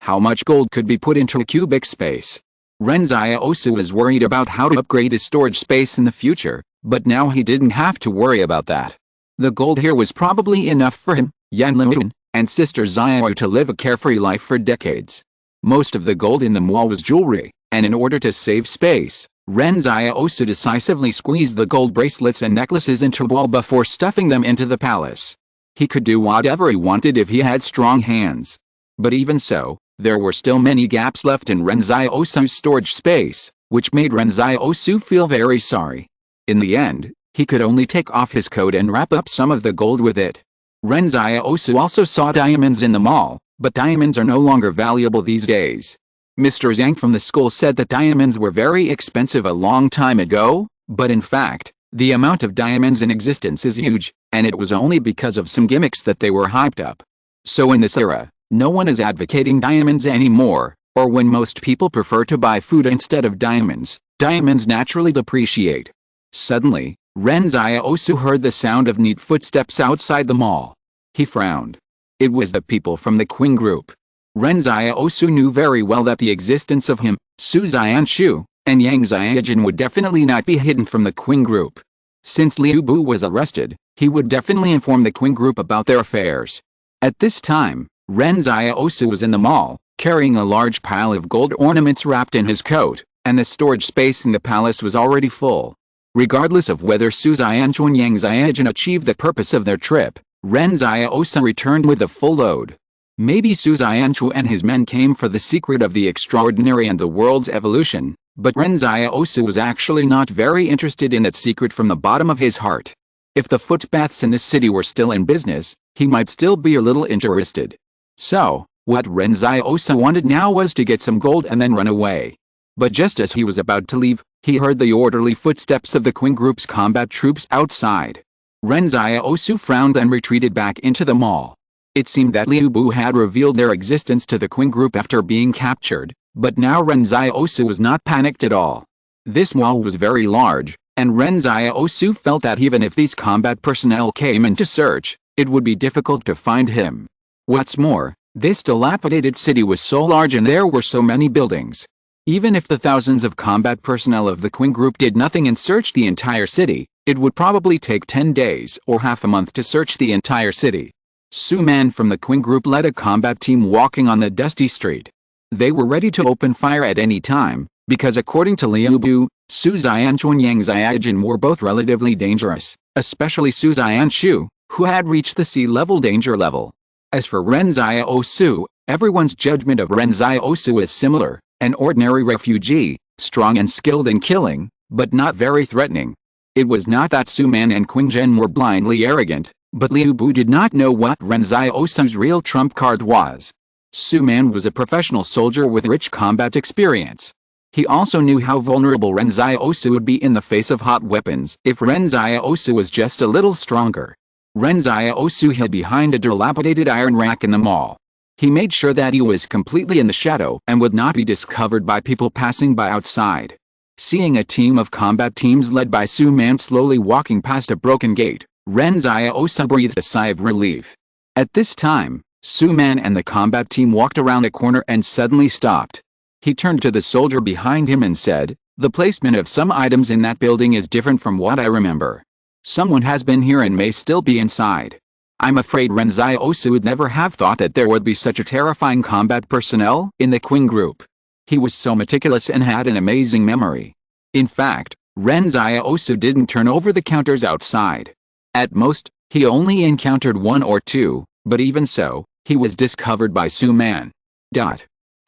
How much gold could be put into a cubic space? Ren Xiaosu was worried about how to upgrade his storage space in the future, but now he didn't have to worry about that. The gold here was probably enough for him, Yan Liun, and Sister Xiao to live a carefree life for decades. Most of the gold in the mall was jewelry, and in order to save space, Ren Xiaosu decisively squeezed the gold bracelets and necklaces into a ball before stuffing them into the palace. He could do whatever he wanted if he had strong hands. But even so, there were still many gaps left in Ren Xiaosu's storage space, which made Ren Xiaosu feel very sorry. In the end, he could only take off his coat and wrap up some of the gold with it. Ren Xiaosu also saw diamonds in the mall, but diamonds are no longer valuable these days. Mr. Zhang from the school said that diamonds were very expensive a long time ago, but in fact, the amount of diamonds in existence is huge, and it was only because of some gimmicks that they were hyped up. So in this era, no one is advocating diamonds anymore, or when most people prefer to buy food instead of diamonds, diamonds naturally depreciate. Suddenly, Ren Xiaosu heard the sound of neat footsteps outside the mall. He frowned. It was the people from the Qing group. Ren Xiaosu knew very well that the existence of him, Su Xianshu, and Yang Xiaojin would definitely not be hidden from the Qing group. Since Liu Bu was arrested, he would definitely inform the Qing group about their affairs. At this time, Ren Xiaosu was in the mall, carrying a large pile of gold ornaments wrapped in his coat, and the storage space in the palace was already full. Regardless of whether Su Xianshu and Yang Xiaojin achieved the purpose of their trip, Ren Xiaosu returned with a full load. Maybe Su Xianshu and his men came for the secret of the extraordinary and the world's evolution, but Ren Xiaosu was actually not very interested in that secret from the bottom of his heart. If the footbaths in the city were still in business, he might still be a little interested. So, what Ren Xiaosu wanted now was to get some gold and then run away. But just as he was about to leave, he heard the orderly footsteps of the Qing group's combat troops outside. Ren Xiaosu frowned and retreated back into the mall. It seemed that Liu Bu had revealed their existence to the Qing group after being captured, but now Ren Xiaosu was not panicked at all. This mall was very large, and Ren Xiaosu felt that even if these combat personnel came into search, it would be difficult to find him. What's more, this dilapidated city was so large and there were so many buildings. Even if the thousands of combat personnel of the Qing group did nothing and searched the entire city, it would probably take 10 days or half a month to search the entire city. Su Man from the Qing group led a combat team walking on the dusty street. They were ready to open fire at any time, because according to Liu Bu, Su Xianshu and Yang Xiaojin were both relatively dangerous, especially Su Xianshu, who had reached the sea-level danger level. As for Ren Xiaosu, everyone's judgment of Ren Xiaosu is similar, an ordinary refugee, strong and skilled in killing, but not very threatening. It was not that Su Man and Qing Zhen were blindly arrogant, but Liu Bu did not know what Ren Xiaosu's real trump card was. Su Man was a professional soldier with rich combat experience. He also knew how vulnerable Ren Xiaosu would be in the face of hot weapons if Ren Xiaosu was just a little stronger. Ren Xiaosu hid behind a dilapidated iron rack in the mall. He made sure that he was completely in the shadow and would not be discovered by people passing by outside. Seeing a team of combat teams led by Su Man slowly walking past a broken gate, Ren Xiaosu breathed a sigh of relief. At this time, Su Man and the combat team walked around a corner and suddenly stopped. He turned to the soldier behind him and said, "The placement of some items in that building is different from what I remember. Someone has been here and may still be inside." I'm afraid Ren Xiaosu would never have thought that there would be such a terrifying combat personnel in the Qing group. He was so meticulous and had an amazing memory. In fact, Ren Xiaosu didn't turn over the counters outside. At most, he only encountered one or two, but even so, he was discovered by Su Man.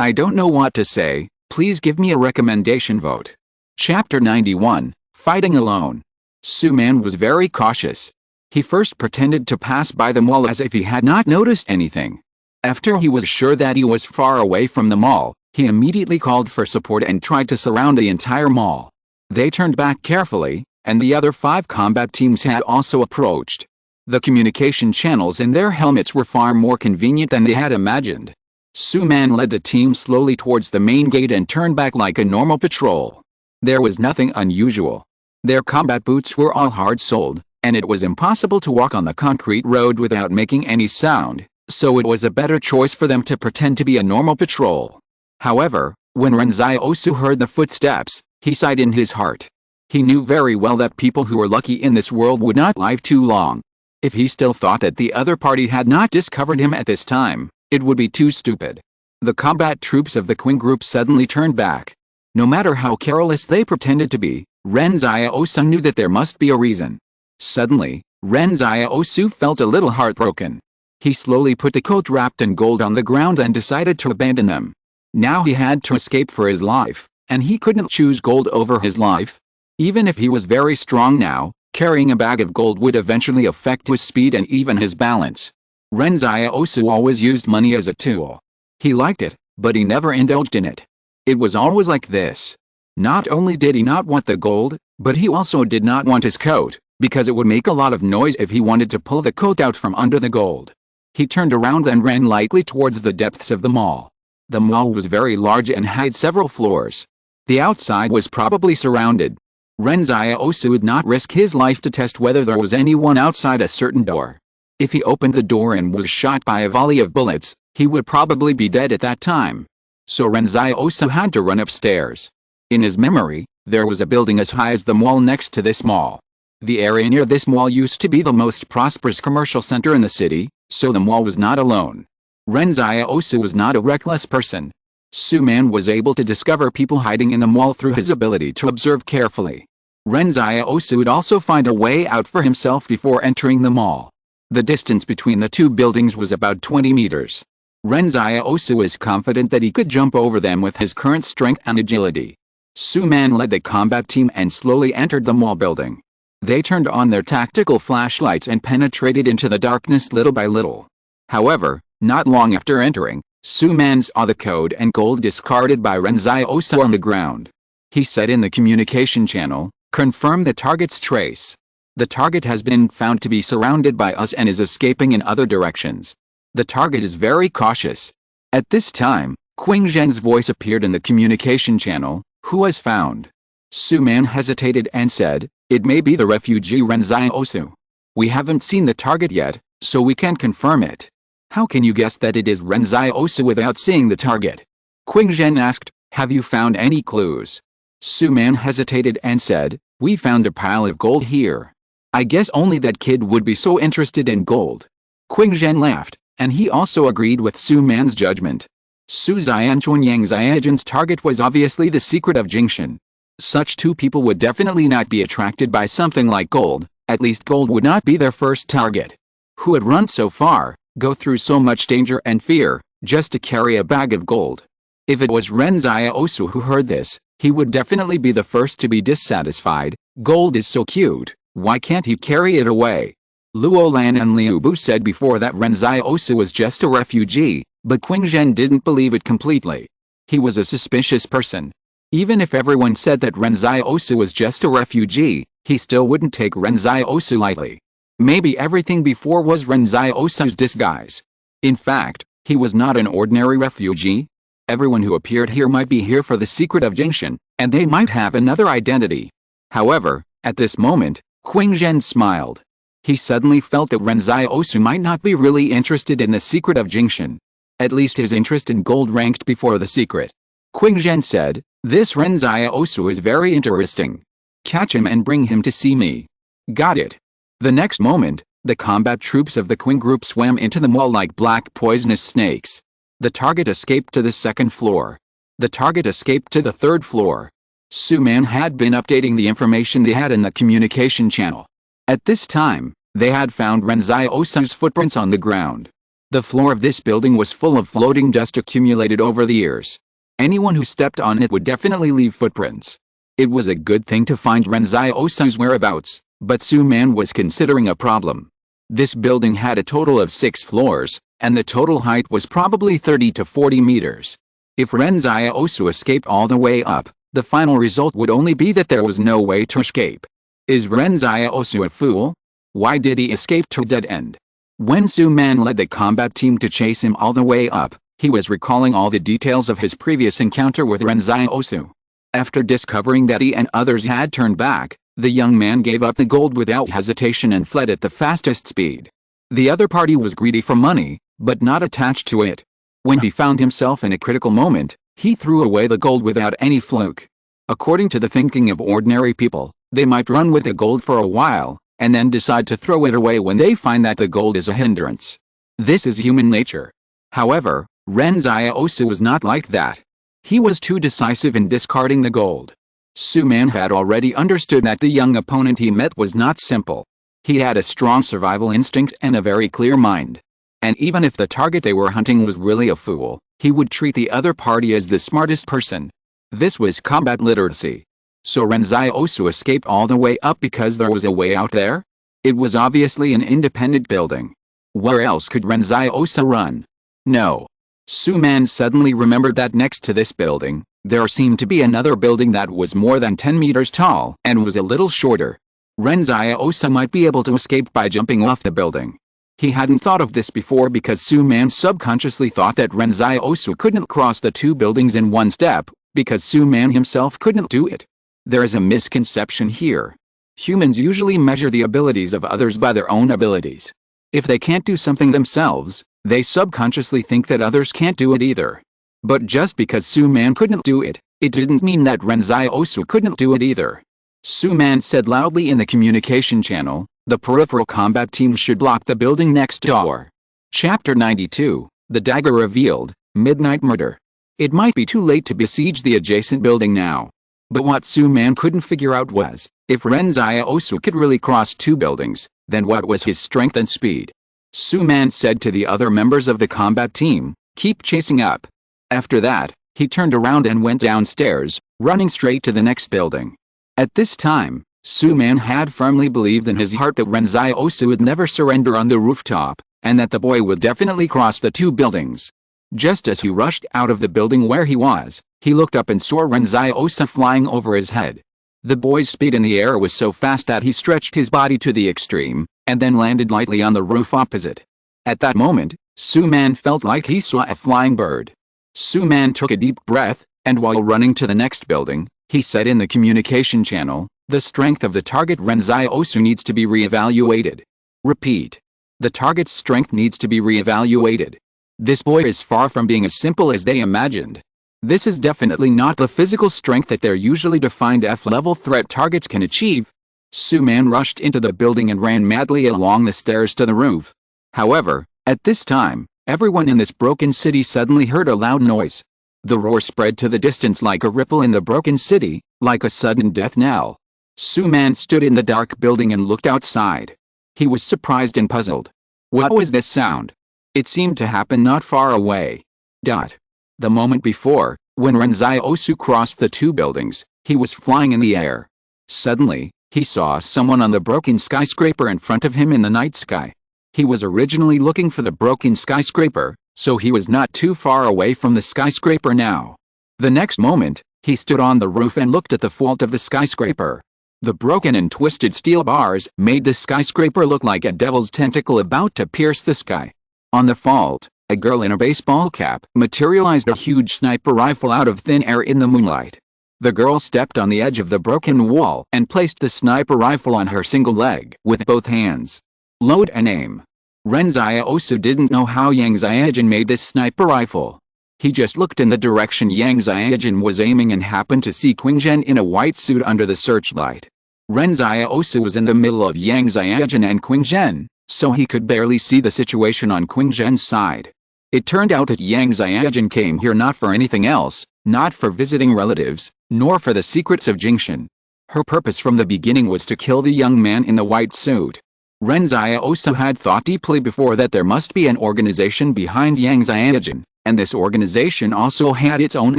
I don't know what to say, please give me a recommendation vote. Chapter 91, Fighting Alone. Su Man was very cautious. He first pretended to pass by the mall as if he had not noticed anything. After he was sure that he was far away from the mall, he immediately called for support and tried to surround the entire mall. They turned back carefully, and the other 5 combat teams had also approached. The communication channels in their helmets were far more convenient than they had imagined. Su Man led the team slowly towards the main gate and turned back like a normal patrol. There was nothing unusual. Their combat boots were all hard-soled, and it was impossible to walk on the concrete road without making any sound, so it was a better choice for them to pretend to be a normal patrol. However, when Ren Xiaosu heard the footsteps, he sighed in his heart. He knew very well that people who were lucky in this world would not live too long. If he still thought that the other party had not discovered him at this time, it would be too stupid. The combat troops of the Qing group suddenly turned back. No matter how careless they pretended to be, Ren Xiaosu knew that there must be a reason. Suddenly, Ren Xiaosu felt a little heartbroken. He slowly put the coat wrapped in gold on the ground and decided to abandon them. Now he had to escape for his life, and he couldn't choose gold over his life. Even if he was very strong now, carrying a bag of gold would eventually affect his speed and even his balance. Ren Xiaosu always used money as a tool. He liked it, but he never indulged in it. It was always like this. Not only did he not want the gold, but he also did not want his coat, because it would make a lot of noise if he wanted to pull the coat out from under the gold. He turned around and ran lightly towards the depths of the mall. The mall was very large and had several floors. The outside was probably surrounded. Ren Xiaosu would not risk his life to test whether there was anyone outside a certain door. If he opened the door and was shot by a volley of bullets, he would probably be dead at that time. So Ren Xiaosu had to run upstairs. In his memory, there was a building as high as the mall next to this mall. The area near this mall used to be the most prosperous commercial center in the city, so the mall was not alone. Ren Xiaosu was not a reckless person. Su-man was able to discover people hiding in the mall through his ability to observe carefully. Ren Xiaosu would also find a way out for himself before entering the mall. The distance between the two buildings was about 20 meters. Ren Xiaosu was confident that he could jump over them with his current strength and agility. Su-man led the combat team and slowly entered the mall building. They turned on their tactical flashlights and penetrated into the darkness little by little. However, not long after entering, Su-man saw the code and gold discarded by Ren Xiaosu on the ground. He said in the communication channel, "Confirm the target's trace. The target has been found to be surrounded by us and is escaping in other directions. The target is very cautious." At this time, Qing Zhen's voice appeared in the communication channel. "Who was found?" Su-man hesitated and said, "It may be the refugee Ren Xiaosu. We haven't seen the target yet, so we can't confirm it." "How can you guess that it is Ren Xiaosu without seeing the target?" Qing Zhen asked. "Have you found any clues?" Su-man hesitated and said, "We found a pile of gold here. I guess only that kid would be so interested in gold." Qing Zhen laughed, and he also agreed with Su-man's judgment. Su Xianchuan Yang Xiaojin's target was obviously the secret of Jingshan. Such two people would definitely not be attracted by something like gold, at least gold would not be their first target. Who had run so far, go through so much danger and fear, just to carry a bag of gold? If it was Ren Xiaosu who heard this, he would definitely be the first to be dissatisfied. Gold is so cute, why can't he carry it away? Luo Lan and Liu Bu said before that Ren Xiaosu was just a refugee, but Qing Zhen didn't believe it completely. He was a suspicious person. Even if everyone said that Ren Xiaosu was just a refugee, he still wouldn't take Ren Xiaosu lightly. Maybe everything before was Ren Xiaosu's disguise. In fact, he was not an ordinary refugee. Everyone who appeared here might be here for the secret of Jingshan, and they might have another identity. However, at this moment, Qing Zhen smiled. He suddenly felt that Ren Xiaosu might not be really interested in the secret of Jingshan. At least his interest in gold ranked before the secret. Qing Zhen said, "This Ren Xiaosu is very interesting. Catch him and bring him to see me." "Got it." The next moment, the combat troops of the Qing group swam into the mall like black poisonous snakes. The target escaped to the second floor. The target escaped to the third floor. Su-man had been updating the information they had in the communication channel. At this time, they had found Ren Xiaosu's footprints on the ground. The floor of this building was full of floating dust accumulated over the years. Anyone who stepped on it would definitely leave footprints. It was a good thing to find Ren Xiaosu's whereabouts, but Su-man was considering a problem. This building had a total of 6 floors, and the total height was probably 30 to 40 meters. If Ren Xiaosu escaped all the way up, the final result would only be that there was no way to escape. Is Ren Xiaosu a fool? Why did he escape to a dead end? When Su-man led the combat team to chase him all the way up, he was recalling all the details of his previous encounter with Ren Xiaosu. After discovering that he and others had turned back, the young man gave up the gold without hesitation and fled at the fastest speed. The other party was greedy for money, but not attached to it. When he found himself in a critical moment, he threw away the gold without any fluke. According to the thinking of ordinary people, they might run with the gold for a while, and then decide to throw it away when they find that the gold is a hindrance. This is human nature. However, Ren Xiaosu was not like that. He was too decisive in discarding the gold. Su-man had already understood that the young opponent he met was not simple. He had a strong survival instinct and a very clear mind. And even if the target they were hunting was really a fool, he would treat the other party as the smartest person. This was combat literacy. So Ren Xiaosu escaped all the way up because there was a way out there? It was obviously an independent building. Where else could Ren Xiaosu run? No. Su Man suddenly remembered that next to this building, there seemed to be another building that was more than 10 meters tall and was a little shorter. Ren Xiaosu might be able to escape by jumping off the building. He hadn't thought of this before because Su Man subconsciously thought that Ren Xiaosu couldn't cross the two buildings in one step, because Su Man himself couldn't do it. There is a misconception here. Humans usually measure the abilities of others by their own abilities. If they can't do something themselves, they subconsciously think that others can't do it either. But just because Su Man couldn't do it, it didn't mean that Ren Xiaosu couldn't do it either. Su Man said loudly in the communication channel, "The peripheral combat team should block the building next door." Chapter 92, The Dagger Revealed, Midnight Murder. It might be too late to besiege the adjacent building now. But what Su Man couldn't figure out was, if Ren Xiaosu could really cross two buildings, then what was his strength and speed? Su Man said to the other members of the combat team, "Keep chasing up." After that, he turned around and went downstairs, running straight to the next building. At this time, Su Man had firmly believed in his heart that Ren Xiaosu would never surrender on the rooftop, and that the boy would definitely cross the two buildings. Just as he rushed out of the building where he was, he looked up and saw Ren Xiaosu flying over his head. The boy's speed in the air was so fast that he stretched his body to the extreme, and then landed lightly on the roof opposite. At that moment, Su Man felt like he saw a flying bird. Su Man took a deep breath, and while running to the next building, he said in the communication channel, "The strength of the target Ren Xiaosu needs to be re-evaluated." Repeat. The target's strength needs to be re-evaluated. This boy is far from being as simple as they imagined. This is definitely not the physical strength that their usually defined F-level threat targets can achieve. Su Man rushed into the building and ran madly along the stairs to the roof. However, at this time, everyone in this broken city suddenly heard a loud noise. The roar spread to the distance like a ripple in the broken city, like a sudden death knell. Su Man stood in the dark building and looked outside. He was surprised and puzzled. What was this sound? It seemed to happen not far away. The moment before, when Ren Xiaosu crossed the two buildings, he was flying in the air. Suddenly, he saw someone on the broken skyscraper in front of him in the night sky. He was originally looking for the broken skyscraper, so he was not too far away from the skyscraper now. The next moment, he stood on the roof and looked at the fault of the skyscraper. The broken and twisted steel bars made the skyscraper look like a devil's tentacle about to pierce the sky. On the fault, a girl in a baseball cap materialized a huge sniper rifle out of thin air in the moonlight. The girl stepped on the edge of the broken wall and placed the sniper rifle on her single leg with both hands. Load and aim. Ren Xiaosu didn't know how Yang Xiaojin made this sniper rifle. He just looked in the direction Yang Xiaojin was aiming and happened to see Qingzhen in a white suit under the searchlight. Ren Xiaosu was in the middle of Yang Xiaojin and Qingzhen, so he could barely see the situation on Qingzhen's side. It turned out that Yang Xiaojin came here not for anything else, not for visiting relatives, nor for the secrets of Jingshan. Her purpose from the beginning was to kill the young man in the white suit. Ren Xiaosu had thought deeply before that there must be an organization behind Yang Xiaojin, and this organization also had its own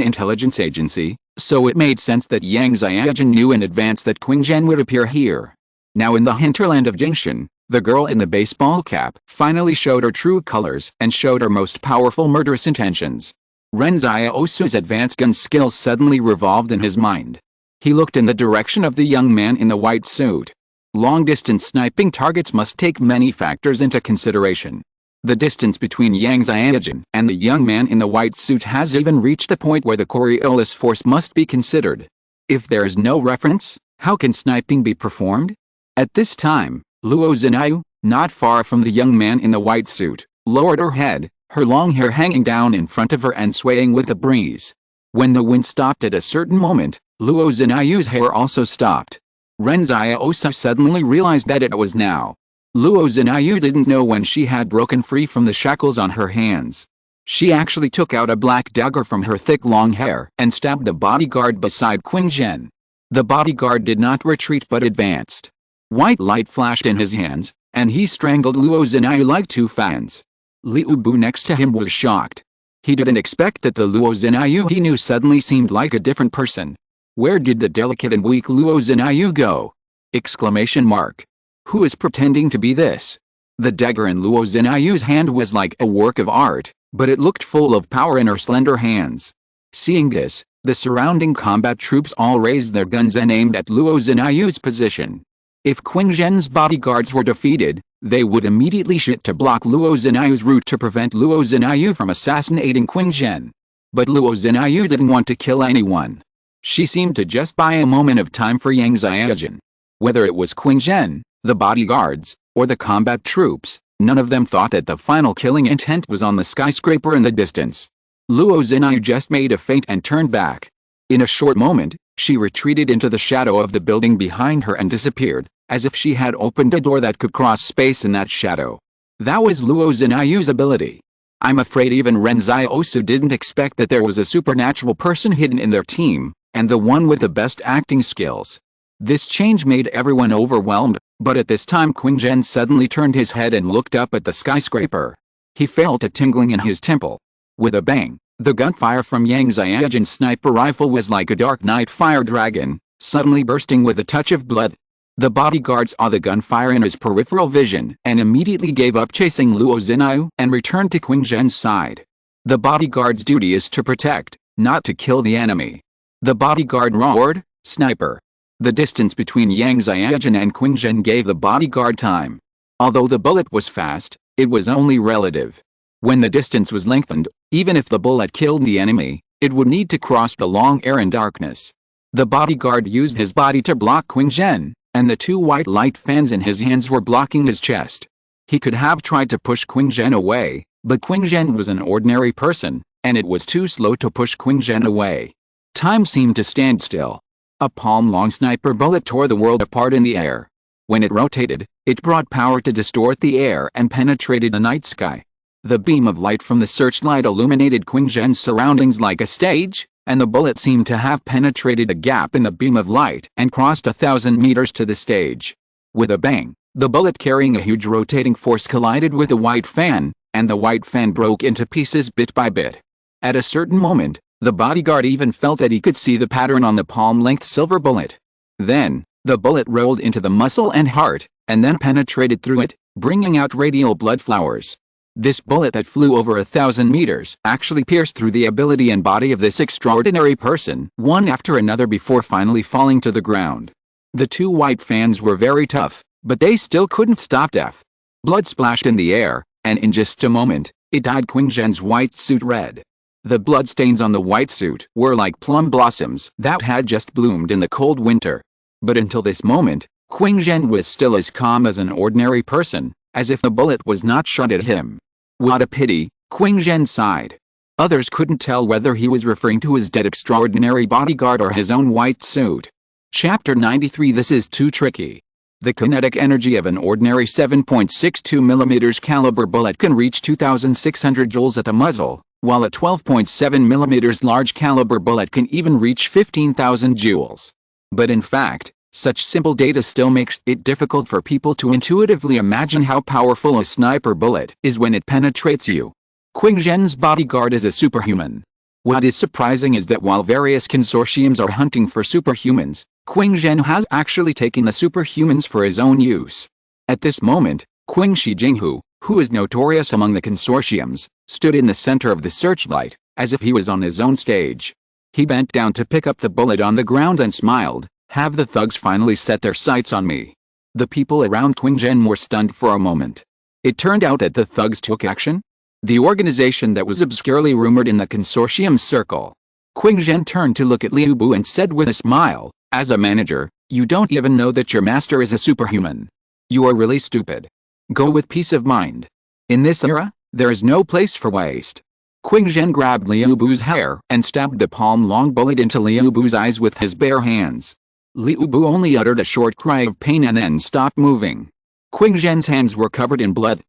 intelligence agency, so it made sense that Yang Xiaojin knew in advance that Qingzhen would appear here. Now in the hinterland of Jingshan, the girl in the baseball cap finally showed her true colors and showed her most powerful murderous intentions. Ren Xiaosu's advanced gun skills suddenly revolved in his mind. He looked in the direction of the young man in the white suit. Long-distance sniping targets must take many factors into consideration. The distance between Yang Xiaojin and the young man in the white suit has even reached the point where the Coriolis force must be considered. If there is no reference, how can sniping be performed? At this time, Luo Zinayu, not far from the young man in the white suit, lowered her head, her long hair hanging down in front of her and swaying with the breeze. When the wind stopped at a certain moment, Luo Zinayu's hair also stopped. Ren Xiaosu suddenly realized that it was now. Luo Zinayu didn't know when she had broken free from the shackles on her hands. She actually took out a black dagger from her thick long hair and stabbed the bodyguard beside Qingzhen. The bodyguard did not retreat but advanced. White light flashed in his hands, and he strangled Luo Zhenyu like two fans. Liu Bu next to him was shocked. He didn't expect that the Luo Zhenyu he knew suddenly seemed like a different person. Where did the delicate and weak Luo Zhenyu go? Exclamation mark. Who is pretending to be this? The dagger in Luo Zhenyu's hand was like a work of art, but it looked full of power in her slender hands. Seeing this, the surrounding combat troops all raised their guns and aimed at Luo Zhenyu's position. If Qing Zhen's bodyguards were defeated, they would immediately shoot to block Luo Zhenyu's route to prevent Luo Zhenyu from assassinating Qing Zhen. But Luo Zhenyu didn't want to kill anyone. She seemed to just buy a moment of time for Yang Xiaojun. Whether it was Qing Zhen, the bodyguards, or the combat troops, none of them thought that the final killing intent was on the skyscraper in the distance. Luo Zhenyu just made a feint and turned back. In a short moment, she retreated into the shadow of the building behind her and disappeared, as if she had opened a door that could cross space in that shadow. That was Luo Zhenyu's ability. I'm afraid even Ren Xiaosu didn't expect that there was a supernatural person hidden in their team, and the one with the best acting skills. This change made everyone overwhelmed, but at this time Qing Zhen suddenly turned his head and looked up at the skyscraper. He felt a tingling in his temple. With a bang, the gunfire from Yang Xiaojun's sniper rifle was like a dark night fire dragon, suddenly bursting with a touch of blood. The bodyguard saw the gunfire in his peripheral vision and immediately gave up chasing Luo Zhenyu and returned to Qing Zhen's side. The bodyguard's duty is to protect, not to kill the enemy. The bodyguard roared, "Sniper!" The distance between Yang Xiaojun and Qing Zhen gave the bodyguard time. Although the bullet was fast, it was only relative. When the distance was lengthened, even if the bullet killed the enemy, it would need to cross the long air in darkness. The bodyguard used his body to block Qing Zhen, and the two white light fans in his hands were blocking his chest. He could have tried to push Qing Zhen away, but Qing Zhen was an ordinary person, and it was too slow to push Qing Zhen away. Time seemed to stand still. A palm-long sniper bullet tore the world apart in the air. When it rotated, it brought power to distort the air and penetrated the night sky. The beam of light from the searchlight illuminated Qing Zhen's surroundings like a stage, and the bullet seemed to have penetrated a gap in the beam of light and crossed 1,000 meters to the stage. With a bang, the bullet carrying a huge rotating force collided with the white fan, and the white fan broke into pieces bit by bit. At a certain moment, the bodyguard even felt that he could see the pattern on the palm-length silver bullet. Then, the bullet rolled into the muscle and heart, and then penetrated through it, bringing out radial blood flowers. This bullet that flew over 1,000 meters actually pierced through the ability and body of this extraordinary person, one after another before finally falling to the ground. The two white fans were very tough, but they still couldn't stop death. Blood splashed in the air, and in just a moment, it dyed Qing Zhen's white suit red. The bloodstains on the white suit were like plum blossoms that had just bloomed in the cold winter. But until this moment, Qing Zhen was still as calm as an ordinary person, as if the bullet was not shot at him. What a pity, Qing Zhen sighed. Others couldn't tell whether he was referring to his dead extraordinary bodyguard or his own white suit. Chapter 93. This is too tricky. The kinetic energy of an ordinary 7.62 mm caliber bullet can reach 2,600 joules at the muzzle, while a 12.7 mm large caliber bullet can even reach 15,000 joules. But in fact, such simple data still makes it difficult for people to intuitively imagine how powerful a sniper bullet is when it penetrates you. Qing Zhen's bodyguard is a superhuman. What is surprising is that while various consortiums are hunting for superhumans, Qing Zhen has actually taken the superhumans for his own use. At this moment, Qing Shijinghu, who is notorious among the consortiums, stood in the center of the searchlight, as if he was on his own stage. He bent down to pick up the bullet on the ground and smiled, "Have the thugs finally set their sights on me?" The people around Qing Zhen were stunned for a moment. It turned out that the thugs took action. The organization that was obscurely rumored in the consortium circle. Qing Zhen turned to look at Liu Bu and said with a smile, "As a manager, you don't even know that your master is a superhuman. You are really stupid. Go with peace of mind. In this era, there is no place for waste." Qing Zhen grabbed Liu Bu's hair and stabbed the palm-long bullet into Liu Bu's eyes with his bare hands. Liu Bu only uttered a short cry of pain and then stopped moving. Qing Zhen's hands were covered in blood.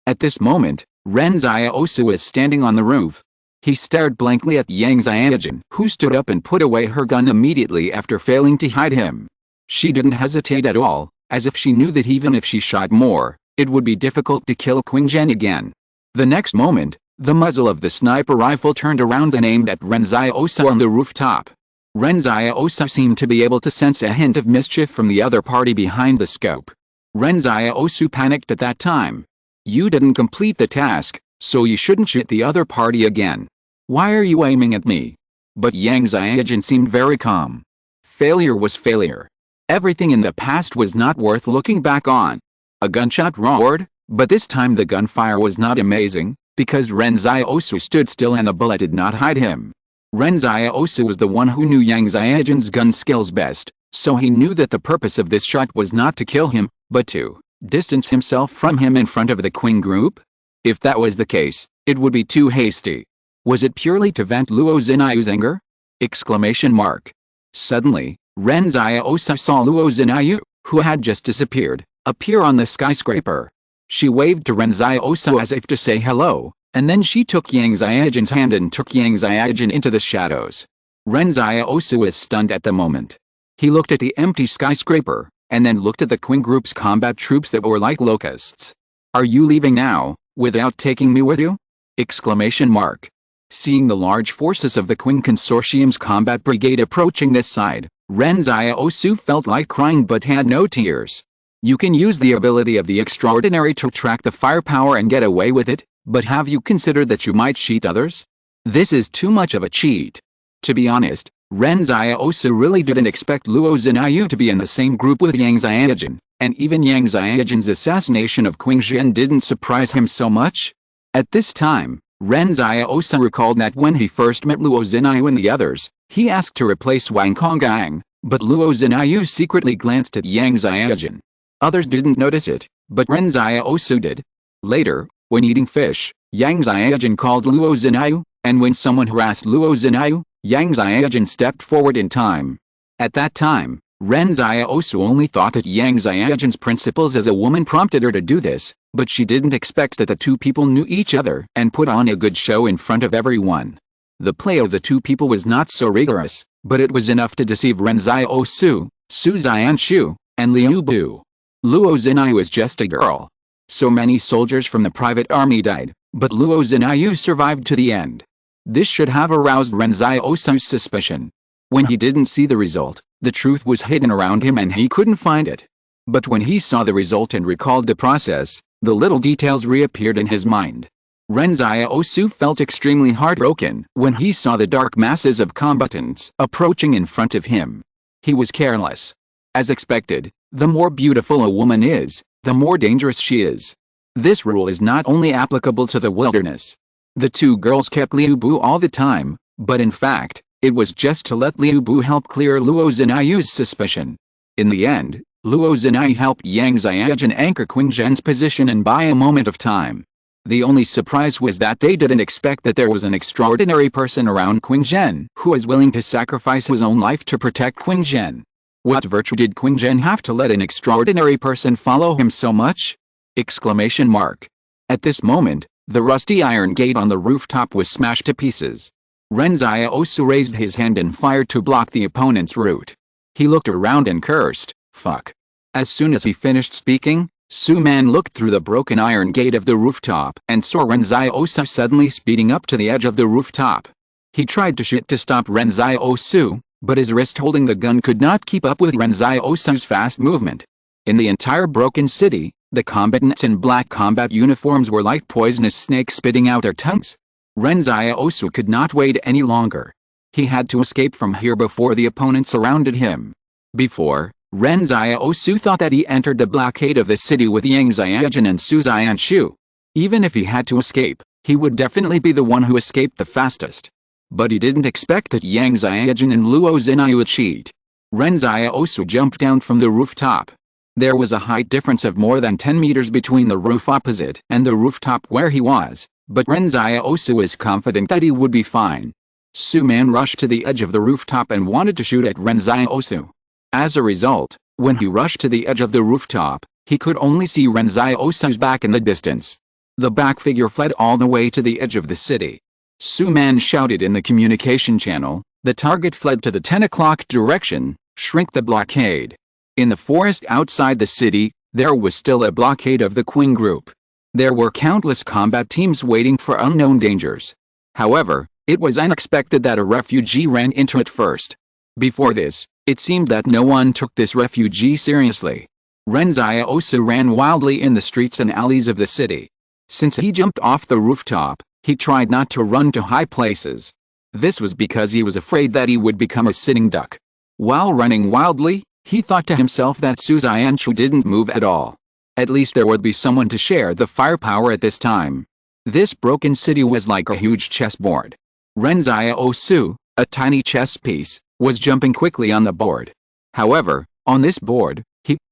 At this moment, Ren Xiaosu was standing on the roof. He stared blankly at Yang Xiaojun, who stood up and put away her gun immediately after failing to hide him. She didn't hesitate at all, as if she knew that even if she shot more, it would be difficult to kill Qing Zhen again. The next moment, the muzzle of the sniper rifle turned around and aimed at Ren Xiaosu on the rooftop. Ren Xiaosu seemed to be able to sense a hint of mischief from the other party behind the scope. Ren Xiaosu panicked at that time. You didn't complete the task, so you shouldn't shoot the other party again. Why are you aiming at me? But Yang Xiaojin seemed very calm. Failure was failure. Everything in the past was not worth looking back on. A gunshot roared, but this time the gunfire was not amazing, because Ren Xiaosu stood still and the bullet did not hide him. Ren Xiaosu was the one who knew Yang Xiaojin's gun skills best, so he knew that the purpose of this shot was not to kill him, but to distance himself from him in front of the Qing group? If that was the case, it would be too hasty. Was it purely to vent Luo Zinayu's anger? Exclamation mark. Suddenly, Ren Xiaosu saw Luo Zinayu, who had just disappeared, appear on the skyscraper. She waved to Ren Xiaosu as if to say hello, and then she took Yang Xiaojin's hand and took Yang Xiaojin into the shadows. Ren Xiaosu was stunned at the moment. He looked at the empty skyscraper, and then looked at the Qing group's combat troops that were like locusts. Are you leaving now, without taking me with you? Exclamation mark. Seeing the large forces of the Qing Consortium's combat brigade approaching this side, Ren Xiaosu felt like crying but had no tears. You can use the ability of the extraordinary to track the firepower and get away with it, but have you considered that you might cheat others? This is too much of a cheat. To be honest, Ren Xiaosu really didn't expect Luo Zinayu to be in the same group with Yang Xiaojin, and even Yang Xiaojin's assassination of Qing Zhen didn't surprise him so much. At this time, Ren Xiaosu recalled that when he first met Luo Zinayu and the others, he asked to replace Wang Konggang, but Luo Zinayu secretly glanced at Yang Xiaojin. Others didn't notice it, but Ren Xiaosu did. Later, when eating fish, Yang Xiaojin called Luo Zinayu, and when someone harassed Luo Zinayu, Yang Xiaojin stepped forward in time. At that time, Ren Xiaosu only thought that Yang Xiaojin's principles as a woman prompted her to do this, but she didn't expect that the two people knew each other and put on a good show in front of everyone. The play of the two people was not so rigorous, but it was enough to deceive Ren Xiaosu, Su Xianshu, and Liu Bu. Luo Zinayu was just a girl. So many soldiers from the private army died, but Luo Zinayu survived to the end. This should have aroused Ren Xiaosu's suspicion. When he didn't see the result, the truth was hidden around him and he couldn't find it. But when he saw the result and recalled the process, the little details reappeared in his mind. Ren Xiaosu felt extremely heartbroken when he saw the dark masses of combatants approaching in front of him. He was careless. As expected, the more beautiful a woman is, the more dangerous she is. This rule is not only applicable to the wilderness. The two girls kept Liu Bu all the time, but in fact, it was just to let Liu Bu help clear Luo Zinayu's suspicion. In the end, Luo Zinayu helped Yang Xiaojin anchor Qing Zhen's position and buy a moment of time. The only surprise was that they didn't expect that there was an extraordinary person around Qing Zhen who was willing to sacrifice his own life to protect Qing Zhen. What virtue did Qing Zhen have to let an extraordinary person follow him so much? Exclamation mark. At this moment, the rusty iron gate on the rooftop was smashed to pieces. Ren Xiaosu raised his hand and fired to block the opponent's route. He looked around and cursed, "Fuck." As soon as he finished speaking, Su Man looked through the broken iron gate of the rooftop and saw Ren Xiaosu suddenly speeding up to the edge of the rooftop. He tried to shoot to stop Ren Xiaosu, but his wrist holding the gun could not keep up with Ren Xiaosu's fast movement. In the entire broken city, the combatants in black combat uniforms were like poisonous snakes spitting out their tongues. Ren Xiaosu could not wait any longer. He had to escape from here before the opponents surrounded him. Before, Ren Xiaosu thought that he entered the blockade of the city with Yang Xiaojin and Su Xianshu. Even if he had to escape, he would definitely be the one who escaped the fastest. But he didn't expect that Yang Xiaojin and Luo Zinayu would cheat. Ren Xiaosu jumped down from the rooftop. There was a height difference of more than 10 meters between the roof opposite and the rooftop where he was, but Ren Xiaosu was confident that he would be fine. Su Man rushed to the edge of the rooftop and wanted to shoot at Ren Xiaosu. As a result, when he rushed to the edge of the rooftop, he could only see Ren Xiaosu's back in the distance. The back figure fled all the way to the edge of the city. Su Man shouted in the communication channel, "The target fled to the 10 o'clock direction, shrink the blockade." In the forest outside the city, there was still a blockade of the Qing group. There were countless combat teams waiting for unknown dangers. However, it was unexpected that a refugee ran into it first. Before this, it seemed that no one took this refugee seriously. Ren Xiaosu ran wildly in the streets and alleys of the city. Since he jumped off the rooftop, he tried not to run to high places. This was because he was afraid that he would become a sitting duck. While running wildly, he thought to himself that Su Xianchu didn't move at all. At least there would be someone to share the firepower at this time. This broken city was like a huge chessboard. Ren Xiaosu, a tiny chess piece, was jumping quickly on the board. However, on this board,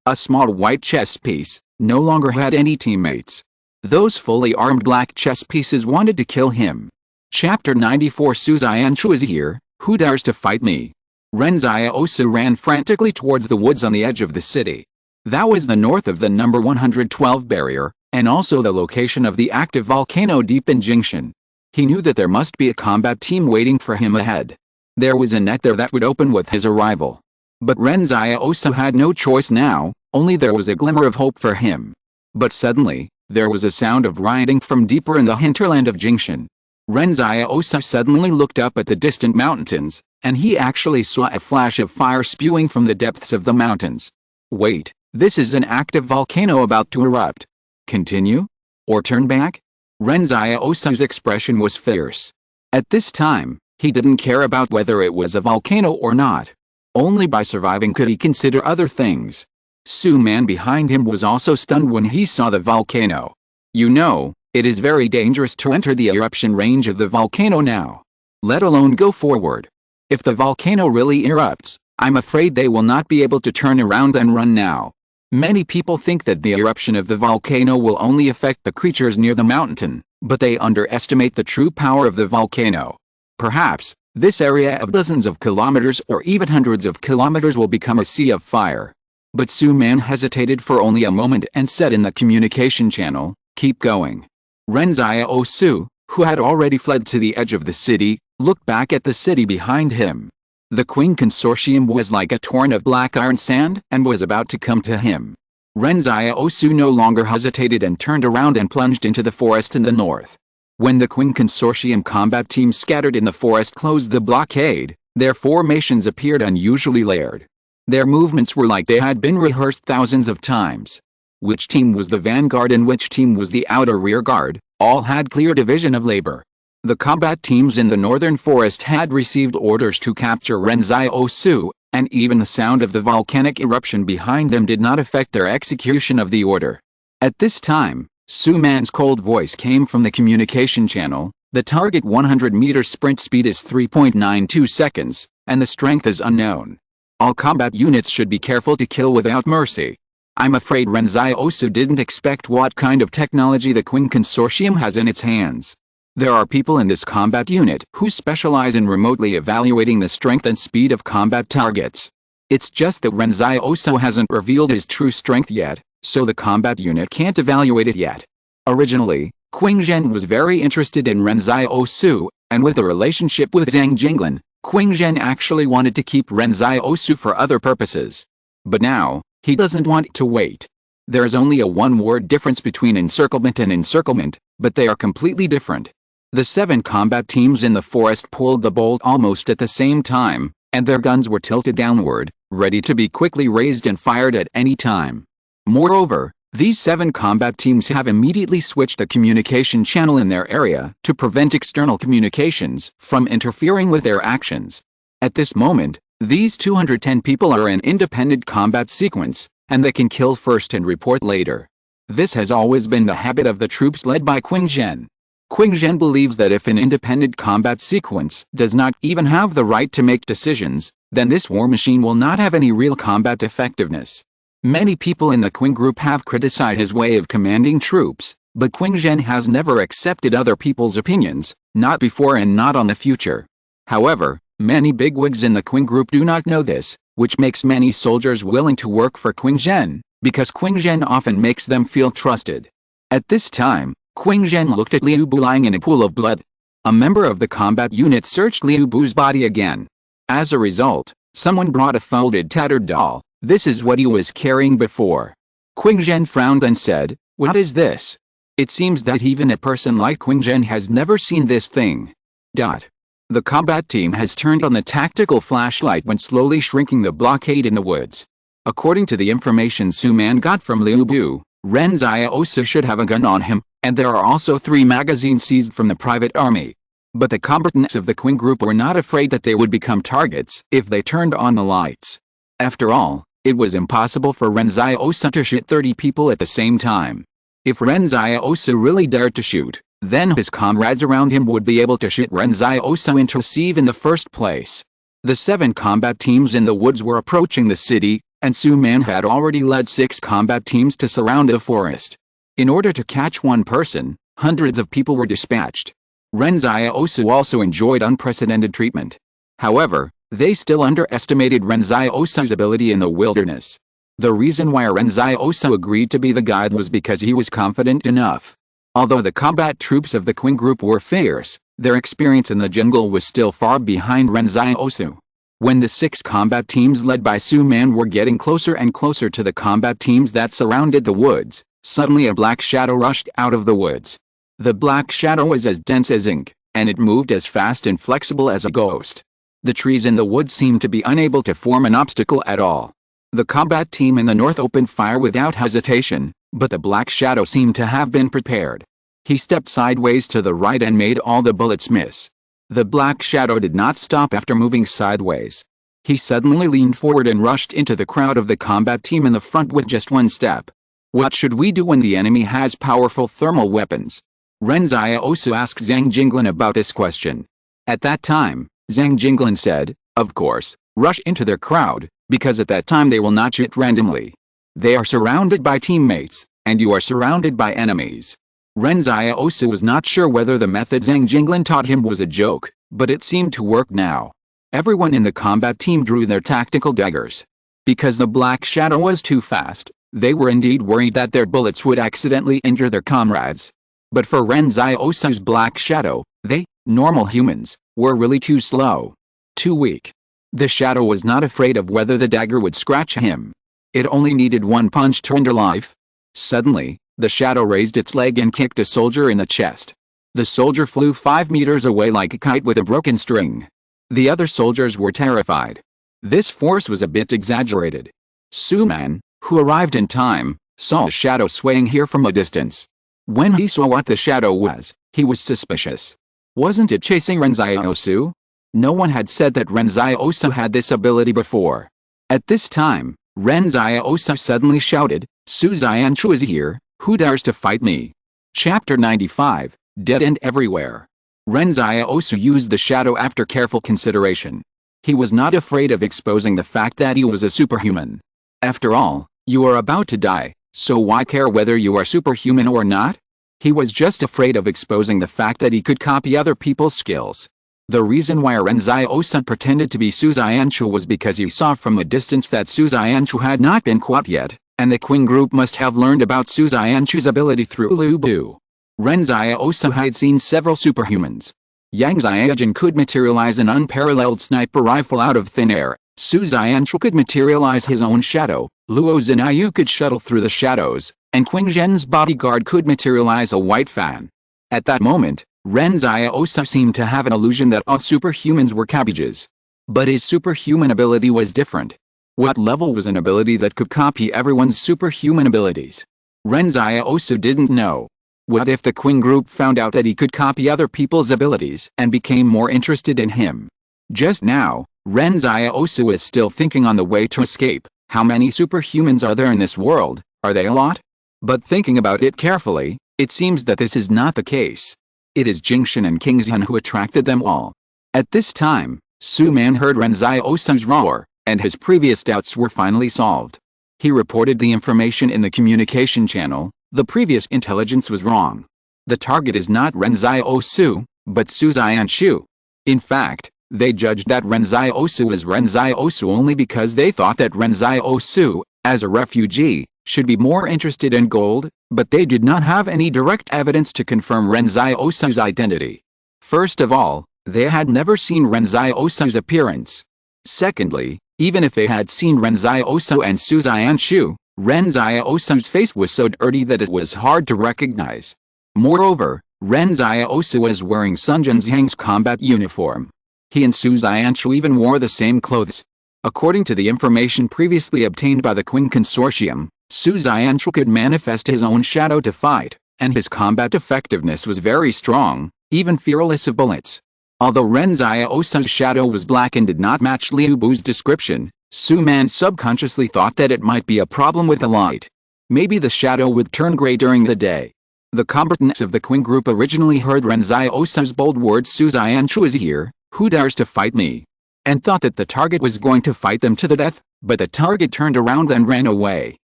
a small white chess piece, no longer had any teammates. Those fully armed black chess pieces wanted to kill him. Chapter 94 Su Xianchu is here, who dares to fight me? Ren Xiaosu ran frantically towards the woods on the edge of the city. That was the north of the number 112 barrier, and also the location of the active volcano deep in Jingshan. He knew that there must be a combat team waiting for him ahead. There was a net there that would open with his arrival. But Ren Xiaosu had no choice now, only there was a glimmer of hope for him. But suddenly, there was a sound of rioting from deeper in the hinterland of Jingshan. Ren Xiaosu suddenly looked up at the distant mountains, and he actually saw a flash of fire spewing from the depths of the mountains. Wait, this is an active volcano about to erupt. Continue? Or turn back? Ren Xiaosu's expression was fierce. At this time, he didn't care about whether it was a volcano or not. Only by surviving could he consider other things. Su Man behind him was also stunned when he saw the volcano. You know, it is very dangerous to enter the eruption range of the volcano now. Let alone go forward. If the volcano really erupts, I'm afraid they will not be able to turn around and run now. Many people think that the eruption of the volcano will only affect the creatures near the mountain, but they underestimate the true power of the volcano. Perhaps, this area of dozens of kilometers or even hundreds of kilometers will become a sea of fire. But Su Man hesitated for only a moment and said in the communication channel, "Keep going." Ren Xiaosu, who had already fled to the edge of the city, looked back at the city behind him. The Qing consortium was like a torrent of black iron sand and was about to come to him. Ren Xiaosu no longer hesitated and turned around and plunged into the forest in the north. When the Qing consortium combat team scattered in the forest closed the blockade, their formations appeared unusually layered. Their movements were like they had been rehearsed thousands of times. Which team was the vanguard and which team was the outer rear guard, all had clear division of labor. The combat teams in the northern forest had received orders to capture Ren Xiaosu, and even the sound of the volcanic eruption behind them did not affect their execution of the order. At this time, Su Man's cold voice came from the communication channel. The target 100-meter sprint speed is 3.92 seconds, and the strength is unknown. All combat units should be careful to kill without mercy. I'm afraid Ren Xiaosu didn't expect what kind of technology the Qing consortium has in its hands. There are people in this combat unit who specialize in remotely evaluating the strength and speed of combat targets. It's just that Ren Xiaosu hasn't revealed his true strength yet, so the combat unit can't evaluate it yet. Originally, Qing Zhen was very interested in Ren Xiaosu, and with the relationship with Zhang Jinglin, Qing Zhen actually wanted to keep Ren Xiaosu for other purposes. But now, he doesn't want to wait. There's only a one-word difference between encirclement and encirclement, but they are completely different. The 7 combat teams in the forest pulled the bolt almost at the same time, and their guns were tilted downward, ready to be quickly raised and fired at any time. Moreover, these 7 combat teams have immediately switched the communication channel in their area to prevent external communications from interfering with their actions. At this moment, these 210 people are in independent combat sequence, and they can kill first and report later. This has always been the habit of the troops led by Qing Zhen. Qing Zhen believes that if an independent combat sequence does not even have the right to make decisions, then this war machine will not have any real combat effectiveness. Many people in the Qing group have criticized his way of commanding troops, but Qing Zhen has never accepted other people's opinions, not before and not on the future. However, many bigwigs in the Qing group do not know this, which makes many soldiers willing to work for Qing Zhen, because Qing Zhen often makes them feel trusted. At this time, Qing Zhen looked at Liu Bu lying in a pool of blood. A member of the combat unit searched Liu Bu's body again. As a result, someone brought a folded tattered doll, This is what he was carrying before. Qingzhen frowned and said, "What is this? It seems that even a person like Qingzhen has never seen this thing." The combat team has turned on the tactical flashlight when slowly shrinking the blockade in the woods. According to the information Su Man got from Liu Bu, Ren Xiaosu should have a gun on him, and there are also 3 magazines seized from the private army. But the combatants of the Qing group were not afraid that they would become targets if they turned on the lights. After all, it was impossible for Ren Xiaosu to shoot 30 people at the same time. If Ren Xiaosu really dared to shoot, then his comrades around him would be able to shoot Ren Xiaosu into sieve in the first place. The 7 combat teams in the woods were approaching the city, and Su Man had already led 6 combat teams to surround the forest. In order to catch one person, hundreds of people were dispatched. Ren Xiaosu also enjoyed unprecedented treatment. However, they still underestimated Ren Xiaosu's ability in the wilderness. The reason why Ren Xiaosu agreed to be the guide was because he was confident enough. Although the combat troops of the Qing group were fierce, their experience in the jungle was still far behind Ren Xiaosu. When the 6 combat teams led by Su Man were getting closer and closer to the combat teams that surrounded the woods, suddenly a black shadow rushed out of the woods. The black shadow was as dense as ink, and it moved as fast and flexible as a ghost. The trees in the woods seemed to be unable to form an obstacle at all. The combat team in the north opened fire without hesitation, but the black shadow seemed to have been prepared. He stepped sideways to the right and made all the bullets miss. The black shadow did not stop after moving sideways. He suddenly leaned forward and rushed into the crowd of the combat team in the front with just one step. What should we do when the enemy has powerful thermal weapons? Ren Xiaosu asked Zhang Jinglin about this question. At that time, Zhang Jinglin said, "Of course, rush into their crowd, because at that time they will not shoot randomly. They are surrounded by teammates, and you are surrounded by enemies." Ren Xiaosu was not sure whether the method Zhang Jinglin taught him was a joke, but it seemed to work now. Everyone in the combat team drew their tactical daggers. Because the black shadow was too fast, they were indeed worried that their bullets would accidentally injure their comrades. But for Ren Xiaosu's black shadow, they, normal humans, were really too slow. Too weak. The shadow was not afraid of whether the dagger would scratch him. It only needed one punch to end life. Suddenly, the shadow raised its leg and kicked a soldier in the chest. The soldier flew 5 meters away like a kite with a broken string. The other soldiers were terrified. This force was a bit exaggerated. Su Man, who arrived in time, saw a shadow swaying here from a distance. When he saw what the shadow was, he was suspicious. Wasn't it chasing Ren Xiaosu? No one had said that Ren Xiaosu had this ability before. At this time, Ren Xiaosu suddenly shouted, "Su Xianchu is here, who dares to fight me?" Chapter 95, Dead End Everywhere. Ren Xiaosu used the shadow after careful consideration. He was not afraid of exposing the fact that he was a superhuman. After all, you are about to die, so why care whether you are superhuman or not? He was just afraid of exposing the fact that he could copy other people's skills. The reason why Ren Xiaosu pretended to be Su Xianchu was because he saw from a distance that Su Xianchu had not been caught yet, and the Qing group must have learned about Su Xianchu's ability through Liu Bu. Ren Xiaosu had seen several superhumans. Yang Xiaojun could materialize an unparalleled sniper rifle out of thin air. Su Xianchu could materialize his own shadow. Luo Zhenyu could shuttle through the shadows, and Qingzhen's bodyguard could materialize a white fan. At that moment, Ren Xiaosu seemed to have an illusion that all superhumans were cabbages. But his superhuman ability was different. What level was an ability that could copy everyone's superhuman abilities? Ren Xiaosu didn't know. What if the Qing group found out that he could copy other people's abilities and became more interested in him? Just now, Ren Xiaosu was still thinking on the way to escape. How many superhumans are there in this world? Are they a lot? But thinking about it carefully, it seems that this is not the case. It is Jingshan and Qingzhen who attracted them all. At this time, Su Man heard Ren Xiaosu's roar, and his previous doubts were finally solved. He reported the information in the communication channel. The previous intelligence was wrong. The target is not Ren Xiaosu, but Su Xianchu. In fact, they judged that Ren Xiaosu was Ren Xiaosu only because they thought that Ren Xiaosu, as a refugee, should be more interested in gold, but they did not have any direct evidence to confirm Ren Xiaosu's identity. First of all, they had never seen Ren Xiaosu's appearance. Secondly, Even if they had seen Ren Xiaosu and Su Xianshu, Ren Xiaosu's face was so dirty that it was hard to recognize. Moreover, Ren Xiaosu was wearing Sun Jianxiang's combat uniform. He and Su Xianshu even wore the same clothes. According to the information previously obtained by the Qing Consortium, Su Xianshu could manifest his own shadow to fight, and his combat effectiveness was very strong, even fearless of bullets. Although Ren Xiaosu's shadow was black and did not match Liu Bu's description, Su Man subconsciously thought that it might be a problem with the light. Maybe the shadow would turn gray during the day. The combatants of the Qing group originally heard Ren Xiaosu's bold words, "Su Xianshu is here, who dares to fight me?" and thought that the target was going to fight them to the death, but the target turned around and ran away.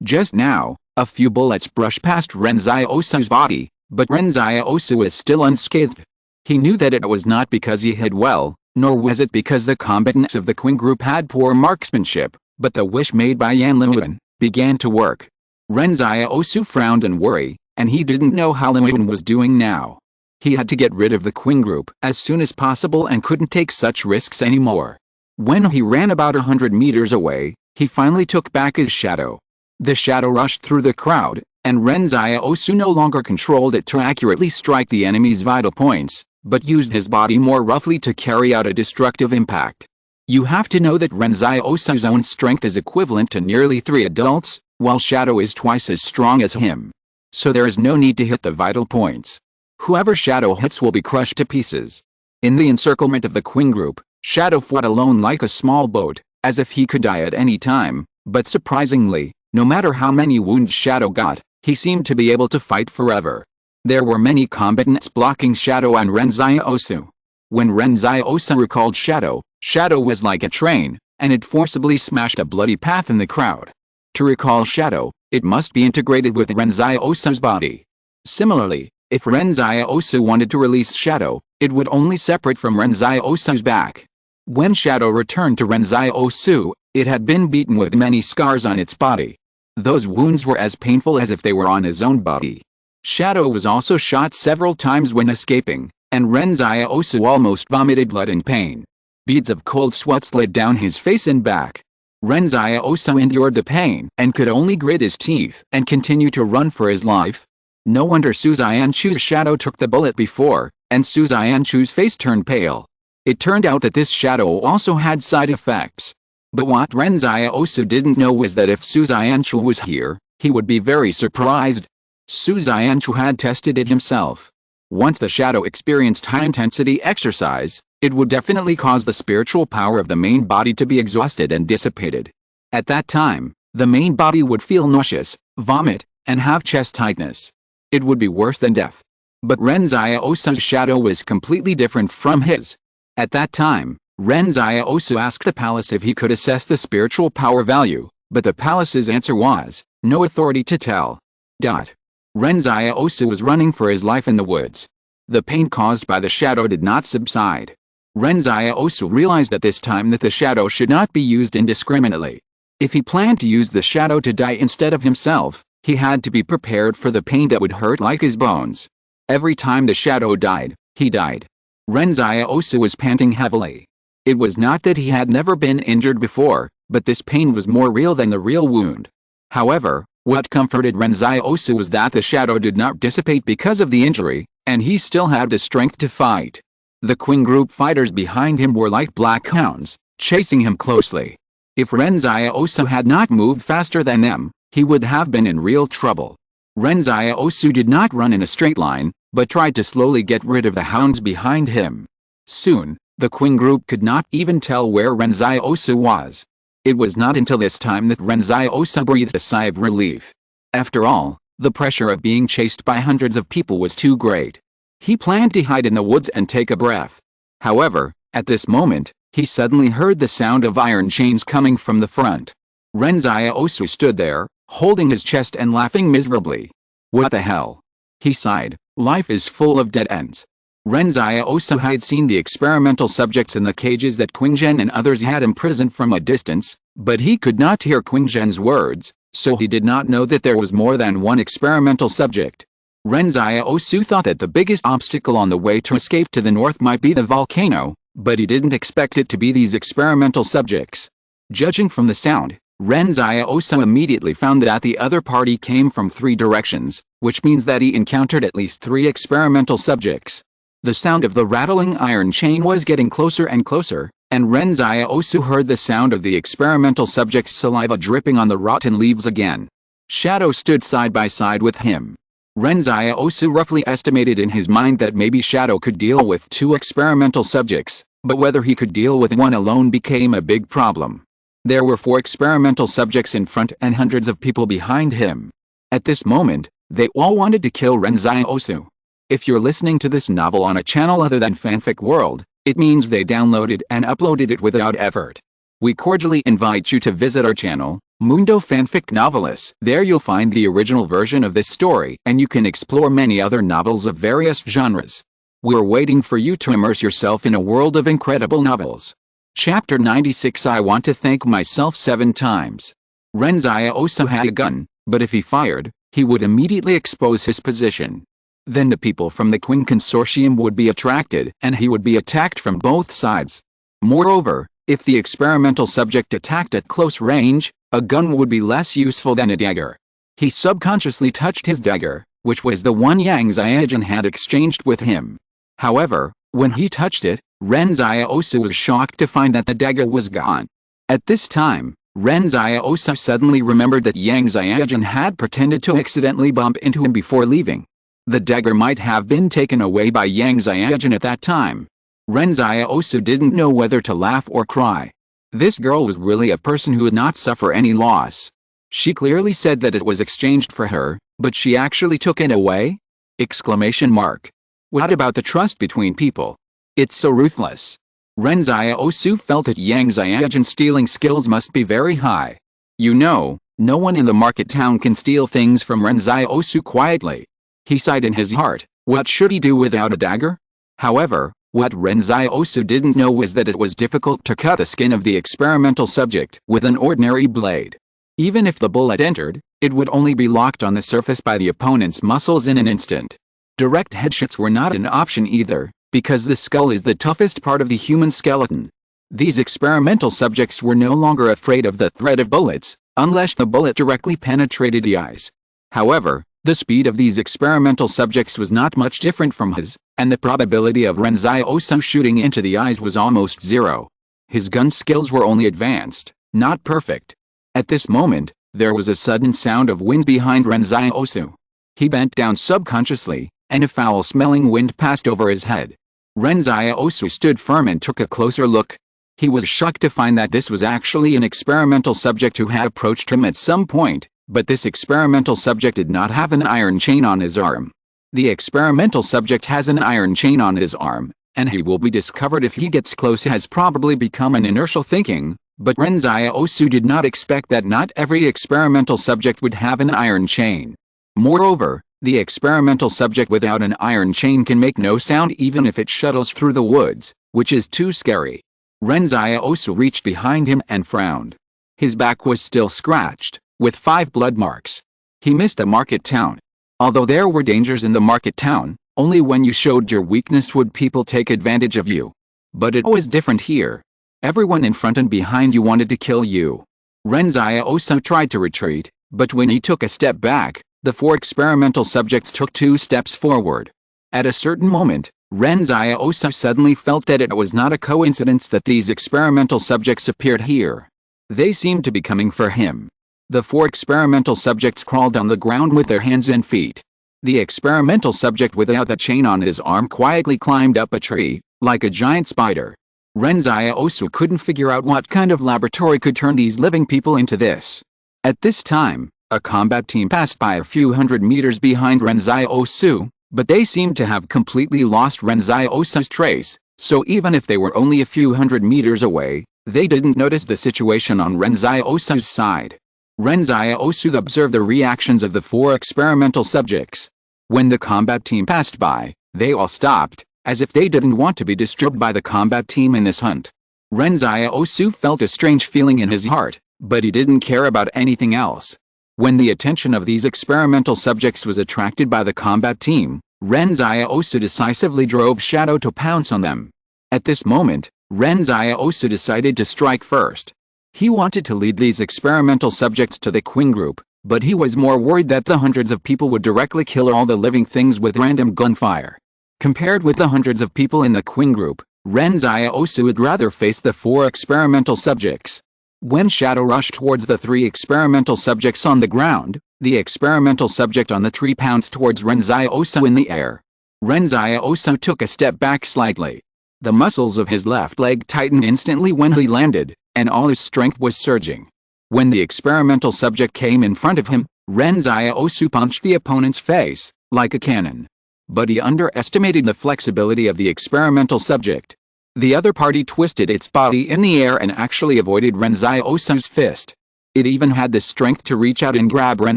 Just now, a few bullets brushed past Ren Xiaosu's body, but Ren Xiaosu was still unscathed. He knew that it was not because he hid well, nor was it because the combatants of the Qing group had poor marksmanship, but the wish made by Yan Liuan began to work. Ren Xiaosu frowned in worry, and he didn't know how Liuan was doing now. He had to get rid of the Qing group as soon as possible and couldn't take such risks anymore. When he ran about 100 meters away, he finally took back his shadow. The shadow rushed through the crowd, and Ren Xiaosu no longer controlled it to accurately strike the enemy's vital points, but used his body more roughly to carry out a destructive impact. You have to know that Ren Xiaosu's own strength is equivalent to nearly 3 adults, while shadow is twice as strong as him. So there is no need to hit the vital points. Whoever shadow hits will be crushed to pieces. In the encirclement of the Qing group, shadow fought alone like a small boat, as if he could die at any time, but surprisingly, no matter how many wounds shadow got, he seemed to be able to fight forever. There were many combatants blocking shadow and Ren Xiaosu. When Ren Xiaosu recalled shadow, shadow was like a train, and it forcibly smashed a bloody path in the crowd. To recall shadow, it must be integrated with Ren Xiaosu's body. Similarly, if Ren Xiaosu wanted to release shadow, it would only separate from Ren Xiaosu's back. When shadow returned to Ren Xiaosu, it had been beaten with many scars on its body. Those wounds were as painful as if they were on his own body. Shadow was also shot several times when escaping, and Ren Xiaosu almost vomited blood in pain. Beads of cold sweat slid down his face and back. Ren Xiaosu endured the pain and could only grit his teeth and continue to run for his life. No wonder Su Xianshu's shadow took the bullet before, and Su Xianshu's face turned pale. It turned out that this shadow also had side effects. But what Ren Xiaosu didn't know was that if Su Xianshu was here, he would be very surprised. Su Xianshu had tested it himself. Once the shadow experienced high-intensity exercise, it would definitely cause the spiritual power of the main body to be exhausted and dissipated. At that time, the main body would feel nauseous, vomit, and have chest tightness. It would be worse than death. But Ren Xiaosu's shadow was completely different from his. At that time, Ren Xiaosu asked the palace if he could assess the spiritual power value, but the palace's answer was, no authority to tell. Ren Xiaosu was running for his life in the woods. The pain caused by the shadow did not subside. Ren Xiaosu realized at this time that the shadow should not be used indiscriminately. If he planned to use the shadow to die instead of himself, he had to be prepared for the pain that would hurt like his bones. Every time the shadow died, he died. Ren Xiaosu was panting heavily. It was not that he had never been injured before, but this pain was more real than the real wound. However, what comforted Ren Xiaosu was that the shadow did not dissipate because of the injury, and he still had the strength to fight. The Qing group fighters behind him were like black hounds, chasing him closely. If Ren Xiaosu had not moved faster than them, he would have been in real trouble. Ren Xiaosu did not run in a straight line, but tried to slowly get rid of the hounds behind him. Soon, the Qing group could not even tell where Ren Xiaosu was. It was not until this time that Ren Xiaosu breathed a sigh of relief. After all, the pressure of being chased by hundreds of people was too great. He planned to hide in the woods and take a breath. However, at this moment, he suddenly heard the sound of iron chains coming from the front. Ren Xiaosu stood there, holding his chest and laughing miserably. What the hell? He sighed. Life is full of dead ends. Ren Xiaosu had seen the experimental subjects in the cages that Qingzhen and others had imprisoned from a distance, but he could not hear Qingzhen's words, so he did not know that there was more than one experimental subject. Ren Xiaosu thought that the biggest obstacle on the way to escape to the north might be the volcano, but he didn't expect it to be these experimental subjects. Judging from the sound, Ren Xiaosu immediately found that the other party came from 3 directions, which means that he encountered at least 3 experimental subjects. The sound of the rattling iron chain was getting closer and closer, and Ren Xiaosu heard the sound of the experimental subject's saliva dripping on the rotten leaves again. Shadow stood side by side with him. Ren Xiaosu roughly estimated in his mind that maybe Shadow could deal with 2 experimental subjects, but whether he could deal with one alone became a big problem. There were 4 experimental subjects in front and hundreds of people behind him. At this moment, they all wanted to kill Ren Xiaosu. If you're listening to this novel on a channel other than Fanfic World, it means they downloaded and uploaded it without effort. We cordially invite you to visit our channel, Mundo Fanfic Novelis. There you'll find the original version of this story and you can explore many other novels of various genres. We're waiting for you to immerse yourself in a world of incredible novels. Chapter 96. I want to thank myself 7 times. Ren Xiaosu had a gun, but if he fired, he would immediately expose his position. Then the people from the Queen Consortium would be attracted and he would be attacked from both sides. Moreover, if the experimental subject attacked at close range, a gun would be less useful than a dagger. He subconsciously touched his dagger, which was the one Yang Xiaojun had exchanged with him. However, when he touched it, Ren Xiaosu was shocked to find that the dagger was gone. At this time, Ren Xiaosu suddenly remembered that Yang Xiaojun had pretended to accidentally bump into him before leaving. The dagger might have been taken away by Yang Xiaojun at that time. Ren Xiaosu didn't know whether to laugh or cry. This girl was really a person who would not suffer any loss. She clearly said that it was exchanged for her, but she actually took it away? Exclamation mark. What about the trust between people? It's so ruthless. Ren Xiaosu felt that Yang Xiaojun's stealing skills must be very high. You know, no one in the market town can steal things from Ren Xiaosu quietly. He sighed in his heart, what should he do without a dagger? However, what Ren Xiaosu didn't know was that it was difficult to cut the skin of the experimental subject with an ordinary blade. Even if the bullet entered, it would only be locked on the surface by the opponent's muscles in an instant. Direct headshots were not an option either, because the skull is the toughest part of the human skeleton. These experimental subjects were no longer afraid of the threat of bullets, unless the bullet directly penetrated the eyes. However, the speed of these experimental subjects was not much different from his, and the probability of Ren Xiaosu shooting into the eyes was almost 0. His gun skills were only advanced, not perfect. At this moment, there was a sudden sound of wind behind Ren Xiaosu. He bent down subconsciously, and a foul-smelling wind passed over his head. Ren Xiaosu stood firm and took a closer look. He was shocked to find that this was actually an experimental subject who had approached him at some point, but this experimental subject did not have an iron chain on his arm. The experimental subject has an iron chain on his arm, and he will be discovered if he gets close. Has probably become an inertial thinking, but Ren Xiaosu did not expect that not every experimental subject would have an iron chain. Moreover, the experimental subject without an iron chain can make no sound even if it shuttles through the woods, which is too scary. Ren Xiaosu reached behind him and frowned. His back was still scratched, with 5 blood marks. He missed a market town. Although there were dangers in the market town, only when you showed your weakness would people take advantage of you. But it was different here. Everyone in front and behind you wanted to kill you. Ren Xiaosu tried to retreat, but when he took a step back, the 4 experimental subjects took 2 steps forward. At a certain moment, Ren Xiaosu suddenly felt that it was not a coincidence that these experimental subjects appeared here. They seemed to be coming for him. The 4 experimental subjects crawled on the ground with their hands and feet. The experimental subject without the chain on his arm quietly climbed up a tree, like a giant spider. Ren Xiaosu couldn't figure out what kind of laboratory could turn these living people into this. At this time, a combat team passed by a few hundred meters behind Ren Xiaosu, but they seemed to have completely lost Ren Xiaosu's trace, so even if they were only a few hundred meters away, they didn't notice the situation on Ren Xiaosu's side. Ren Xiaosu observed the reactions of the 4 experimental subjects. When the combat team passed by, they all stopped, as if they didn't want to be disturbed by the combat team in this hunt. Ren Xiaosu felt a strange feeling in his heart, but he didn't care about anything else. When the attention of these experimental subjects was attracted by the combat team, Ren Xiaosu decisively drove Shadow to pounce on them. At this moment, Ren Xiaosu decided to strike first. He wanted to lead these experimental subjects to the Queen group, but he was more worried that the hundreds of people would directly kill all the living things with random gunfire. Compared with the hundreds of people in the Queen group, Ren Xiaosu would rather face the 4 experimental subjects. When Shadow rushed towards the 3 experimental subjects on the ground, the experimental subject on the tree pounced towards Ren Xiaosu in the air. Ren Xiaosu took a step back slightly. The muscles of his left leg tightened instantly when he landed, and all his strength was surging. When the experimental subject came in front of him, Ren Xiaosu punched the opponent's face, like a cannon. But he underestimated the flexibility of the experimental subject. The other party twisted its body in the air and actually avoided Ren Xiaosu's fist. It even had the strength to reach out and grab Ren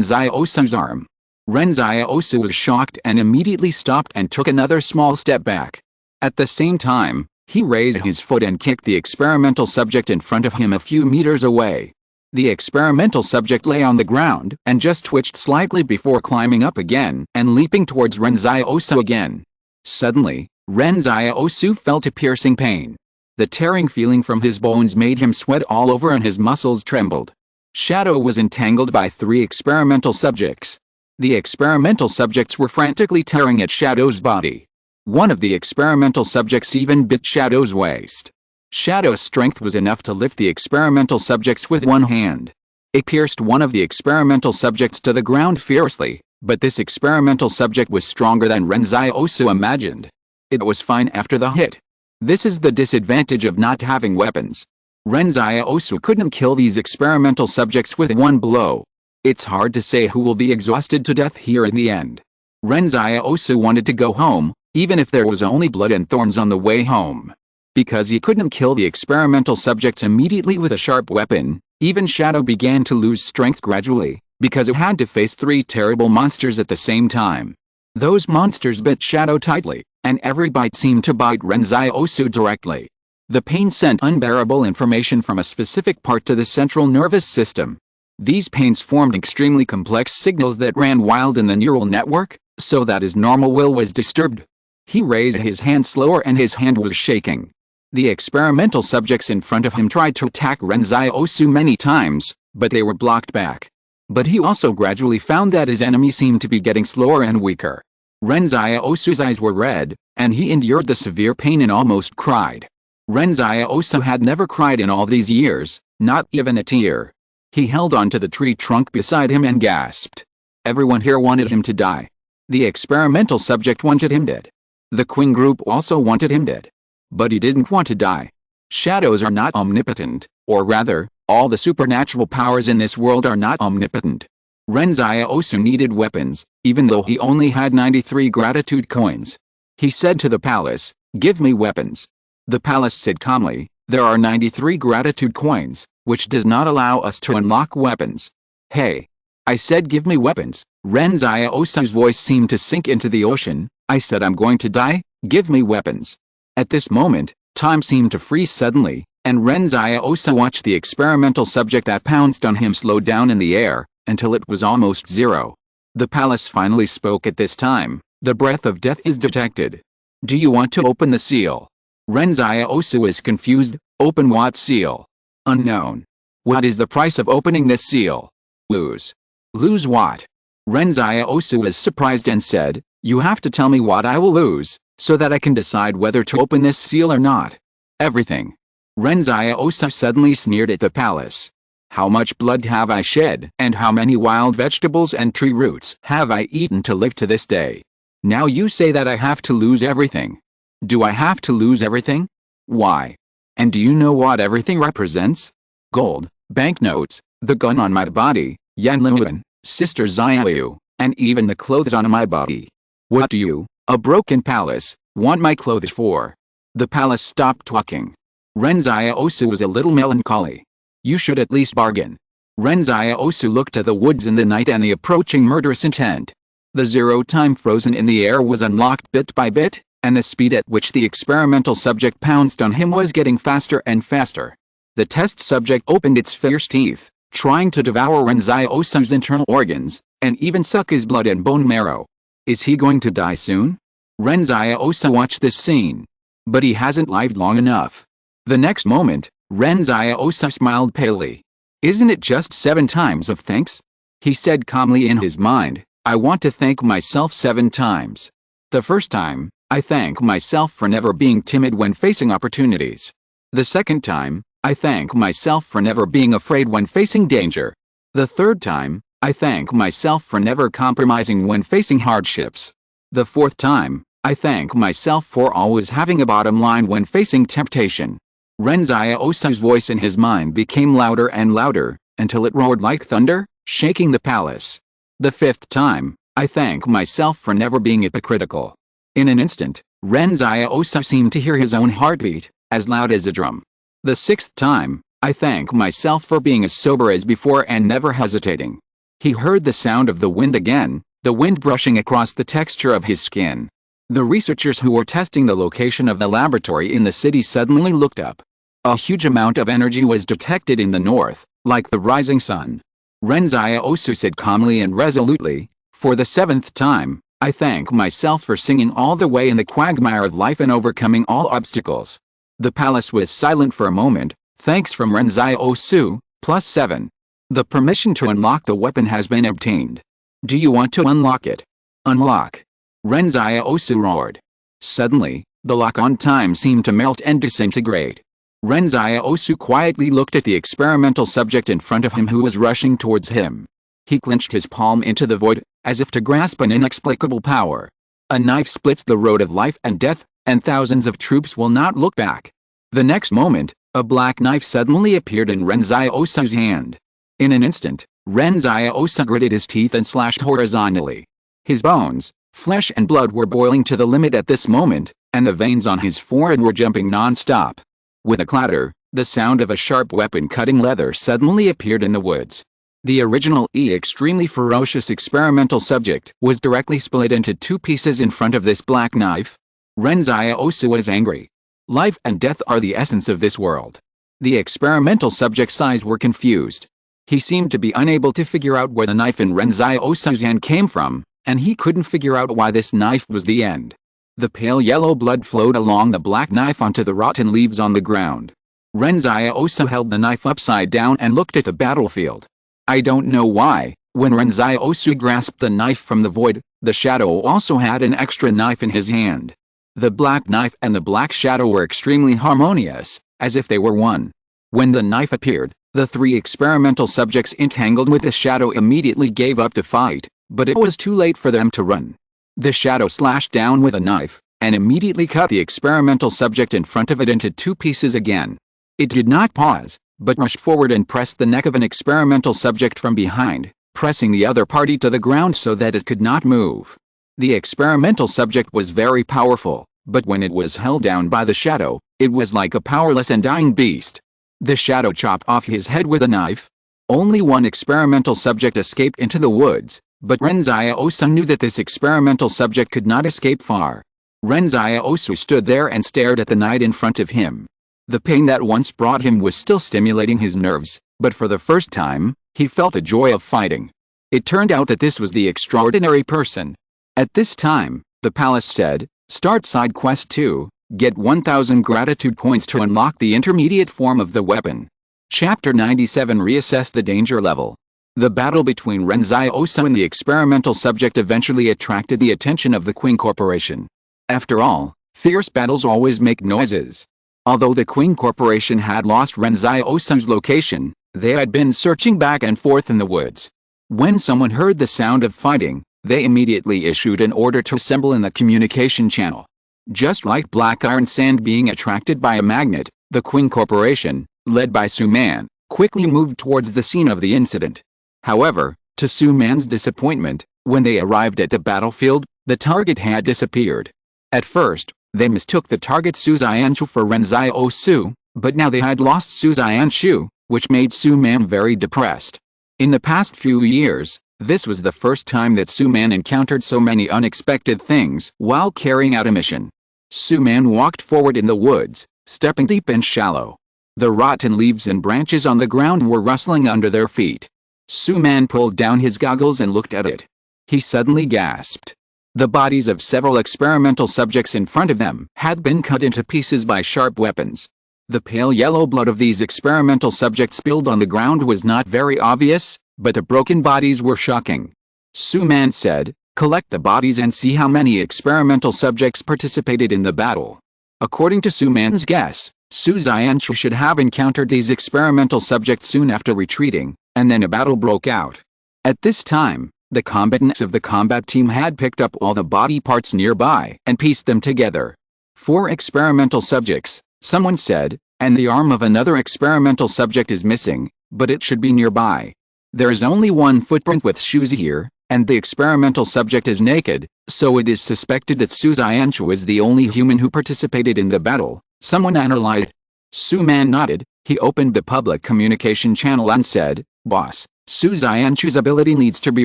Xiaosu's arm. Ren Xiaosu was shocked and immediately stopped and took another small step back. At the same time, he raised his foot and kicked the experimental subject in front of him a few meters away. The experimental subject lay on the ground and just twitched slightly before climbing up again and leaping towards Ren Xiaosu again. Suddenly, Ren Xiaosu felt a piercing pain. The tearing feeling from his bones made him sweat all over and his muscles trembled. Shadow was entangled by 3 experimental subjects. The experimental subjects were frantically tearing at Shadow's body. One of the experimental subjects even bit Shadow's waist. Shadow's strength was enough to lift the experimental subjects with one hand. It pierced one of the experimental subjects to the ground fiercely, but this experimental subject was stronger than Ren Xiaosu imagined. It was fine after the hit. This is the disadvantage of not having weapons. Ren Xiaosu couldn't kill these experimental subjects with one blow. It's hard to say who will be exhausted to death here in the end. Ren Xiaosu wanted to go home, even if there was only blood and thorns on the way home. Because he couldn't kill the experimental subjects immediately with a sharp weapon, even Shadow began to lose strength gradually, because it had to face 3 terrible monsters at the same time. Those monsters bit Shadow tightly, and every bite seemed to bite Ren Xiaosu directly. The pain sent unbearable information from a specific part to the central nervous system. These pains formed extremely complex signals that ran wild in the neural network, so that his normal will was disturbed. He raised his hand slower and his hand was shaking. The experimental subjects in front of him tried to attack Ren Xiaosu many times, but they were blocked back. But he also gradually found that his enemy seemed to be getting slower and weaker. Ren Xiaosu's eyes were red, and he endured the severe pain and almost cried. Ren Xiaosu had never cried in all these years, not even a tear. He held onto the tree trunk beside him and gasped. Everyone here wanted him to die. The experimental subject wanted him dead. The Queen group also wanted him dead. But he didn't want to die. Shadows are not omnipotent, or rather, all the supernatural powers in this world are not omnipotent. Ren Xiaosu needed weapons, even though he only had 93 gratitude coins. He said to the palace, "Give me weapons." The palace said calmly, "There are 93 gratitude coins, which does not allow us to unlock weapons." "Hey! I said give me weapons." Ren Xiaosu's voice seemed to sink into the ocean. "I said I'm going to die, give me weapons." At this moment, time seemed to freeze suddenly, and Ren Xiaosu watched the experimental subject that pounced on him slow down in the air, until it was almost zero. The palace finally spoke at this time. "The breath of death is detected. Do you want to open the seal?" Ren Xiaosu is confused. "Open what seal?" "Unknown." "What is the price of opening this seal?" "Lose." "Lose what?" Ren Xiaosu is surprised and said, "You have to tell me what I will lose, so that I can decide whether to open this seal or not." "Everything." Ren Xiaosu suddenly sneered at the palace. "How much blood have I shed, and how many wild vegetables and tree roots have I eaten to live to this day? Now you say that I have to lose everything. Do I have to lose everything? Why? And do you know what everything represents? Gold, banknotes, the gun on my body, Yanluan, Sister Xiaoyu, and even the clothes on my body. What do you, a broken palace, want my clothes for?" The palace stopped talking. Ren Xiaosu was a little melancholy. "You should at least bargain." Ren Xiaosu looked at the woods in the night and the approaching murderous intent. The zero time frozen in the air was unlocked bit by bit, and the speed at which the experimental subject pounced on him was getting faster and faster. The test subject opened its fierce teeth, trying to devour Ren Xiaosu's internal organs, and even suck his blood and bone marrow. Is he going to die soon? Ren Xiaosu watched this scene. But he hasn't lived long enough. The next moment, Ren Xiaosu smiled palely. Isn't it just 7 times of thanks? He said calmly in his mind, I want to thank myself 7 times. The first time, I thank myself for never being timid when facing opportunities. The second time, I thank myself for never being afraid when facing danger. The third time, I thank myself for never compromising when facing hardships. The fourth time, I thank myself for always having a bottom line when facing temptation. Ren Xiaosu's voice in his mind became louder and louder, until it roared like thunder, shaking the palace. The fifth time, I thank myself for never being hypocritical. In an instant, Ren Xiaosu seemed to hear his own heartbeat, as loud as a drum. The sixth time, I thank myself for being as sober as before and never hesitating. He heard the sound of the wind again, the wind brushing across the texture of his skin. The researchers who were testing the location of the laboratory in the city suddenly looked up. A huge amount of energy was detected in the north, like the rising sun. Ren Xiaosu said calmly and resolutely, for the 7th time, I thank myself for singing all the way in the quagmire of life and overcoming all obstacles. The palace was silent for a moment. Thanks from Ren Xiaosu, +7. The permission to unlock the weapon has been obtained. Do you want to unlock it? Unlock. Ren Xiaosu roared. Suddenly, the lock on time seemed to melt and disintegrate. Ren Xiaosu quietly looked at the experimental subject in front of him who was rushing towards him. He clenched his palm into the void, as if to grasp an inexplicable power. A knife splits the road of life and death, and thousands of troops will not look back. The next moment, a black knife suddenly appeared in Ren Xiaosu's hand. In an instant, Ren Xiaosu gritted his teeth and slashed horizontally. His bones, flesh and blood were boiling to the limit at this moment, and the veins on his forehead were jumping non-stop. With a clatter, the sound of a sharp weapon cutting leather suddenly appeared in the woods. The original extremely ferocious experimental subject was directly split into 2 pieces in front of this black knife. Ren Xiaosu was angry. Life and death are the essence of this world. The experimental subject's eyes were confused. He seemed to be unable to figure out where the knife in Ren Xiaosu's hand came from, and he couldn't figure out why this knife was the end. The pale yellow blood flowed along the black knife onto the rotten leaves on the ground. Ren Xiaosu held the knife upside down and looked at the battlefield. I don't know why, when Ren Xiaosu grasped the knife from the void, the shadow also had an extra knife in his hand. The black knife and the black shadow were extremely harmonious, as if they were one. When the knife appeared, the 3 experimental subjects entangled with the shadow immediately gave up the fight, but it was too late for them to run. The shadow slashed down with a knife, and immediately cut the experimental subject in front of it into 2 pieces again. It did not pause, but rushed forward and pressed the neck of an experimental subject from behind, pressing the other party to the ground so that it could not move. The experimental subject was very powerful, but when it was held down by the shadow, it was like a powerless and dying beast. The shadow chopped off his head with a knife. Only one experimental subject escaped into the woods, but Ren Xiaosu knew that this experimental subject could not escape far. Ren Xiaosu stood there and stared at the night in front of him. The pain that once brought him was still stimulating his nerves, but for the first time, he felt the joy of fighting. It turned out that this was the extraordinary person. At this time, the palace said, start side quest 2, get 1000 gratitude points to unlock the intermediate form of the weapon. Chapter 97 Reassess the danger level. The battle between Ren Xiaosu and the experimental subject eventually attracted the attention of the Qing Corporation. After all, fierce battles always make noises. Although the Qing Corporation had lost Ren Xiaosu's location, they had been searching back and forth in the woods. When someone heard the sound of fighting, they immediately issued an order to assemble in the communication channel. Just like black iron sand being attracted by a magnet, the Qing Corporation, led by Su Man, quickly moved towards the scene of the incident. However, to Su Man's disappointment, when they arrived at the battlefield, the target had disappeared. At first, they mistook the target Su Xianshu for Ren Xiaosu, but now they had lost Su Xianshu, which made Su Man very depressed. In the past few years, this was the first time that Su Man encountered so many unexpected things while carrying out a mission. Su Man walked forward in the woods, stepping deep and shallow. The rotten leaves and branches on the ground were rustling under their feet. Su Man pulled down his goggles and looked at it. He suddenly gasped. The bodies of several experimental subjects in front of them had been cut into pieces by sharp weapons. The pale yellow blood of these experimental subjects spilled on the ground was not very obvious, but the broken bodies were shocking. Su Man said, "Collect the bodies and see how many experimental subjects participated in the battle." According to Su Man's guess, Su Xianchu should have encountered these experimental subjects soon after retreating, and then a battle broke out. At this time, the combatants of the combat team had picked up all the body parts nearby and pieced them together. 4 experimental subjects, someone said, and the arm of another experimental subject is missing, but it should be nearby. There is only 1 footprint with shoes here, and the experimental subject is naked, so it is suspected that Su Xianchu is the only human who participated in the battle, someone analyzed. Su Man nodded. He opened the public communication channel and said, "Boss, Su Xianchu's ability needs to be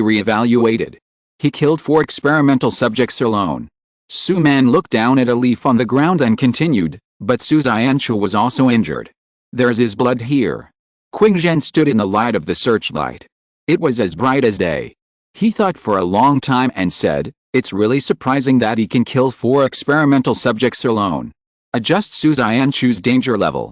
re-evaluated. He killed 4 experimental subjects alone." Su Man looked down at a leaf on the ground and continued, "But Su Xianchu was also injured. There's his blood here." Qing Zhen stood in the light of the searchlight. It was as bright as day. He thought for a long time and said, "It's really surprising that he can kill 4 experimental subjects alone." Adjust Su Xianchu's danger level.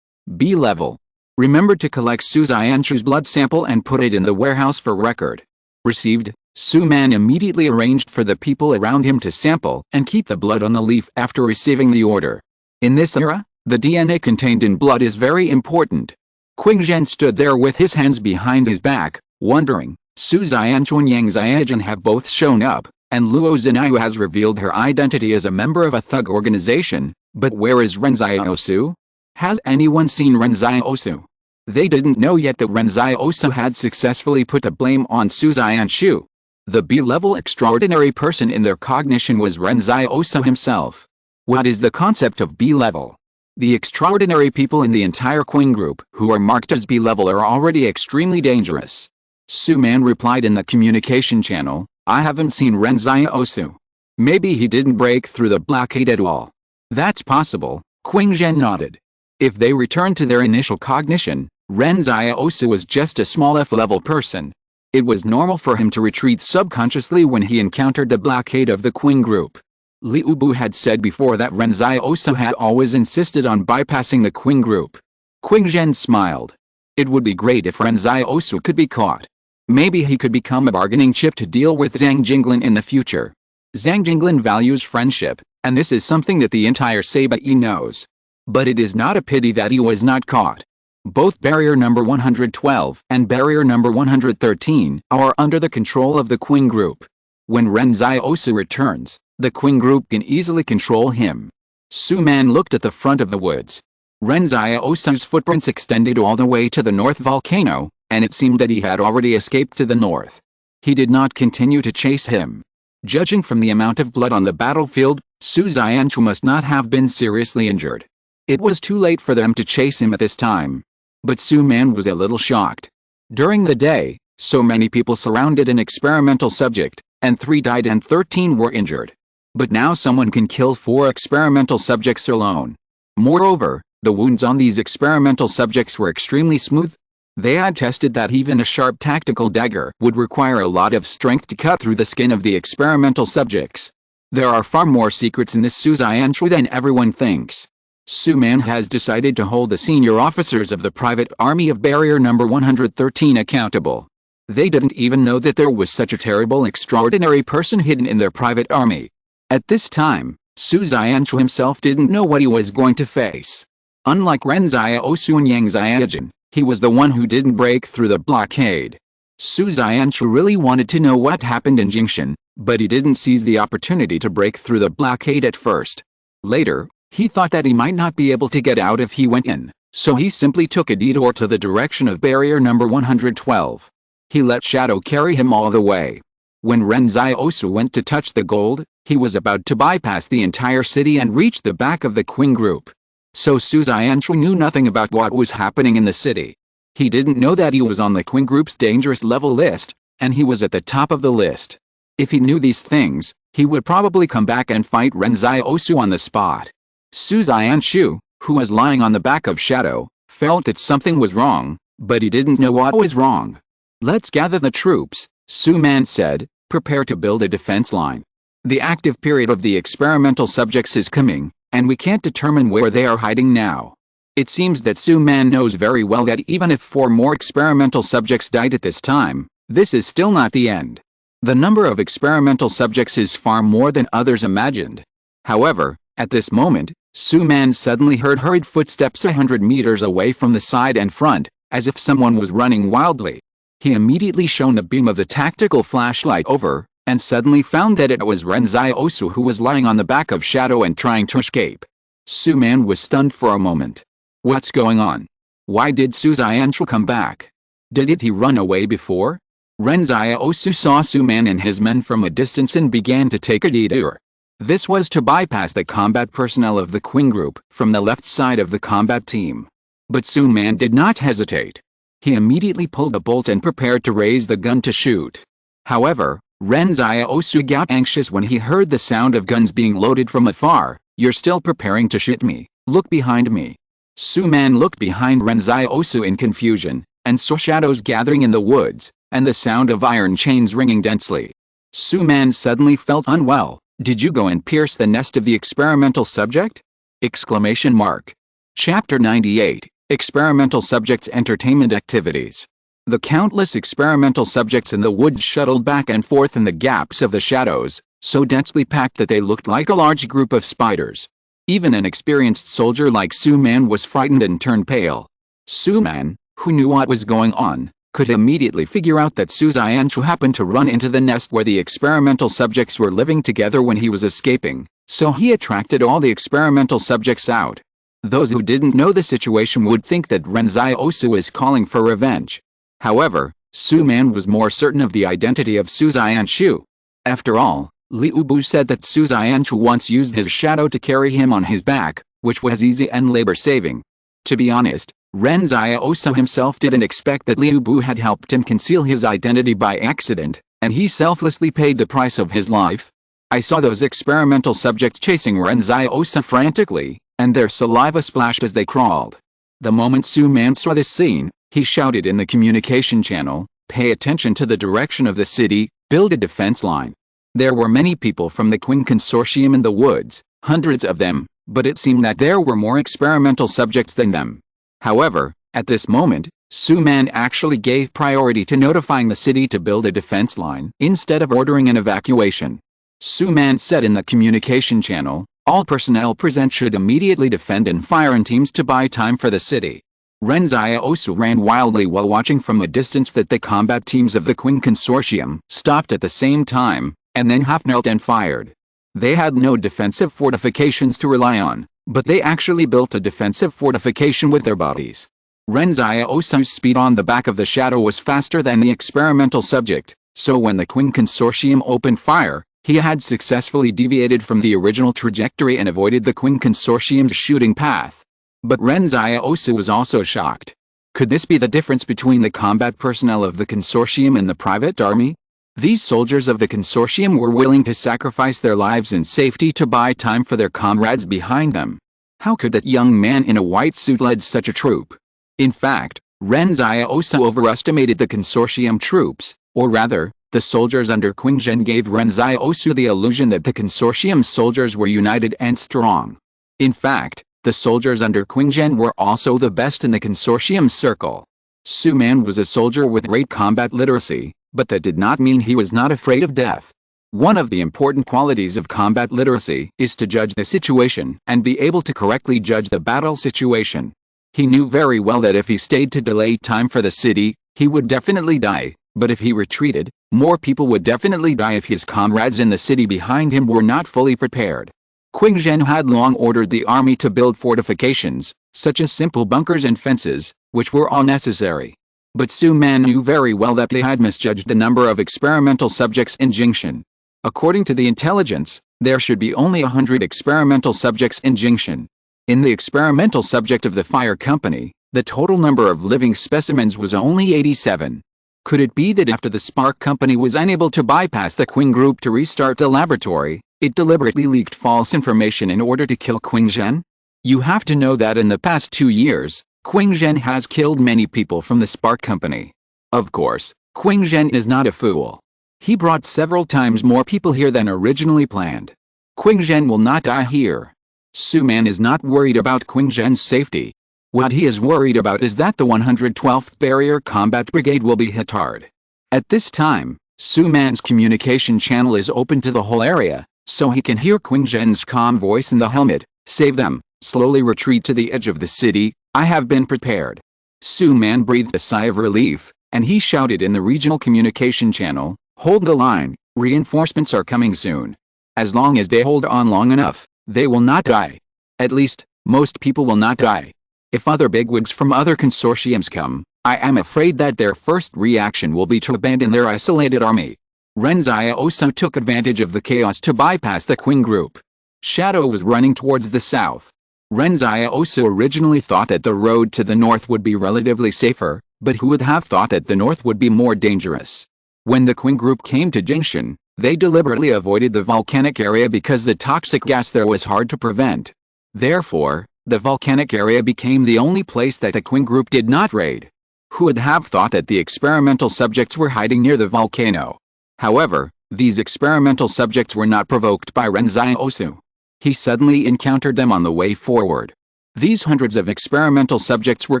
B level. Remember to collect Su Xianchu's blood sample and put it in the warehouse for record. Received. Su Man immediately arranged for the people around him to sample and keep the blood on the leaf after receiving the order. In this era, the DNA contained in blood is very important. Qing Zhen stood there with his hands behind his back, wondering. Su Xianchu and Yang Xiaojun have both shown up, and Luo Zinayu has revealed her identity as a member of a thug organization, but where is Ren Xiaosu? Has anyone seen Ren Xiaosu? They didn't know yet that Ren Xiaosu had successfully put the blame on Su Xianchu. The B-level extraordinary person in their cognition was Ren Xiaosu himself. What is the concept of B-level? The extraordinary people in the entire Qing group who are marked as B-level are already extremely dangerous. Su Man replied in the communication channel, "I haven't seen Ren Xiaosu. Maybe he didn't break through the blockade at all." "That's possible," Qing Zhen nodded. If they returned to their initial cognition, Ren Xiaosu was just a small F-level person. It was normal for him to retreat subconsciously when he encountered the blockade of the Qing group. Liu Bu had said before that Ren Xiaosu had always insisted on bypassing the Qing group. Qing Zhen smiled. It would be great if Ren Xiaosu could be caught. Maybe he could become a bargaining chip to deal with Zhang Jinglin in the future. Zhang Jinglin values friendship, and this is something that the entire Sabai knows. But it is not a pity that he was not caught. Both barrier number 112 and barrier number 113 are under the control of the Qing group. When Ren Xiaosu returns, the Qing group can easily control him. Su Man looked at the front of the woods. Ren Xiaosu's footprints extended all the way to the north volcano, and it seemed that he had already escaped to the north. He did not continue to chase him. Judging from the amount of blood on the battlefield, Su Xianchu must not have been seriously injured. It was too late for them to chase him at this time. But Su Man was a little shocked. During the day, so many people surrounded an experimental subject, and 3 died and 13 were injured. But now someone can kill 4 experimental subjects alone. Moreover, the wounds on these experimental subjects were extremely smooth. They had tested that even a sharp tactical dagger would require a lot of strength to cut through the skin of the experimental subjects. There are far more secrets in this Su Xianchu than everyone thinks. Su Man has decided to hold the senior officers of the private army of barrier number 113 accountable. They didn't even know that there was such a terrible extraordinary person hidden in their private army. At this time, Su Xianchu himself didn't know what he was going to face. Unlike Ren Xiaosu and Yang Xiaojun, he was the one who didn't break through the blockade. Su Xianchu really wanted to know what happened in Jingshan, but he didn't seize the opportunity to break through the blockade at first. Later, he thought that he might not be able to get out if he went in, so he simply took a detour to the direction of barrier number 112. He let Shadow carry him all the way. When Ren Xiaosu went to touch the gold, he was about to bypass the entire city and reach the back of the Qing group. So Su Xianchu knew nothing about what was happening in the city. He didn't know that he was on the Qing group's dangerous level list, and he was at the top of the list. If he knew these things, he would probably come back and fight Ren Xiaosu on the spot. Su Xianchu, who was lying on the back of Shadow, felt that something was wrong, but he didn't know what was wrong. "Let's gather the troops," Su Man said, "prepare to build a defense line. The active period of the experimental subjects is coming, and we can't determine where they are hiding now. It seems that Su Man knows very well that even if 4 more experimental subjects died at this time, this is still not the end. The number of experimental subjects is far more than others imagined. However, at this moment, Su Man suddenly heard hurried footsteps 100 meters away from the side and front, as if someone was running wildly. He immediately shone the beam of the tactical flashlight over, and suddenly found that it was Ren Xiaosu who was lying on the back of Shadow and trying to escape. Su Man was stunned for a moment. What's going on? Why did Su Xianchu come back? Did he run away before? Ren Xiaosu saw Su Man and his men from a distance and began to take a detour. This was to bypass the combat personnel of the Qing group from the left side of the combat team. But Su Man did not hesitate. He immediately pulled a bolt and prepared to raise the gun to shoot. However, Ren Xiaosu got anxious when he heard the sound of guns being loaded from afar. You're still preparing to shoot me? Look behind me. Su Man looked behind Ren Xiaosu in confusion, and saw shadows gathering in the woods, and the sound of iron chains ringing densely. Su Man suddenly felt unwell. Did you go and pierce the nest of the experimental subject? Exclamation mark. Chapter 98, Experimental Subjects Entertainment Activities. The countless experimental subjects in the woods shuttled back and forth in the gaps of the shadows, so densely packed that they looked like a large group of spiders. Even an experienced soldier like Su Man was frightened and turned pale. Su Man, who knew what was going on, could immediately figure out that Su Xianchu happened to run into the nest where the experimental subjects were living together when he was escaping, so he attracted all the experimental subjects out. Those who didn't know the situation would think that Ren Xiaosu is calling for revenge. However, Su Man was more certain of the identity of Su Xianchu. After all, Liu Bu said that Su Xianchu once used his shadow to carry him on his back, which was easy and labor-saving. To be honest, Ren Xiaosu himself didn't expect that Liu Bu had helped him conceal his identity by accident, and he selflessly paid the price of his life. I saw those experimental subjects chasing Ren Xiaosu frantically, and their saliva splashed as they crawled. The moment Su Man saw this scene, he shouted in the communication channel, "Pay attention to the direction of the city, build a defense line." There were many people from the Qing consortium in the woods, hundreds of them, but it seemed that there were more experimental subjects than them. However, at this moment, Su Man actually gave priority to notifying the city to build a defense line instead of ordering an evacuation. Su Man said in the communication channel, all personnel present should immediately defend and fire in teams to buy time for the city. Ren Xiaosu ran wildly while watching from a distance that the combat teams of the Qing consortium stopped at the same time, and then half-knelt and fired. They had no defensive fortifications to rely on, but they actually built a defensive fortification with their bodies. Ren Xiaosu's speed on the back of the shadow was faster than the experimental subject, so when the Qing consortium opened fire, he had successfully deviated from the original trajectory and avoided the Qing consortium's shooting path. But Ren Xiaosu was also shocked. Could this be the difference between the combat personnel of the consortium and the private army? These soldiers of the consortium were willing to sacrifice their lives in safety to buy time for their comrades behind them. How could that young man in a white suit lead such a troop? In fact, Ren Xiaosu overestimated the consortium troops, or rather, the soldiers under Qing Zhen gave Ren Xiaosu the illusion that the consortium soldiers were united and strong. In fact, the soldiers under Qing Zhen were also the best in the consortium circle. Su Man was a soldier with great combat literacy, but that did not mean he was not afraid of death. One of the important qualities of combat literacy is to judge the situation and be able to correctly judge the battle situation. He knew very well that if he stayed to delay time for the city, he would definitely die, but if he retreated, more people would definitely die if his comrades in the city behind him were not fully prepared. Qing Zhen had long ordered the army to build fortifications, such as simple bunkers and fences, which were all necessary. But Su Man knew very well that they had misjudged the number of experimental subjects in Jingshan. According to the intelligence, there should be only 100 experimental subjects in Jingshan. In the experimental subject of the fire company, the total number of living specimens was only 87. Could it be that after the Spark Company was unable to bypass the Qing group to restart the laboratory, it deliberately leaked false information in order to kill Qing Zhen? You have to know that in the past 2 years, Qing Zhen has killed many people from the Spark Company. Of course, Qing Zhen is not a fool. He brought several times more people here than originally planned. Qing Zhen will not die here. Su Man is not worried about Qing Zhen's safety. What he is worried about is that the 112th Barrier Combat Brigade will be hit hard. At this time, Su Man's communication channel is open to the whole area, so he can hear Qing Zhen's calm voice in the helmet. Save them, slowly retreat to the edge of the city, I have been prepared. Su Man breathed a sigh of relief, and he shouted in the regional communication channel, hold the line, reinforcements are coming soon. As long as they hold on long enough, they will not die. At least, most people will not die. If other bigwigs from other consortiums come, I am afraid that their first reaction will be to abandon their isolated army. Ren Xiaosu took advantage of the chaos to bypass the Qing group. Shadow was running towards the south. Ren Xiaosu originally thought that the road to the north would be relatively safer, but who would have thought that the north would be more dangerous? When the Qing group came to Jingshan, they deliberately avoided the volcanic area because the toxic gas there was hard to prevent. Therefore, the volcanic area became the only place that the Qing group did not raid. Who would have thought that the experimental subjects were hiding near the volcano? However, these experimental subjects were not provoked by Ren Xiaosu. He suddenly encountered them on the way forward. These hundreds of experimental subjects were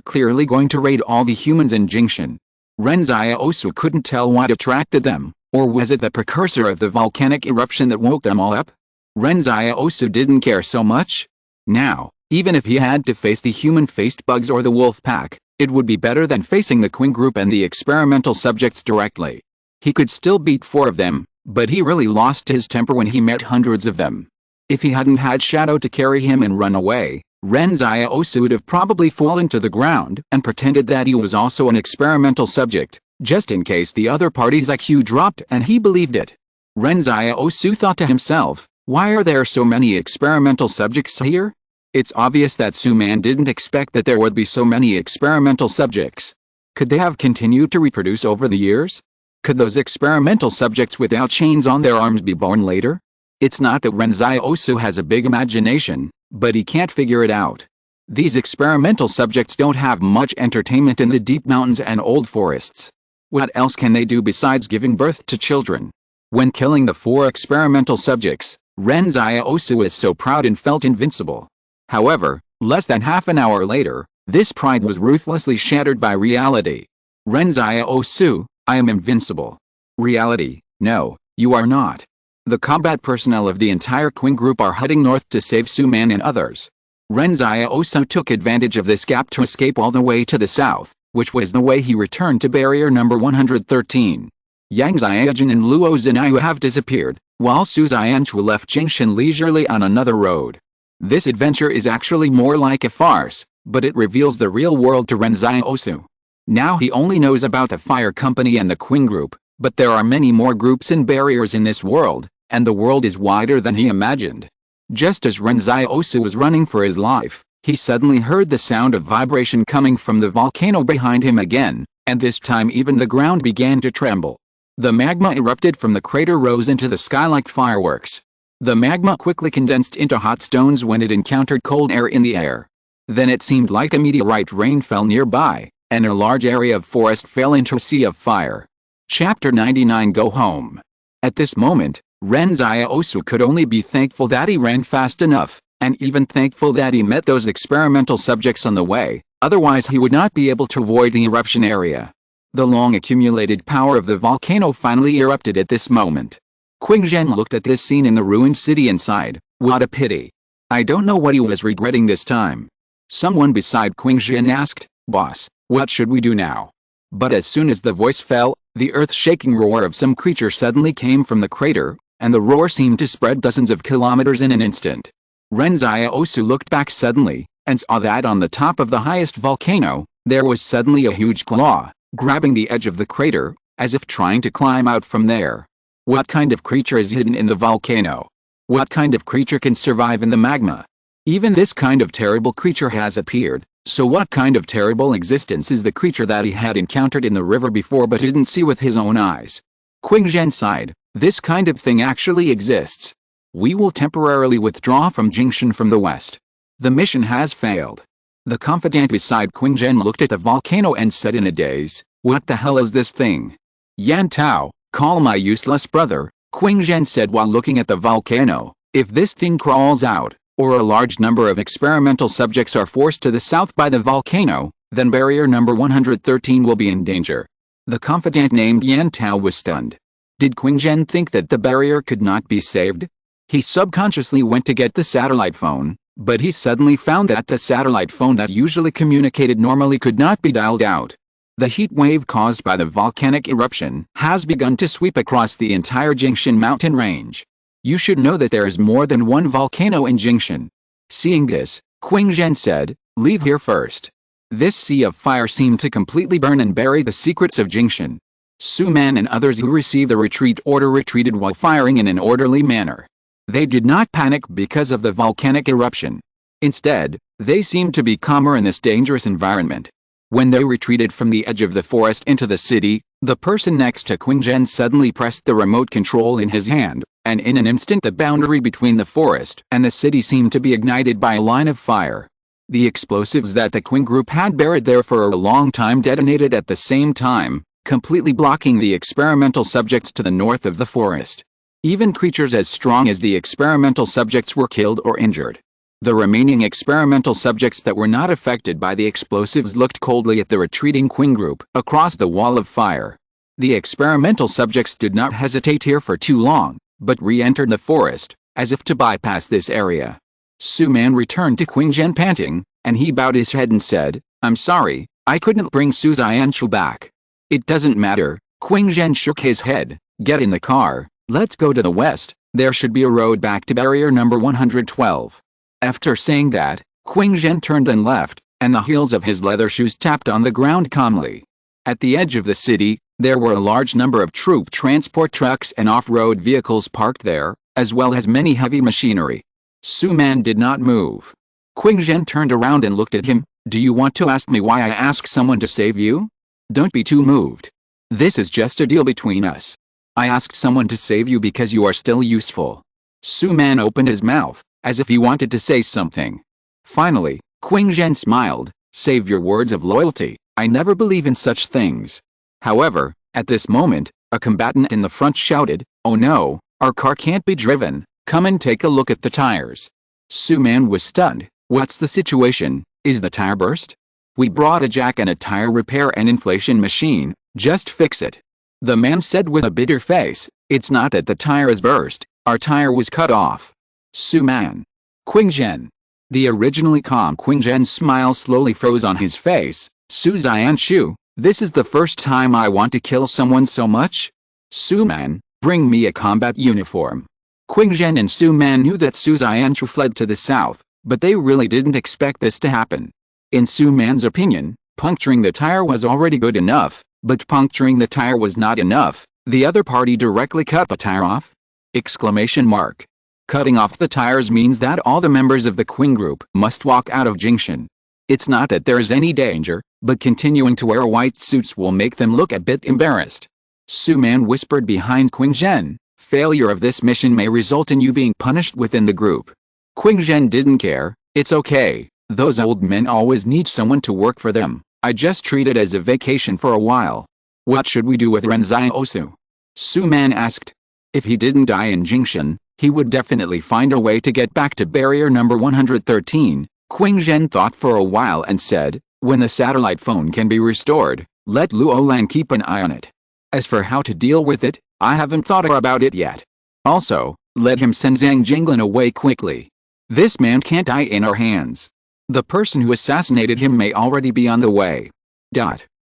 clearly going to raid all the humans in Jingshan. Ren Xiaosu couldn't tell what attracted them, or was it the precursor of the volcanic eruption that woke them all up? Ren Xiaosu didn't care so much. Now, even if he had to face the human-faced bugs or the wolf pack, it would be better than facing the Qing group and the experimental subjects directly. He could still beat 4 of them, but he really lost his temper when he met hundreds of them. If he hadn't had Shadow to carry him and run away, Ren Xiaosu would have probably fallen to the ground and pretended that he was also an experimental subject, just in case the other party's IQ dropped and he believed it. Ren Xiaosu thought to himself, why are there so many experimental subjects here? It's obvious that Su Man didn't expect that there would be so many experimental subjects. Could they have continued to reproduce over the years? Could those experimental subjects without chains on their arms be born later? It's not that Ren Xiaosu has a big imagination, but he can't figure it out. These experimental subjects don't have much entertainment in the deep mountains and old forests. What else can they do besides giving birth to children? When killing the 4 experimental subjects, Ren Xiaosu is so proud and felt invincible. However, less than half an hour later, this pride was ruthlessly shattered by reality. Ren Xiaosu, I am invincible. Reality, no, you are not. The combat personnel of the entire Qing group are heading north to save Su Man and others. Ren Xiaosu took advantage of this gap to escape all the way to the south, which was the way he returned to barrier number 113. Yang Xiaojun and Luo Zhenyu have disappeared, while Su Xianchu left Jingshan leisurely on another road. This adventure is actually more like a farce, but it reveals the real world to Ren Xiaosu. Now he only knows about the Fire Company and the Qing group, but there are many more groups and barriers in this world, and the world is wider than he imagined. Just as Ren Xiaosu was running for his life, he suddenly heard the sound of vibration coming from the volcano behind him again, and this time even the ground began to tremble. The magma erupted from the crater rose into the sky like fireworks. The magma quickly condensed into hot stones when it encountered cold air in the air. Then it seemed like a meteorite rain fell nearby, and a large area of forest fell into a sea of fire. Chapter 99 Go Home. At this moment, Ren Xiaosu could only be thankful that he ran fast enough, and even thankful that he met those experimental subjects on the way, otherwise he would not be able to avoid the eruption area. The long accumulated power of the volcano finally erupted at this moment. Qing Zhen looked at this scene in the ruined city and sighed, what a pity. I don't know what he was regretting this time. Someone beside Qing Zhen asked, boss, what should we do now? But as soon as the voice fell, the earth-shaking roar of some creature suddenly came from the crater, and the roar seemed to spread dozens of kilometers in an instant. Ren Xiaosu looked back suddenly, and saw that on the top of the highest volcano, there was suddenly a huge claw, grabbing the edge of the crater, as if trying to climb out from there. What kind of creature is hidden in the volcano? What kind of creature can survive in the magma? Even this kind of terrible creature has appeared, so what kind of terrible existence is the creature that he had encountered in the river before but didn't see with his own eyes? Qing Zhen sighed, this kind of thing actually exists. We will temporarily withdraw from Jingshan from the west. The mission has failed. The confidant beside Qing Zhen looked at the volcano and said in a daze, what the hell is this thing? Yan Tao, call my useless brother, Qing Zhen said while looking at the volcano. If this thing crawls out, or a large number of experimental subjects are forced to the south by the volcano, then barrier number 113 will be in danger. The confidant named Yan Tao was stunned. Did Qingzhen think that the barrier could not be saved? He subconsciously went to get the satellite phone, but he suddenly found that the satellite phone that usually communicated normally could not be dialed out. The heat wave caused by the volcanic eruption has begun to sweep across the entire Jingshan mountain range. You should know that there is more than one volcano in Jingshan. Seeing this, Qingzhen said, "Leave here first." This sea of fire seemed to completely burn and bury the secrets of Jingshan. Su Man and others who received the retreat order retreated while firing in an orderly manner. They did not panic because of the volcanic eruption. Instead, they seemed to be calmer in this dangerous environment. When they retreated from the edge of the forest into the city, the person next to Qingzhen suddenly pressed the remote control in his hand, and in an instant the boundary between the forest and the city seemed to be ignited by a line of fire. The explosives that the Qing group had buried there for a long time detonated at the same time, completely blocking the experimental subjects to the north of the forest. Even creatures as strong as the experimental subjects were killed or injured. The remaining experimental subjects that were not affected by the explosives looked coldly at the retreating Qing group across the wall of fire. The experimental subjects did not hesitate here for too long, but re-entered the forest, as if to bypass this area. Su Man returned to Qingzhen panting, and he bowed his head and said, "I'm sorry, I couldn't bring Su Zianshu back." "It doesn't matter," Qingzhen shook his head. "Get in the car, let's go to the west, there should be a road back to barrier number 112. After saying that, Qingzhen turned and left, and the heels of his leather shoes tapped on the ground calmly. At the edge of the city, there were a large number of troop transport trucks and off-road vehicles parked there, as well as many heavy machinery. Su Man did not move. Qingzhen turned around and looked at him. "Do you want to ask me why I asked someone to save you? Don't be too moved. This is just a deal between us. I asked someone to save you because you are still useful." Su Man opened his mouth, as if he wanted to say something. Finally, Qingzhen smiled. "Save your words of loyalty, I never believe in such things." However, at this moment, a combatant in the front shouted, "Oh no, our car can't be driven, come and take a look at the tires." Su Man was stunned. "What's the situation? Is the tire burst?" "We brought a jack and a tire repair and inflation machine, just fix it." The man said with a bitter face, "It's not that the tire is burst, our tire was cut off." Su Man. Qingzhen. The originally calm Qingzhen's smile slowly froze on his face. "Su Zianshu, this is the first time I want to kill someone so much? Su Man, bring me a combat uniform." Qingzhen and Su Man knew that Su Zianshu fled to the south, but they really didn't expect this to happen. In Su Man's opinion, puncturing the tire was already good enough, but puncturing the tire was not enough. The other party directly cut the tire off? Exclamation mark. Cutting off the tires means that all the members of the Qing group must walk out of Jingshan. It's not that there is any danger, but continuing to wear white suits will make them look a bit embarrassed. Su Man whispered behind Qingzhen, "Failure of this mission may result in you being punished within the group." Qingzhen didn't care. "It's okay, those old men always need someone to work for them. I just treat it as a vacation for a while." "What should we do with Ren Xiaosu?" Su Man asked. If he didn't die in Jingshan, he would definitely find a way to get back to barrier number 113. Qingzhen thought for a while and said, "When the satellite phone can be restored, let Luolan keep an eye on it. As for how to deal with it, I haven't thought about it yet. Also, let him send Zhang Jinglan away quickly. This man can't die in our hands. The person who assassinated him may already be on the way."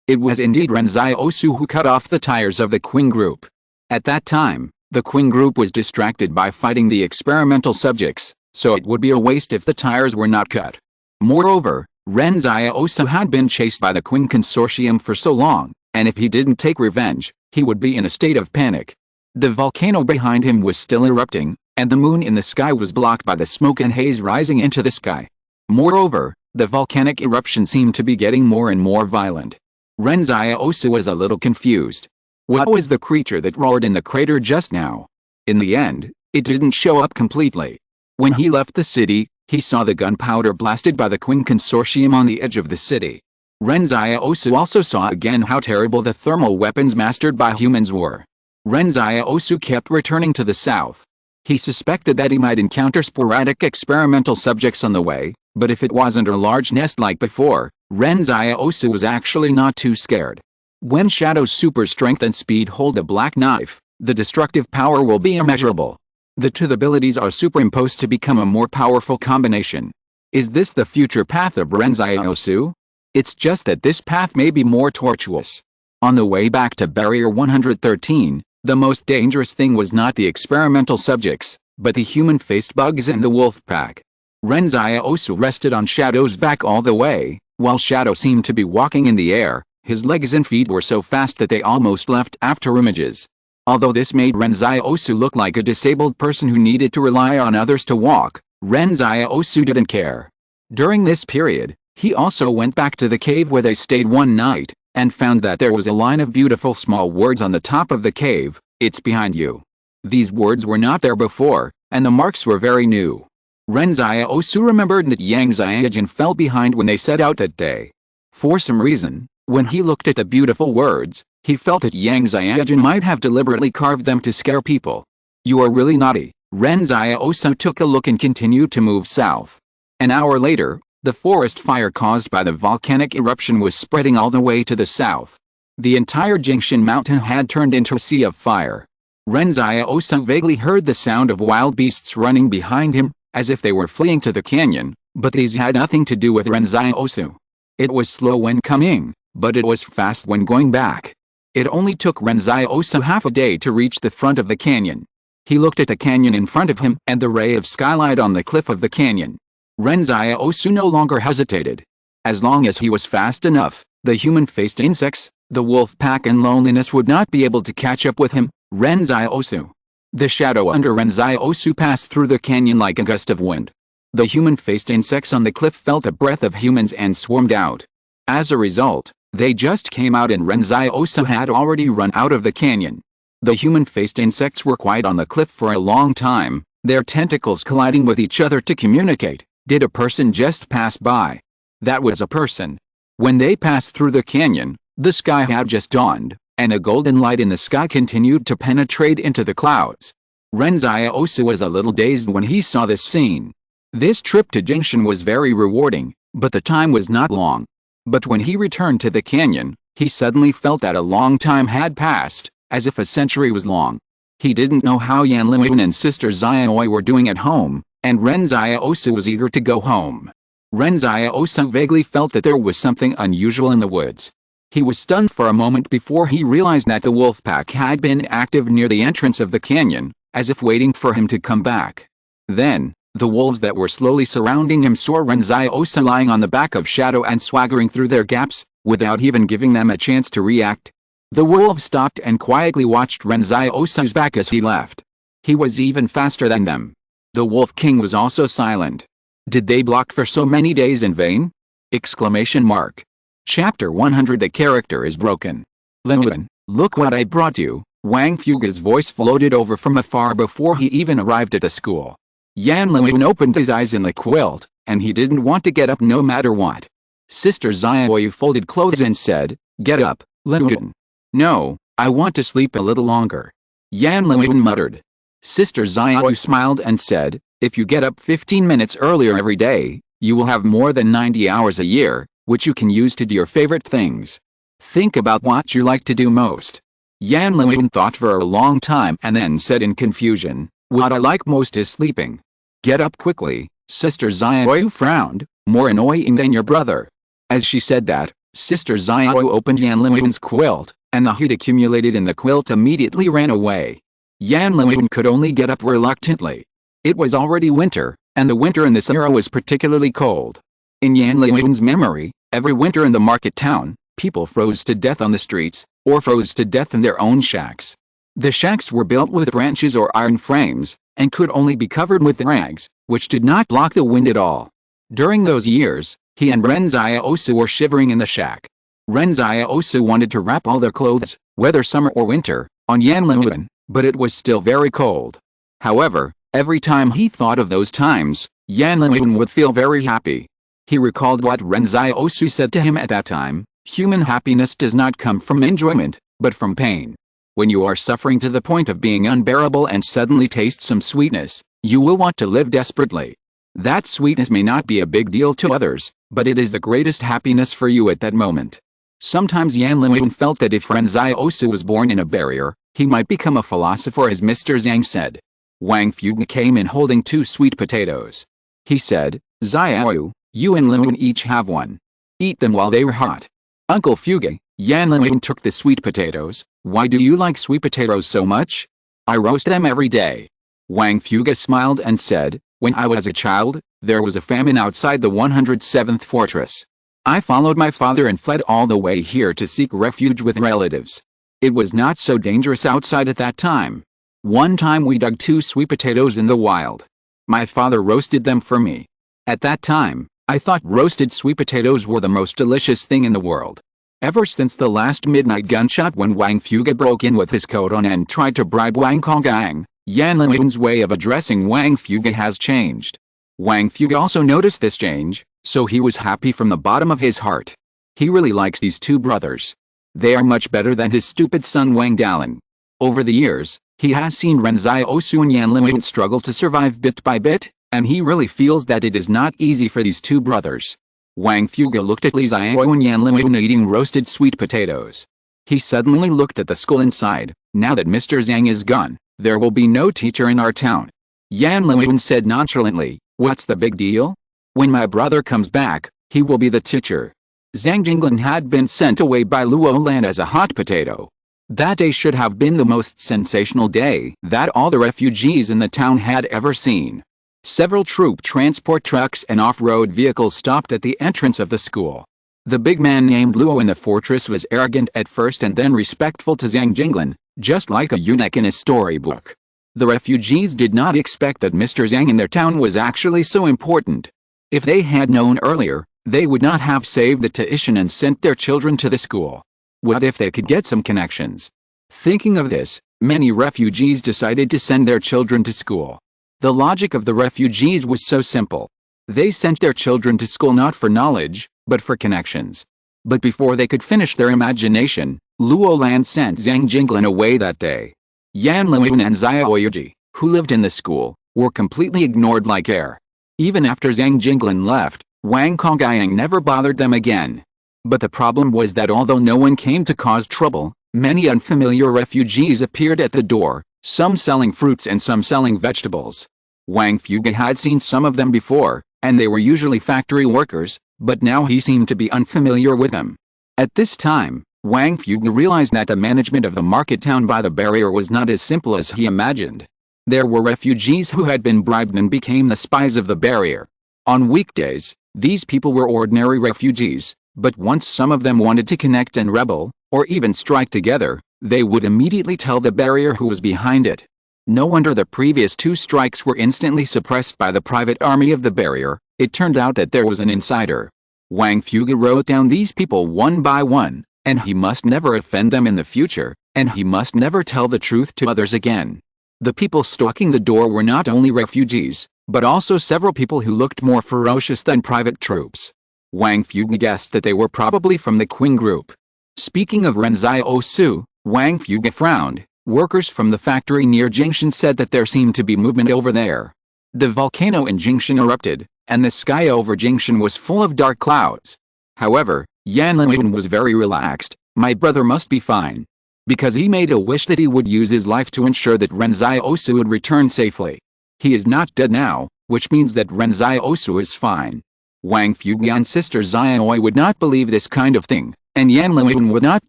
It was indeed Ren Xiaosu who cut off the tires of the Qing group. At that time, the Qing group was distracted by fighting the experimental subjects, so it would be a waste if the tires were not cut. Moreover, Ren Xiaosu had been chased by the Qing consortium for so long, and if he didn't take revenge, he would be in a state of panic. The volcano behind him was still erupting, and the moon in the sky was blocked by the smoke and haze rising into the sky. Moreover, the volcanic eruption seemed to be getting more and more violent. Ren Xiaosu was a little confused. What was the creature that roared in the crater just now? In the end, it didn't show up completely. When he left the city, he saw the gunpowder blasted by the Qing consortium on the edge of the city. Ren Xiaosu also saw again how terrible the thermal weapons mastered by humans were. Ren Xiaosu kept returning to the south. He suspected that he might encounter sporadic experimental subjects on the way, but if it wasn't a large nest like before, Ren Xiaosu was actually not too scared. When Shadow's super strength and speed hold a black knife, the destructive power will be immeasurable. The two abilities are superimposed to become a more powerful combination. Is this the future path of Ren Xiaosu? It's just that this path may be more tortuous. On the way back to Barrier 113, the most dangerous thing was not the experimental subjects, but the human-faced bugs in the wolf pack. Ren Xiaosu rested on Shadow's back all the way, while Shadow seemed to be walking in the air. His legs and feet were so fast that they almost left after images. Although this made Ren Xiaosu look like a disabled person who needed to rely on others to walk, Ren Xiaosu didn't care. During this period, he also went back to the cave where they stayed one night, and found that there was a line of beautiful small words on the top of the cave: "It's behind you." These words were not there before, and the marks were very new. Ren Xiaosu remembered that Yang Xiaojin fell behind when they set out that day. For some reason, when he looked at the beautiful words, he felt that Yang Xiaojin might have deliberately carved them to scare people. "You are really naughty." Ren Xiaosu took a look and continued to move south. An hour later, the forest fire caused by the volcanic eruption was spreading all the way to the south. The entire Jingshan mountain had turned into a sea of fire. Ren Xiaosu vaguely heard the sound of wild beasts running behind him, as if they were fleeing to the canyon, but these had nothing to do with Ren Xiaosu. It was slow when coming, but it was fast when going back. It only took Ren Xiaosu half a day to reach the front of the canyon. He looked at the canyon in front of him and the ray of skylight on the cliff of the canyon. Ren Xiaosu no longer hesitated. As long as he was fast enough, the human-faced insects, the wolf pack and loneliness would not be able to catch up with him. Ren Xiaosu. The shadow under Ren Xiaosu passed through the canyon like a gust of wind. The human-faced insects on the cliff felt the breath of humans and swarmed out. As a result, they just came out and Ren Xiaosu had already run out of the canyon. The human-faced insects were quiet on the cliff for a long time, their tentacles colliding with each other to communicate. Did a person just pass by? That was a person. When they passed through the canyon, the sky had just dawned, and a golden light in the sky continued to penetrate into the clouds. Ren Xiaosu was a little dazed when he saw this scene. This trip to Jingshan was very rewarding, but the time was not long. But when he returned to the canyon, he suddenly felt that a long time had passed, as if a century was long. He didn't know how Yan Liwen and Sister Xiaoi were doing at home, and Ren Xiaosu was eager to go home. Ren Xiaosu vaguely felt that there was something unusual in the woods. He was stunned for a moment before he realized that the wolf pack had been active near the entrance of the canyon, as if waiting for him to come back. Then, the wolves that were slowly surrounding him saw Ren Xiaosu lying on the back of Shadow and swaggering through their gaps, without even giving them a chance to react. The wolves stopped and quietly watched Ren Xiaosu's back as he left. He was even faster than them. The Wolf King was also silent. Did they block for so many days in vain? Exclamation mark. Chapter 100. The character is broken. Liwen, look what I brought you. Wang Fuga's voice floated over from afar before he even arrived at the school. Yan Liwen opened his eyes in the quilt, and he didn't want to get up no matter what. Sister Xiaoyu folded clothes and said, "Get up, Liwen." "No, I want to sleep a little longer." Yan Liwen muttered. Sister Xiaoyu smiled and said, "If you get up 15 minutes earlier every day, you will have more than 90 hours a year, which you can use to do your favorite things. Think about what you like to do most." Yan Liwen thought for a long time and then said in confusion, "What I like most is sleeping." "Get up quickly," Sister Xiaoyu frowned, "more annoying than your brother." As she said that, Sister Xiaoyu opened Yan Liwen's quilt, and the heat accumulated in the quilt immediately ran away. Yan Liwen could only get up reluctantly. It was already winter, and the winter in this era was particularly cold. In Yan Liwen's memory, every winter in the market town, people froze to death on the streets, or froze to death in their own shacks. The shacks were built with branches or iron frames, and could only be covered with rags, which did not block the wind at all. During those years, he and Ren Xiaosu were shivering in the shack. Ren Xiaosu wanted to wrap all their clothes, whether summer or winter, on Yan Liwen, but it was still very cold. However, every time he thought of those times, Yan Liwen would feel very happy. He recalled what Ren Xiaosu said to him at that time: "Human happiness does not come from enjoyment, but from pain." When you are suffering to the point of being unbearable and suddenly taste some sweetness, you will want to live desperately. That sweetness may not be a big deal to others, but it is the greatest happiness for you at that moment. Sometimes Yan Liwen felt that if Ren Xiaosu was born in a barrier, he might become a philosopher, as Mr. Zhang said. Wang Fuge came in holding 2 sweet potatoes. He said, "Xiaoyu, you and Liwen each have one. Eat them while they were hot." "Uncle Fuge," Yan Liwen took the sweet potatoes. "Why do you like sweet potatoes so much?" "I roast them every day." Wang Fuge smiled and said, "When I was a child, there was a famine outside the 107th fortress. I followed my father and fled all the way here to seek refuge with relatives. It was not so dangerous outside at that time. One time we dug 2 sweet potatoes in the wild. My father roasted them for me. At that time, I thought roasted sweet potatoes were the most delicious thing in the world." Ever since the last midnight gunshot when Wang Fuge broke in with his coat on and tried to bribe Wang Konggang, Yan Liwen's way of addressing Wang Fuge has changed. Wang Fuge also noticed this change, so he was happy from the bottom of his heart. He really likes these 2 brothers. They are much better than his stupid son Wang Dalan. Over the years, he has seen Ren Xiaosu and Yan Liwen struggle to survive bit by bit, and he really feels that it is not easy for these 2 brothers. Wang Fuge looked at Li Xiaoyu and Yan Liwen eating roasted sweet potatoes. He suddenly looked at the school inside. "Now that Mr. Zhang is gone, there will be no teacher in our town." Yan Liwen said nonchalantly, "What's the big deal? When my brother comes back, he will be the teacher." Zhang Jinglan had bin sent away by Luo Lan as a hot potato. That day should have been the most sensational day that all the refugees in the town had ever seen. Several troop transport trucks and off-road vehicles stopped at the entrance of the school. The big man named Luo in the fortress was arrogant at first and then respectful to Zhang Jinglan, just like a eunuch in a storybook. The refugees did not expect that Mr. Zhang in their town was actually so important. If they had known earlier, they would not have saved the tuition and sent their children to the school. What if they could get some connections? Thinking of this, many refugees decided to send their children to school. The logic of the refugees was so simple. They sent their children to school not for knowledge, but for connections. But before they could finish their imagination, Luo Lan sent Zhang Jinglan away that day. Yan Liwen and Xiaoyu, who lived in the school, were completely ignored like air. Even after Zhang Jinglan left, Wang Konggang never bothered them again. But the problem was that although no one came to cause trouble, many unfamiliar refugees appeared at the door, some selling fruits and some selling vegetables. Wang Fuge had seen some of them before, and they were usually factory workers, but now he seemed to be unfamiliar with them. At this time, Wang Fuge realized that the management of the market town by the barrier was not as simple as he imagined. There were refugees who had been bribed and became the spies of the barrier. On weekdays, these people were ordinary refugees, but once some of them wanted to connect and rebel, or even strike together, they would immediately tell the barrier who was behind it. No wonder the previous 2 strikes were instantly suppressed by the private army of the barrier. It turned out that there was an insider. Wang Fuge wrote down these people one by one, and he must never offend them in the future, and he must never tell the truth to others again. The people stalking the door were not only refugees, but also several people who looked more ferocious than private troops. Wang Fuge guessed that they were probably from the Qing group. Speaking of Ren Xiaosu, Wang Fuge frowned. Workers from the factory near Jingshan said that there seemed to be movement over there. The volcano in Jingshan erupted, and the sky over Jingshan was full of dark clouds. However, Yan Liwen was very relaxed. "My brother must be fine." Because he made a wish that he would use his life to ensure that Ren Xiaosu would return safely. He is not dead now, which means that Ren Xiaosu is fine. Wang Fujian's sister Xiaoyu would not believe this kind of thing, and Yan Liwen would not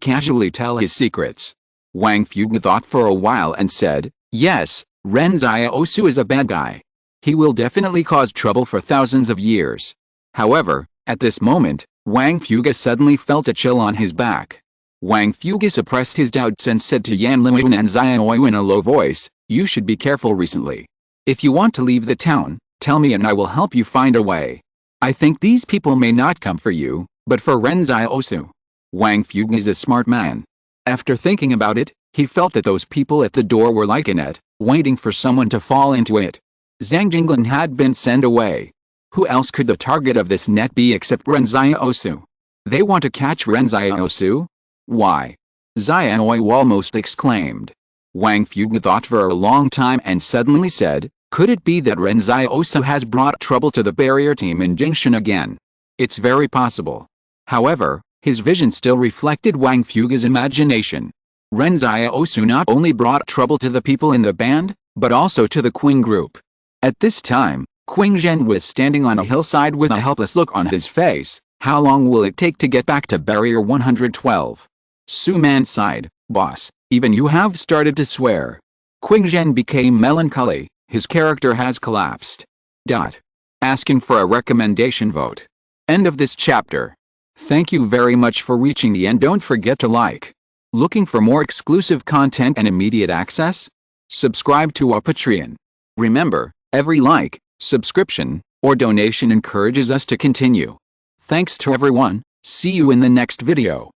casually tell his secrets. Wang Fuge thought for a while and said, "Yes, Ren Xiaosu is a bad guy. He will definitely cause trouble for thousands of years." However, at this moment, Wang Fuge suddenly felt a chill on his back. Wang Fuge suppressed his doubts and said to Yan Liwen and Xiaoyu in a low voice, "You should be careful recently. If you want to leave the town, tell me and I will help you find a way. I think these people may not come for you, but for Ren Xiaosu." Wang Fuge is a smart man. After thinking about it, he felt that those people at the door were like a net, waiting for someone to fall into it. Zhang Jinglan had been sent away. Who else could the target of this net be except Ren Xiaosu? They want to catch Ren Xiaosu? Why? Xiaoyu almost exclaimed. Wang Fuge thought for a long time and suddenly said, could it be that Ren Xiaosu has brought trouble to the barrier team in Jingshan again? It's very possible. However, his vision still reflected Wang Fuge's imagination. Ren Xiaosu not only brought trouble to the people in the band, but also to the Qing group. At this time, Qing Zhen was standing on a hillside with a helpless look on his face. How long will it take to get back to barrier 112? Su Man sighed, boss, even you have started to swear. Qing Zhen became melancholy, his character has collapsed. Asking for a recommendation vote. End of this chapter. Thank you very much for reaching the end. Don't forget to like. Looking for more exclusive content and immediate access? Subscribe to our Patreon. Remember, every like, subscription, or donation encourages us to continue. Thanks to everyone, see you in the next video.